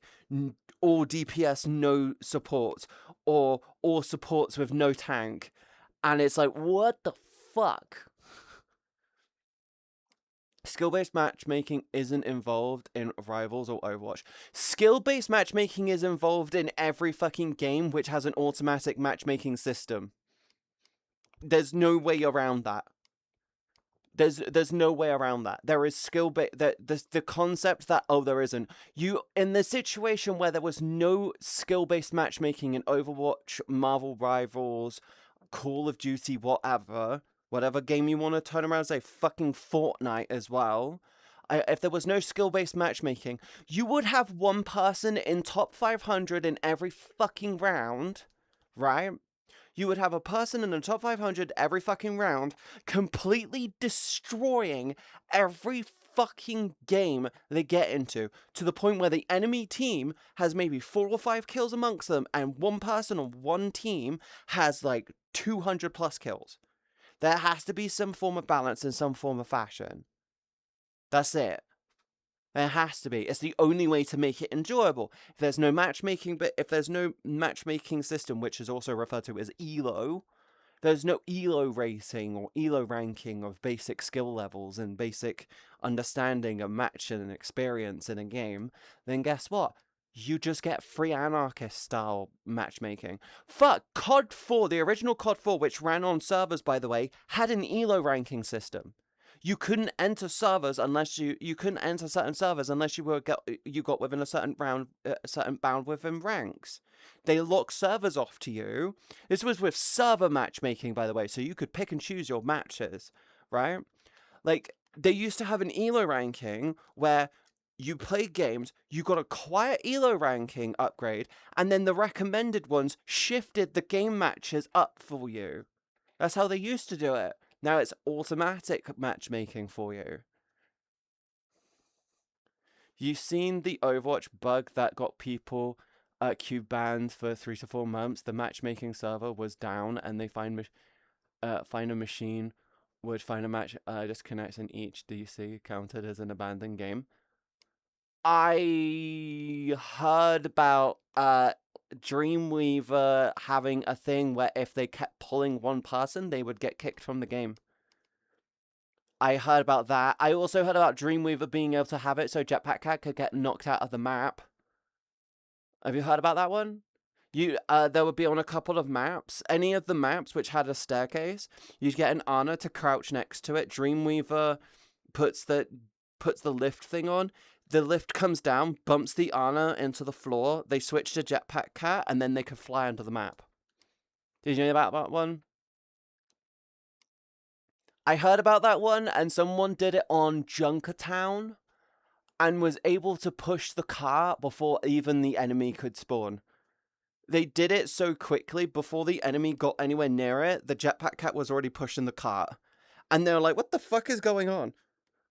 [SPEAKER 1] all DPS, no support, or all supports with no tank. And it's like, what the fuck? Skill-based matchmaking isn't involved in Rivals or Overwatch. Skill-based matchmaking is involved in every fucking game which has an automatic matchmaking system. There's no way around that. There's no way around that. There is the concept that there isn't. You in the situation where there was no skill-based matchmaking in Overwatch, Marvel Rivals, Call of Duty, whatever game you want to turn around and say, fucking Fortnite as well. If there was no skill-based matchmaking, you would have one person in top 500 in every fucking round, right? You would have a person in the top 500 every fucking round, completely destroying every fucking game they get into, to the point where the enemy team has maybe 4 or 5 kills amongst them, and one person on one team has like 200 plus kills. There has to be some form of balance in some form of fashion. That's it. There has to be. It's the only way to make it enjoyable. If there's no matchmaking system, which is also referred to as ELO, there's no ELO rating or ELO ranking of basic skill levels and basic understanding of match and experience in a game, then guess what? You just get free anarchist style matchmaking. Fuck, COD 4, the original COD 4, which ran on servers, by the way, had an ELO ranking system. You couldn't enter servers unless you couldn't enter certain servers unless you got within a certain bound within ranks. They lock servers off to you. This was with server matchmaking, by the way, so you could pick and choose your matches, right? Like, they used to have an ELO ranking where you played games, you got a quiet ELO ranking upgrade, and then the recommended ones shifted the game matches up for you. That's how they used to do it. Now it's automatic matchmaking for you. You've seen the Overwatch bug that got people queue banned for 3 to 4 months. The matchmaking server was down, and they find a machine would find a match disconnects, and each DC counted as an abandoned game. I heard about Dreamweaver having a thing where if they kept pulling one person, they would get kicked from the game. I heard about that. I also heard about Dreamweaver being able to have it so Jetpack Cat could get knocked out of the map. Have you heard about that one? There would be on a couple of maps. Any of the maps which had a staircase, you'd get an Ana to crouch next to it. Dreamweaver puts the lift thing on. The lift comes down, bumps the Ana into the floor. They switch to Jetpack Cat, and then they could fly onto the map. Did you know about that one? I heard about that one, and someone did it on Junkertown and was able to push the car before even the enemy could spawn. They did it so quickly, before the enemy got anywhere near it, the Jetpack Cat was already pushing the car. And they were like, what the fuck is going on?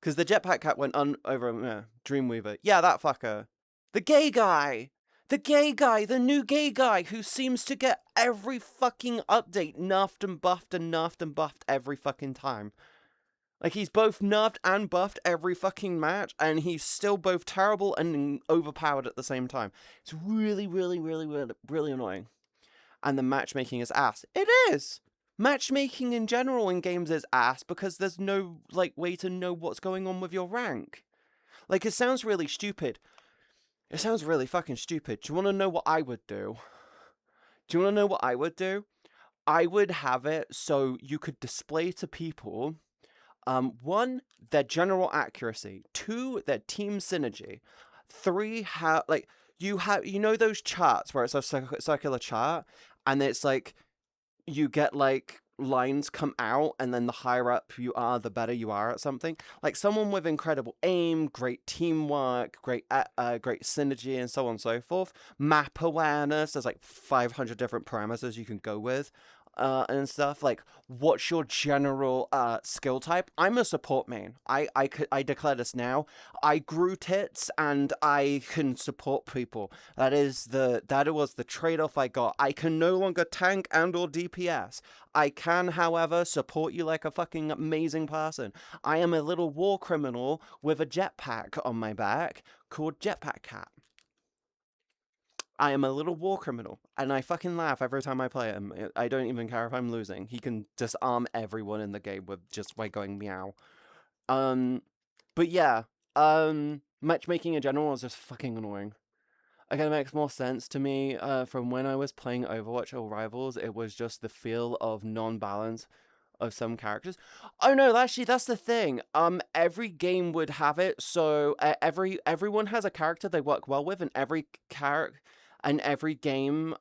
[SPEAKER 1] Because the Jetpack Cat went over Dreamweaver. Yeah, that fucker. The gay guy! The new gay guy who seems to get every fucking update nerfed and buffed and nerfed and buffed every fucking time. Like, he's both nerfed and buffed every fucking match, and he's still both terrible and overpowered at the same time. It's really, really, really, really, really annoying. And the matchmaking is ass. It is! Matchmaking in general in games is ass because there's no, like, way to know what's going on with your rank. Like, it sounds really stupid. It sounds really fucking stupid. Do you want to know what I would do? I would have it so you could display to people, 1, their general accuracy, 2, their team synergy, 3, you know those charts where it's a circular chart, and it's like, you get like lines come out, and then the higher up you are, the better you are at something. Like, someone with incredible aim, great teamwork, great synergy, and so on and so forth. Map awareness, there's like 500 different parameters you can go with. And stuff. Like, what's your general skill type? I'm a support main. I declare this now. I grew tits and I can support people. That was the trade-off I got. I can no longer tank and or DPS. I can, however, support you like a fucking amazing person. I am a little war criminal with a jetpack on my back called Jetpack Cat. I am a little war criminal, and I fucking laugh every time I play him. I don't even care if I'm losing. He can disarm everyone in the game with just by going meow. But yeah, matchmaking in general is just fucking annoying. Again, it makes more sense to me from when I was playing Overwatch or Rivals. It was just the feel of non-balance of some characters. Oh no, actually, that's the thing. Every game would have it. So everyone has a character they work well with, and every game,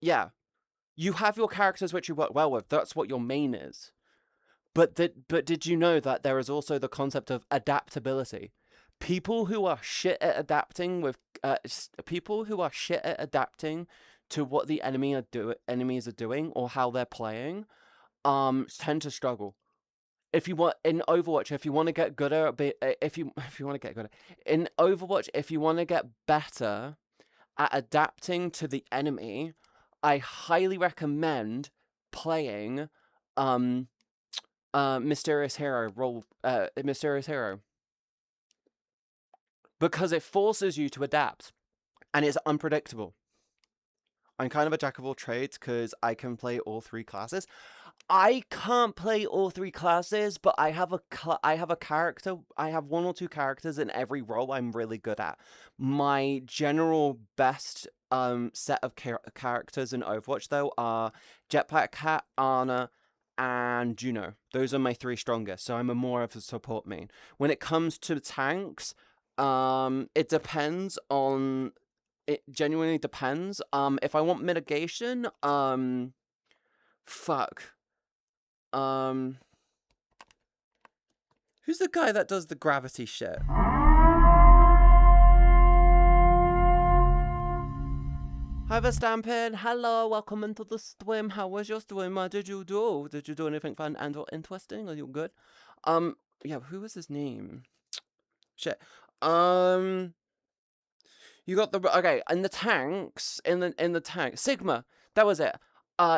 [SPEAKER 1] yeah, you have your characters which you work well with. That's what your main is. But did you know that there is also the concept of adaptability? People who are shit at adapting with people who are shit at adapting to what the enemies are doing or how they're playing tend to struggle. If you want in Overwatch, if you want to get good at if you want to get good at in Overwatch, if you want to get better at adapting to the enemy, I highly recommend playing Mysterious Hero Mysterious Hero, because it forces you to adapt and it's unpredictable. I'm kind of a jack of all trades because I can play all three classes. I can't play all three classes, but I have a character. I have one or two characters in every role I'm really good at. My general best set of characters in Overwatch though are Jetpack Cat, Ana, and Juno. Those are my three strongest. So I'm more of a support main. When it comes to tanks, it depends on. It genuinely depends. If I want mitigation, fuck. Who's the guy that does the gravity shit? Hi there, Stampin. Hello, welcome into the stream. How was your stream? What did you do? Did you do anything fun and or interesting? Are you good? Yeah, who was his name? Shit. You got the okay, and the tanks in the tank. Sigma, that was it.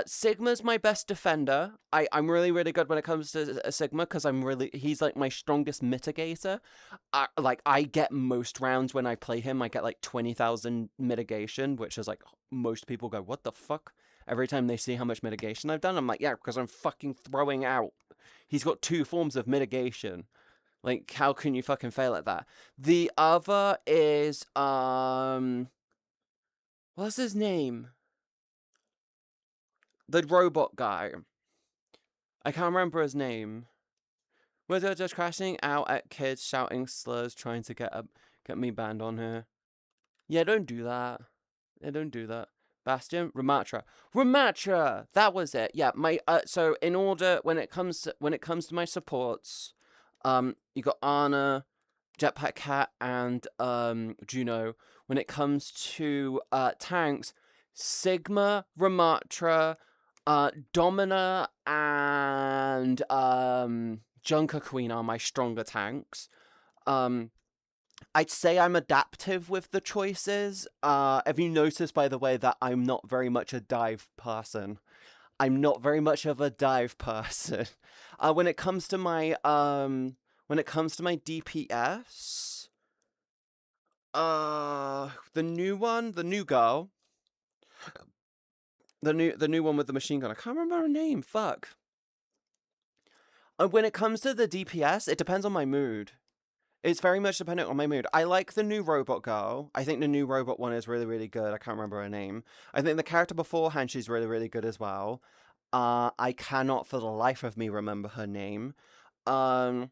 [SPEAKER 1] Sigma's my best defender. I'm really really good when it comes to Sigma because he's like my strongest mitigator. Like I get most rounds when I play him. I get like 20,000 mitigation, which is like most people go, what the fuck? Every time they see how much mitigation I've done, I'm like, yeah, because I'm fucking throwing out. He's got 2 forms of mitigation. Like, how can you fucking fail at that? The other is, what's his name? The robot guy. I can't remember his name. Was it just crashing out at kids shouting slurs trying to get me banned on here? Yeah, don't do that. Yeah, don't do that. Bastion, Ramatra. That was it. Yeah, my so in order when it comes to my supports, you got Ana, Jetpack Cat, and Juno. When it comes to tanks, Sigma, Ramatra, Domina, and Junker Queen are my stronger tanks. I'd say I'm adaptive with the choices. Have you noticed, by the way, that I'm not very much a dive person? I'm not very much of a dive person. When it comes to my DPS, the new girl, the new one with the machine gun. I can't remember her name. Fuck. When it comes to the DPS, it depends on my mood. It's very much dependent on my mood. I like the new robot girl. I think the new robot one is really, really good. I can't remember her name. I think the character beforehand, she's really, really good as well. I cannot for the life of me remember her name. Yeah,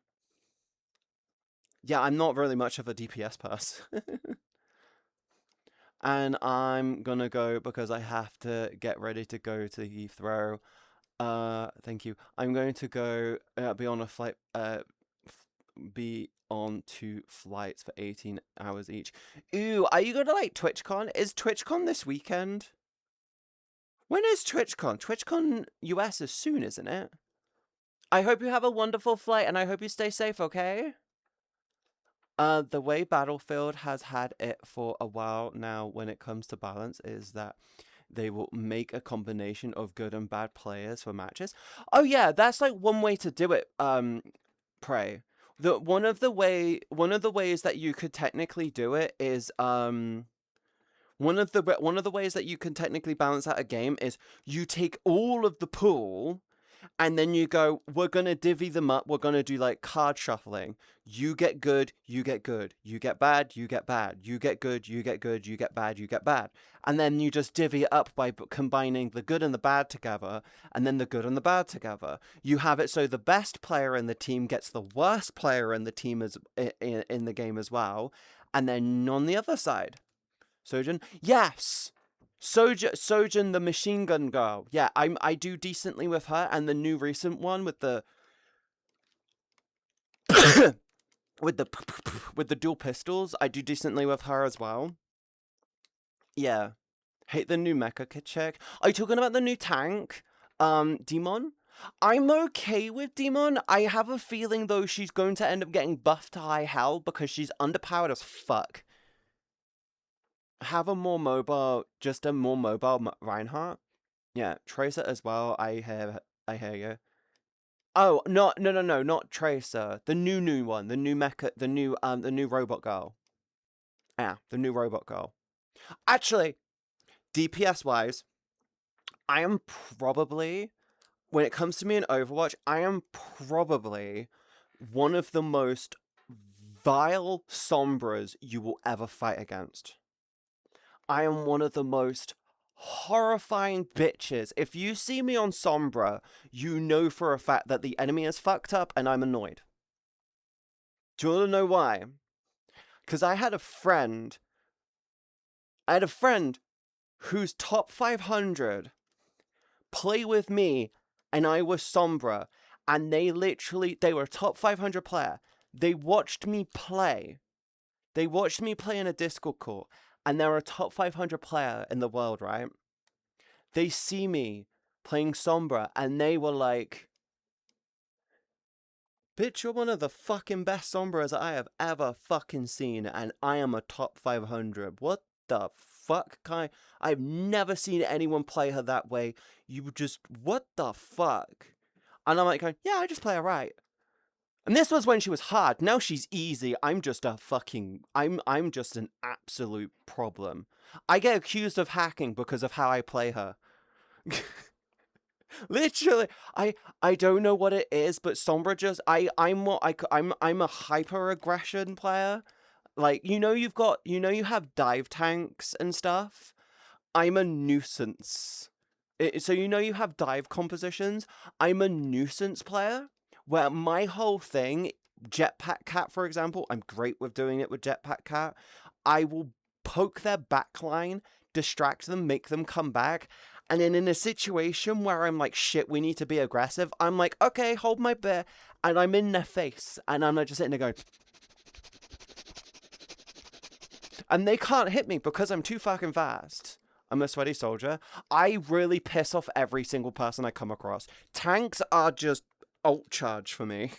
[SPEAKER 1] I'm not really much of a DPS person. And I'm gonna go because I have to get ready to go to Heathrow. Thank you. I'm going to go be on a flight. Be on 2 flights for 18 hours each. Ooh, are you gonna like TwitchCon? Is TwitchCon this weekend? When is TwitchCon? TwitchCon US is soon, isn't it? I hope you have a wonderful flight and I hope you stay safe, okay? The way Battlefield has had it for a while now when it comes to balance is that they will make a combination of good and bad players for matches. Oh yeah, that's like one way to do it, Prey. One of the ways that you could technically do it is One of the ways that you can technically balance out a game is you take all of the pool, and then you go, we're gonna divvy them up. We're gonna do like card shuffling. You get good, you get good. You get bad, you get bad. You get good, you get good. You get bad, you get bad. And then you just divvy it up by combining the good and the bad together, and then the good and the bad together. You have it so the best player in the team gets the worst player in the team in the game as well, and then on the other side. Sojin? Yes! Sojin, the machine gun girl. Yeah, I do decently with her, and the new recent one with the with the dual pistols, I do decently with her as well. Yeah. Hate the new mecha chick. Are you talking about the new tank? Demon? I'm okay with Demon. I have a feeling though she's going to end up getting buffed to high hell because she's underpowered as fuck. Have a more mobile Reinhardt. Yeah, Tracer as well. I hear you. Oh, no, not Tracer. The new one, the new mecha, the new robot girl. Yeah, the new robot girl. Actually, DPS wise, I am probably, when it comes to me in Overwatch, I am probably one of the most vile Sombras you will ever fight against. I am one of the most horrifying bitches. If you see me on Sombra, you know for a fact that the enemy is fucked up and I'm annoyed. Do you want to know why? Because I had a friend whose top 500 play with me and I was Sombra, and they were a top 500 player. They watched me play. They watched me play in a Discord call, and they're a top 500 player in the world, right? They see me playing Sombra, and they were like, bitch, you're one of the fucking best Sombras I have ever fucking seen, and I am a top 500. What the fuck? I've never seen anyone play her that way. You just, what the fuck? And I'm like going, yeah, I just play her right. And this was when she was hard. Now she's easy. I'm just a fucking... I'm just an absolute problem. I get accused of hacking because of how I play her. Literally, I don't know what it is, but Sombra just... I'm a hyper-aggression player. Like, you have dive tanks and stuff. I'm a nuisance. So you have dive compositions. I'm a nuisance player. Where my whole thing, Jetpack Cat, for example, I'm great with doing it with Jetpack Cat. I will poke their backline, distract them, make them come back. And then in a situation where I'm like, shit, we need to be aggressive, I'm like, okay, hold my beer. And I'm in their face. And I'm just sitting there going... And they can't hit me because I'm too fucking fast. I'm a sweaty soldier. I really piss off every single person I come across. Tanks are just... alt charge for me.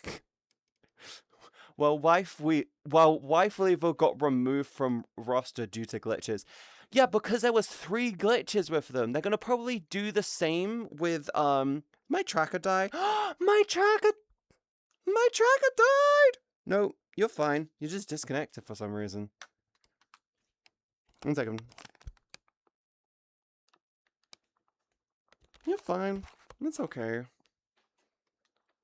[SPEAKER 1] Wife Lever got removed from roster due to glitches. Yeah, because there was 3 glitches with them. They're gonna probably do the same with my tracker died. my tracker died. No, you're fine. You just disconnected for some reason. 1 second. You're fine. It's okay.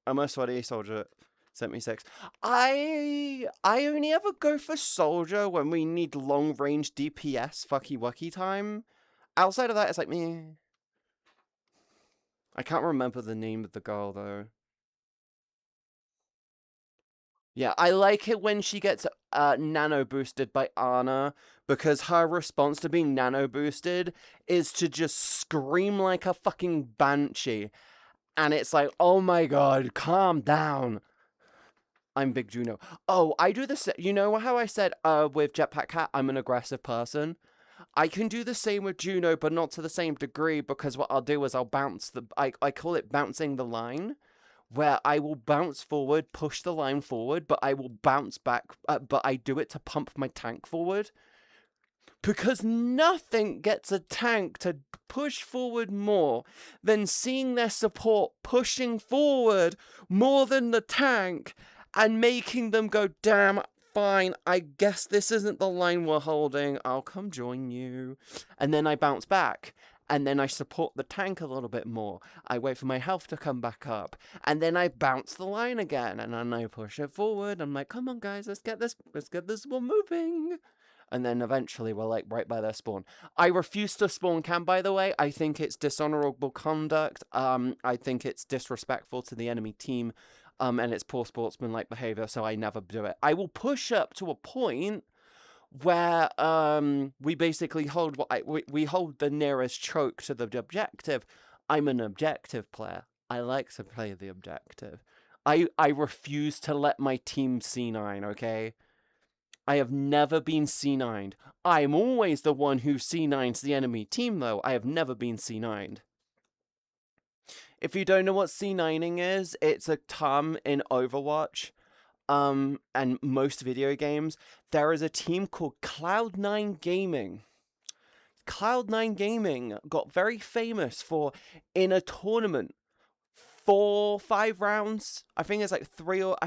[SPEAKER 1] I'm a sweaty soldier. Sent me 6. I only ever go for soldier when we need long range DPS fucky wucky time. Outside of that, it's like me. I can't remember the name of the girl though. Yeah, I like it when she gets nano boosted by Ana, because her response to being nano boosted is to just scream like a fucking banshee. And it's like, oh my god, calm down. I'm Big Juno. Oh, I do this. You know how I said with Jetpack Cat, I'm an aggressive person? I can do the same with Juno, but not to the same degree, because what I'll do is I'll bounce I call it bouncing the line, where I will bounce forward, push the line forward, but I will bounce back, but I do it to pump my tank forward. Because nothing gets a tank to push forward more than seeing their support pushing forward more than the tank and making them go, damn, fine, I guess this isn't the line we're holding. I'll come join you. And then I bounce back. And then I support the tank a little bit more. I wait for my health to come back up. And then I bounce the line again. And then I push it forward. I'm like, come on, guys, let's get this one moving. And then eventually we're like right by their spawn. I refuse to spawn camp, by the way. I think it's dishonorable conduct. I think it's disrespectful to the enemy team. And it's poor sportsmanlike behavior, so I never do it. I will push up to a point where we basically hold we hold the nearest choke to the objective. I'm an objective player. I like to play the objective. I refuse to let my team C9, okay? I have never been C9'd. I'm always the one who C9's the enemy team, though. I have never been C9'd. If you don't know what C9ing is, it's a term in Overwatch, and most video games. There is a team called Cloud9 Gaming. Cloud9 Gaming got very famous for, in a tournament, 4-5 rounds. I think it's like 3 or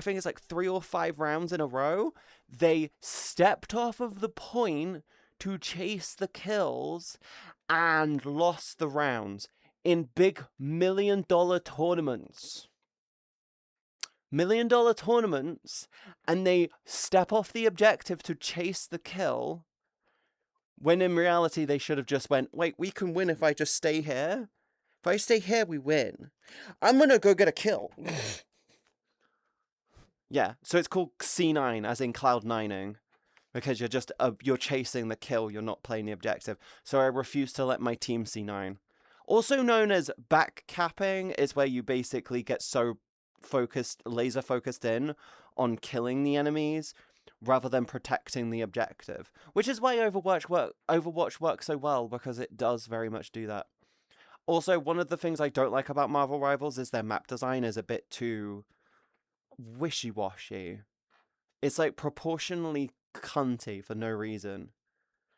[SPEAKER 1] 5 rounds in a row. They stepped off of the point to chase the kills and lost the rounds in big $1 million tournaments. $1 million tournaments, and they step off the objective to chase the kill, when in reality they should have just went, wait, we can win if I just stay here. If I stay here, we win. I'm gonna go get a kill. Yeah, so it's called C9, as in Cloud9ing, because you're just you're chasing the kill, you're not playing the objective. So I refuse to let my team C9. Also known as backcapping is where you basically get so laser focused in on killing the enemies rather than protecting the objective, which is why Overwatch works so well, because it does very much do that. Also, one of the things I don't like about Marvel Rivals is their map design is a bit too wishy-washy. It's like proportionally cunty for no reason.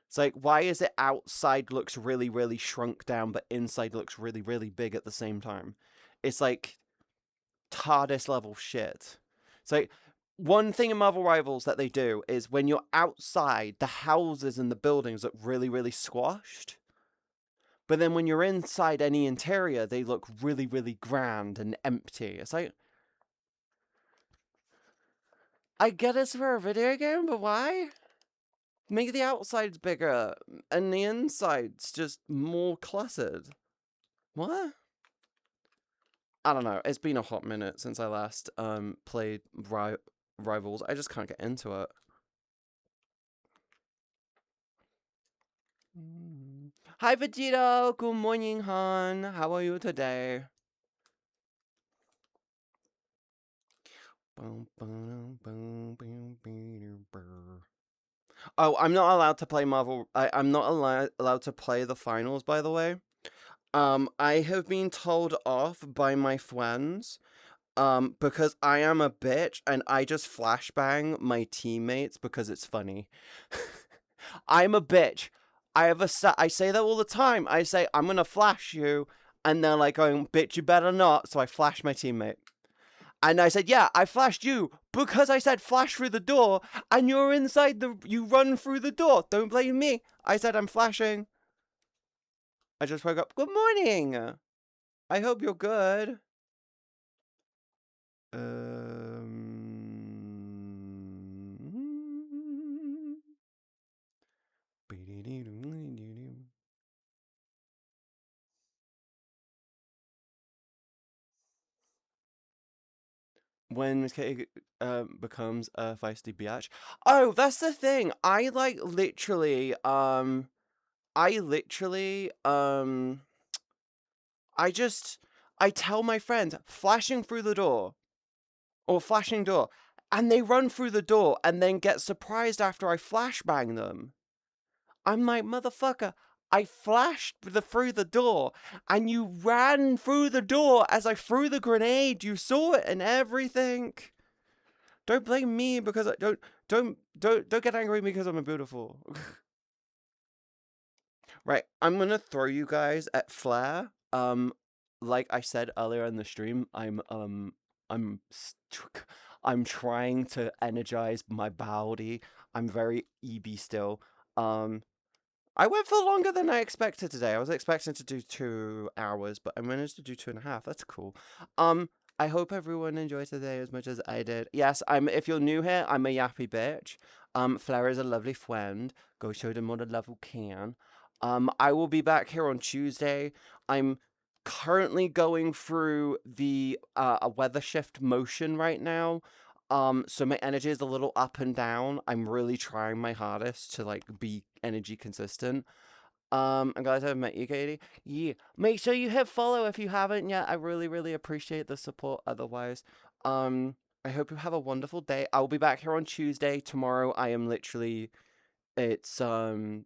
[SPEAKER 1] It's like, why is it outside looks really, really shrunk down, but inside looks really, really big at the same time? It's like TARDIS level shit. It's like, one thing in Marvel Rivals that they do is when you're outside, the houses and the buildings look really, really squashed. But then when you're inside any interior, they look really, really grand and empty. It's like, I get it's for a video game, but why? Make the outsides bigger and the insides just more cluttered. What? I don't know. It's been a hot minute since I last played Rivals. I just can't get into it. Hi, Vegito. Good morning, hon. How are you today? Oh, I'm not allowed to play Marvel. I'm not allowed to play the finals, by the way. I have been told off by my friends, because I am a bitch and I just flashbang my teammates because it's funny. I'm a bitch. I say that all the time. I say, I'm gonna flash you, and they're like going, bitch, you better not, so I flash my teammate. And I said, yeah, I flashed you because I said flash through the door, and you're inside you run through the door. Don't blame me. I said I'm flashing. I just woke up. Good morning. I hope you're good. When Miss Katie becomes a feisty biatch. Oh, that's the thing. I tell my friends flashing through the door or flashing door, and they run through the door and then get surprised after I flashbang them. I'm like, motherfucker, I flashed through the door, and you ran through the door as I threw the grenade. You saw it and everything. Don't blame me because don't get angry because I'm beautiful. Right, I'm gonna throw you guys at Flare. Like I said earlier in the stream, I'm trying to energize my body. I'm very EB still. I went for longer than I expected today. I was expecting to do 2 hours, but I managed to do 2.5. That's cool. I hope everyone enjoyed today as much as I did. Yes, if you're new here, I'm a yappy bitch. Flair is a lovely friend. Go show them what a love you can. I will be back here on Tuesday. I'm currently going through the a weather shift motion right now. So my energy is a little up and down. I'm really trying my hardest to like be energy consistent. I'm glad to have met you, Katie. Yeah, make sure you hit follow if you haven't yet. I really, really appreciate the support. Otherwise, I hope you have a wonderful day. I'll be back here on Tuesday. Tomorrow, I am literally. It's I'm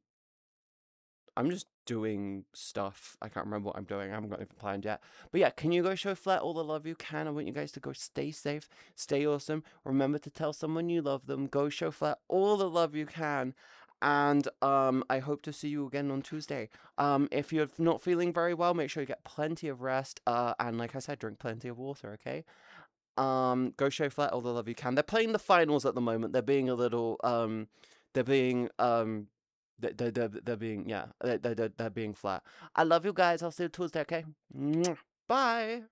[SPEAKER 1] just doing stuff. I can't remember what I'm doing. I haven't got anything planned yet. But yeah, can you go show Flat all the love you can? I want you guys to go stay safe, stay awesome. Remember to tell someone you love them. Go show Flat all the love you can. And I hope to see you again on Tuesday. If you're not feeling very well, make sure you get plenty of rest. And like I said, drink plenty of water, okay? Go show Flat all the love you can. They're playing the finals at the moment. They're being a little they're being they're being yeah they're being flat. I love you guys. I'll see you Tuesday. Okay. Mwah. Bye.